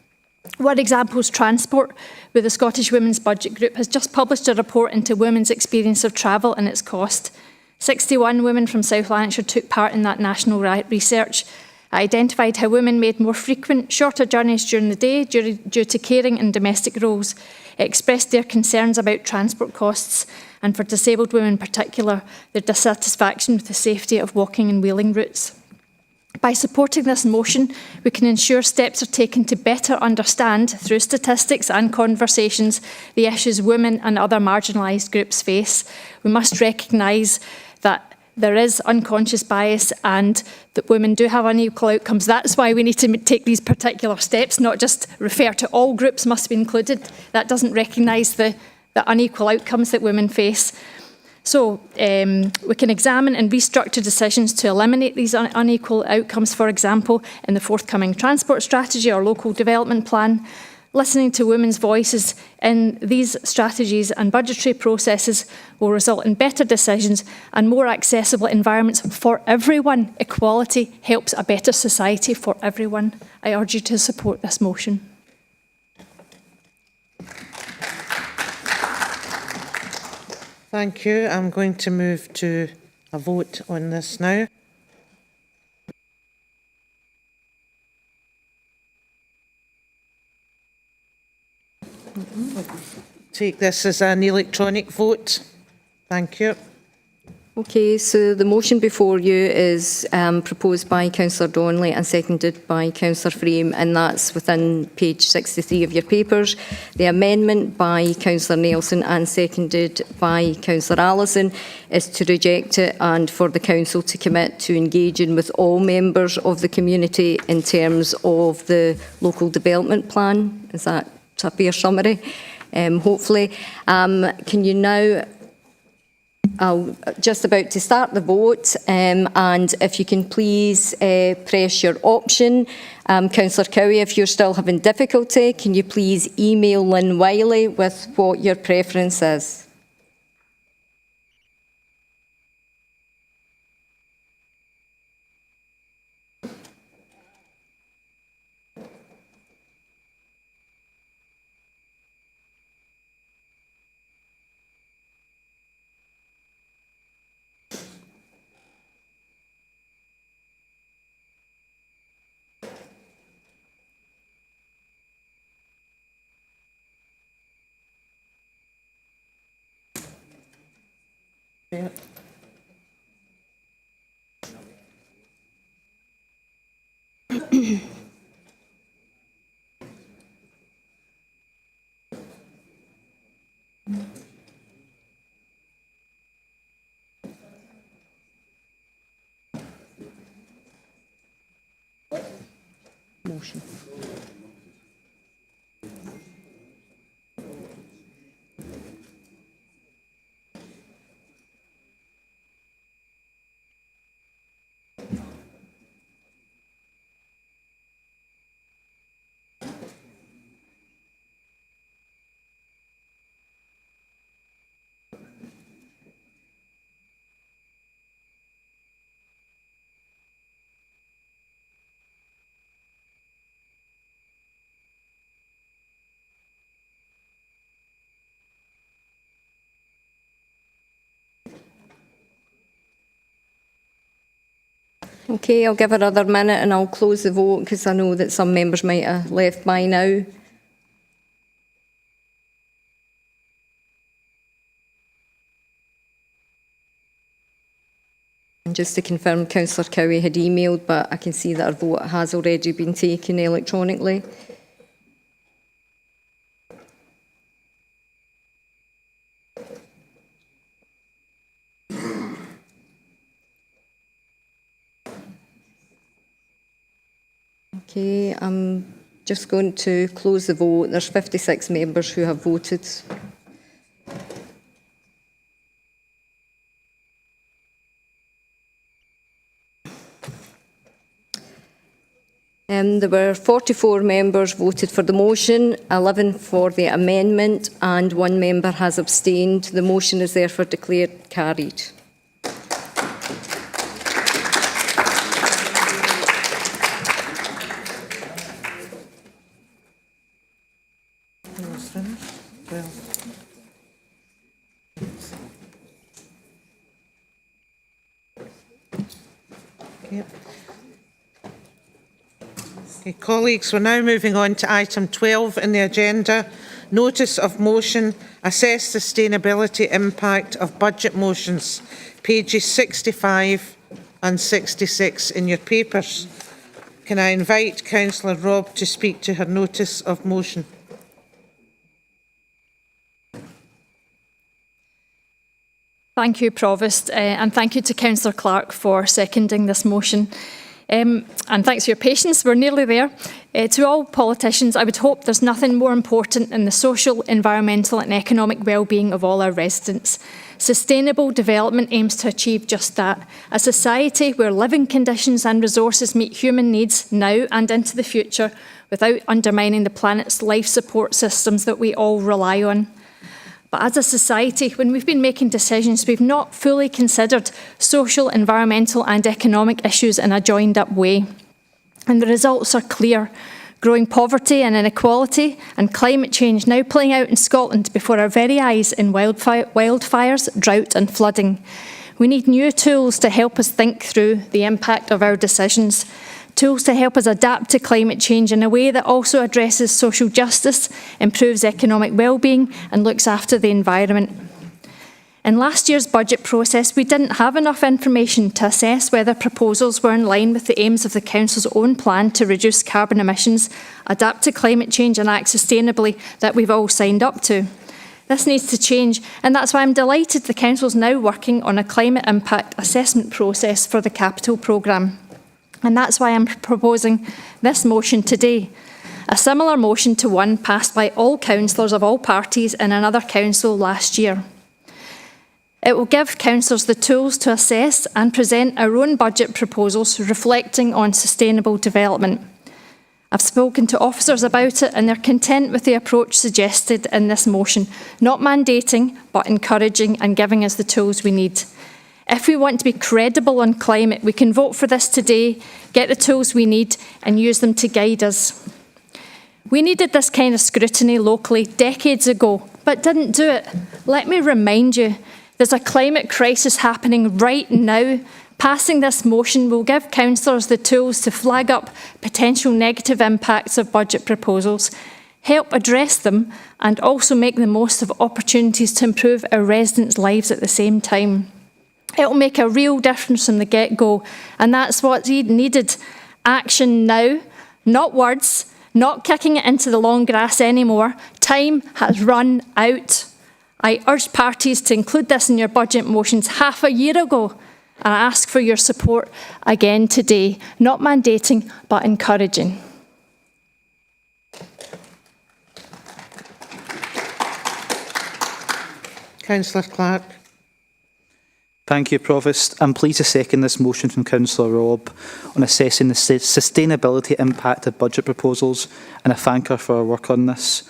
S8: One example is transport, where the Scottish Women's Budget Group has just published a report into women's experience of travel and its cost. 61 women from South Lanarkshire took part in that national research. It identified how women made more frequent, shorter journeys during the day due to caring and domestic roles. It expressed their concerns about transport costs, and for disabled women in particular, their dissatisfaction with the safety of walking and wheeling routes. By supporting this motion, we can ensure steps are taken to better understand, through statistics and conversations, the issues women and other marginalised groups face. We must recognise that there is unconscious bias and that women do have unequal outcomes. That's why we need to take these particular steps, not just refer to all groups must be included. That doesn't recognise the unequal outcomes that women face. So we can examine and restructure decisions to eliminate these unequal outcomes, for example, in the forthcoming transport strategy or local development plan. Listening to women's voices in these strategies and budgetary processes will result in better decisions and more accessible environments for everyone. Equality helps a better society for everyone. I urge you to support this motion.
S2: Thank you. I'm going to move to a vote on this now. Take this as an electronic vote. Thank you.
S1: Okay, so the motion before you is proposed by Councillor Donnelly and seconded by Councillor Frame, and that's within page 63 of your papers. The amendment by Councillor Nelson and seconded by Councillor Allison is to reject it and for the Council to commit to engaging with all members of the community in terms of the local development plan. Is that a fair summary? Hopefully. Can you now... I'm just about to start the vote, and if you can please press your option. Councillor Cowie, if you're still having difficulty, can you please email Lynn Wiley with what your preference is?
S2: Yeah.
S1: Motion. Okay, I'll give another minute and I'll close the vote because I know that some members might have left by now. just to confirm, Councillor Cowie had emailed, but I can see that our vote has already been taken electronically. Okay, I'm just going to close the vote. There's 56 members who have voted. There were 44 members voted for the motion, 11 for the amendment, and 1 member has abstained. The motion is therefore declared carried.
S2: Okay, colleagues, we're now moving on to item 12 in the agenda. Notice of motion, assess sustainability impact of budget motions, pages 65 and 66 in your papers. Can I invite Councillor Robb to speak to her notice of motion?
S8: Thank you, Provost, and thank you to Councillor Clark for seconding this motion. And thanks for your patience, we're nearly there. To all politicians, I would hope there's nothing more important than the social, environmental and economic well-being of all our residents. Sustainable development aims to achieve just that, a society where living conditions and resources meet human needs now and into the future without undermining the planet's life support systems that we all rely on. But as a society, when we've been making decisions, we've not fully considered social, environmental and economic issues in a joined-up way. And the results are clear. Growing poverty and inequality and climate change now playing out in Scotland before our very eyes in wildfires, drought and flooding. We need new tools to help us think through the impact of our decisions. Tools to help us adapt to climate change in a way that also addresses social justice, improves economic well-being and looks after the environment. In last year's budget process, we didn't have enough information to assess whether proposals were in line with the aims of the Council's own plan to reduce carbon emissions, adapt to climate change and act sustainably that we've all signed up to. This needs to change, and that's why I'm delighted the Council is now working on a climate impact assessment process for the capital programme. And that's why I'm proposing this motion today, a similar motion to one passed by all councillors of all parties in another council last year. It will give councillors the tools to assess and present our own budget proposals reflecting on sustainable development. I've spoken to officers about it and they're content with the approach suggested in this motion, not mandating but encouraging and giving us the tools we need. If we want to be credible on climate, we can vote for this today, get the tools we need and use them to guide us. We needed this kind of scrutiny locally decades ago, but didn't do it. Let me remind you, there's a climate crisis happening right now. Passing this motion will give councillors the tools to flag up potential negative impacts of budget proposals, help address them and also make the most of opportunities to improve our residents' lives at the same time. It will make a real difference from the get-go, and that's what's needed. Action now, not words, not kicking it into the long grass anymore. Time has run out. I urged parties to include this in your budget motions half a year ago, and I ask for your support again today, not mandating, but encouraging.
S2: Councillor Clark.
S17: Thank you, Provost. I'm pleased to second this motion from Councillor Robb on assessing the sustainability impact of budget proposals, and I thank her for her work on this.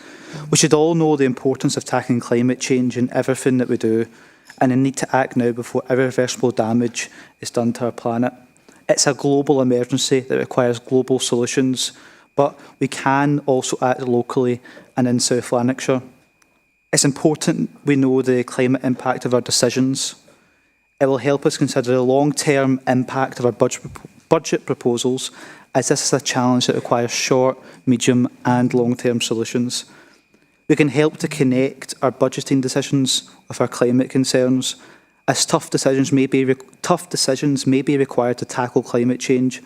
S17: We should all know the importance of tackling climate change in everything that we do, and the need to act now before irreversible damage is done to our planet. It's a global emergency that requires global solutions, but we can also act locally and in South Lanarkshire. It's important we know the climate impact of our decisions. It will help us consider the long-term impact of our budget proposals, as this is a challenge that requires short, medium and long-term solutions. We can help to connect our budgeting decisions with our climate concerns, as tough decisions may be required to tackle climate change,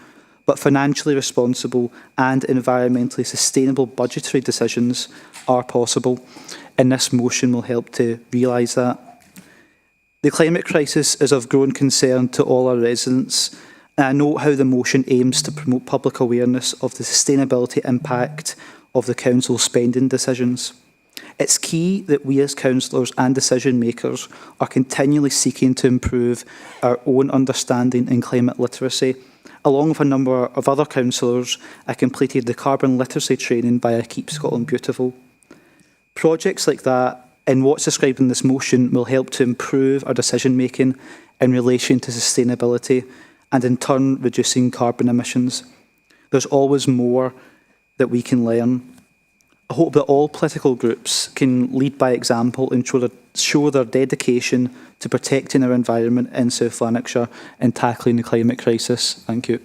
S17: but financially responsible and environmentally sustainable budgetary decisions are possible, and this motion will help to realise that. The climate crisis is of growing concern to all our residents, and I note how the motion aims to promote public awareness of the sustainability impact of the Council's spending decisions. It's key that we as councillors and decision makers are continually seeking to improve our own understanding in climate literacy. Along with a number of other councillors, I completed the carbon literacy training via Keep Scotland Beautiful. Projects like that and what's described in this motion will help to improve our decision making in relation to sustainability and in turn reducing carbon emissions. There's always more that we can learn. I hope that all political groups can lead by example and show their dedication to protecting our environment in South Lanarkshire and tackling the climate crisis. Thank you.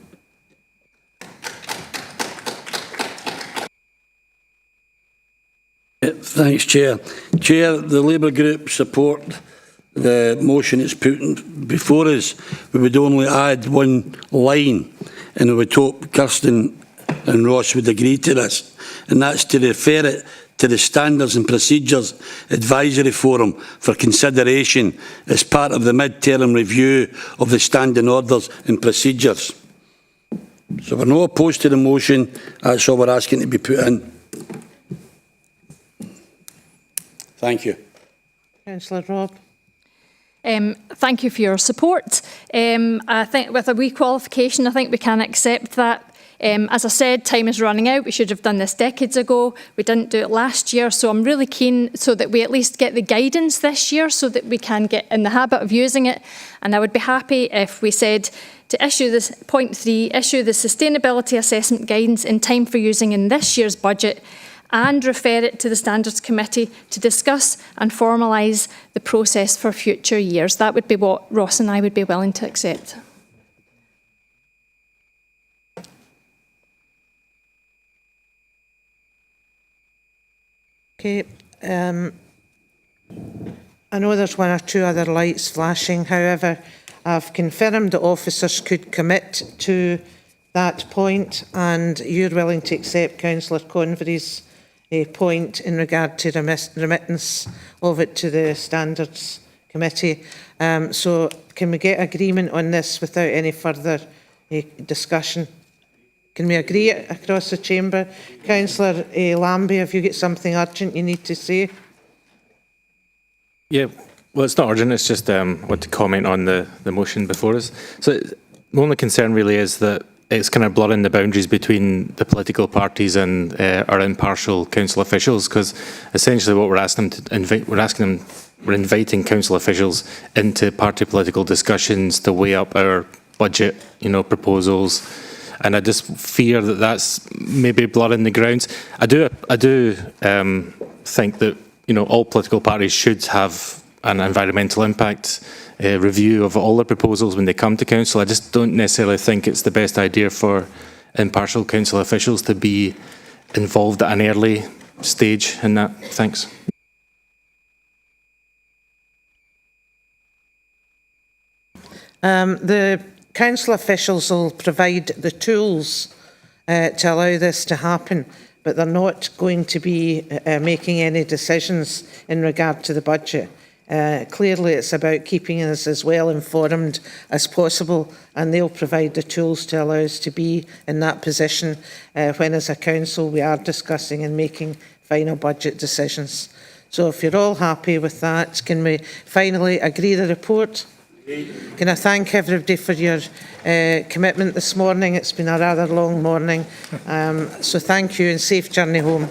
S13: Thanks, Chair. Chair, the Labour Group support the motion that's put before us. We would only add one line, and we would hope Kirsten and Ross would agree to this, and that's to refer it to the Standards and Procedures Advisory Forum for consideration as part of the mid-term review of the standing orders and procedures. So we're not opposed to the motion, that's all we're asking to be put in. Thank you.
S2: Councillor Robb.
S8: Thank you for your support. I think with a wee qualification, I think we can accept that. As I said, time is running out. We should have done this decades ago. We didn't do it last year, so I'm really keen so that we at least get the guidance this year so that we can get in the habit of using it. And I would be happy if we said to issue this, point 3, issue the sustainability assessment guidance in time for using in this year's budget and refer it to the Standards Committee to discuss and formalise the process for future years. That would be what Ross and I would be willing to accept.
S2: Okay. I know there's one or two other lights flashing. However, I've confirmed that officers could commit to that point, and you're willing to accept Councillor Convery's point in regard to remittance of it to the Standards Committee. So can we get agreement on this without any further discussion? Can we agree across the chamber? Councillor Lambie, have you got something urgent you need to say?
S4: Yeah, well, it's not urgent, it's just I want to comment on the motion before us. So the only concern really is that it's kind of blurring the boundaries between the political parties and our impartial council officials, because essentially what we're asking them to we're inviting council officials into party political discussions to weigh up our budget, proposals. And I just fear that that's maybe blurring the grounds. I do think that all political parties should have an environmental impact review of all their proposals when they come to council. I just don't necessarily think it's the best idea for impartial council officials to be involved at an early stage in that. Thanks.
S2: The council officials will provide the tools to allow this to happen, but they're not going to be making any decisions in regard to the budget. Clearly, it's about keeping us as well informed as possible, and they'll provide the tools to allow us to be in that position when, as a council, we are discussing and making final budget decisions. So if you're all happy with that, can we finally agree the report? Can I thank everybody for your commitment this morning? It's been a rather long morning, so thank you and safe journey home.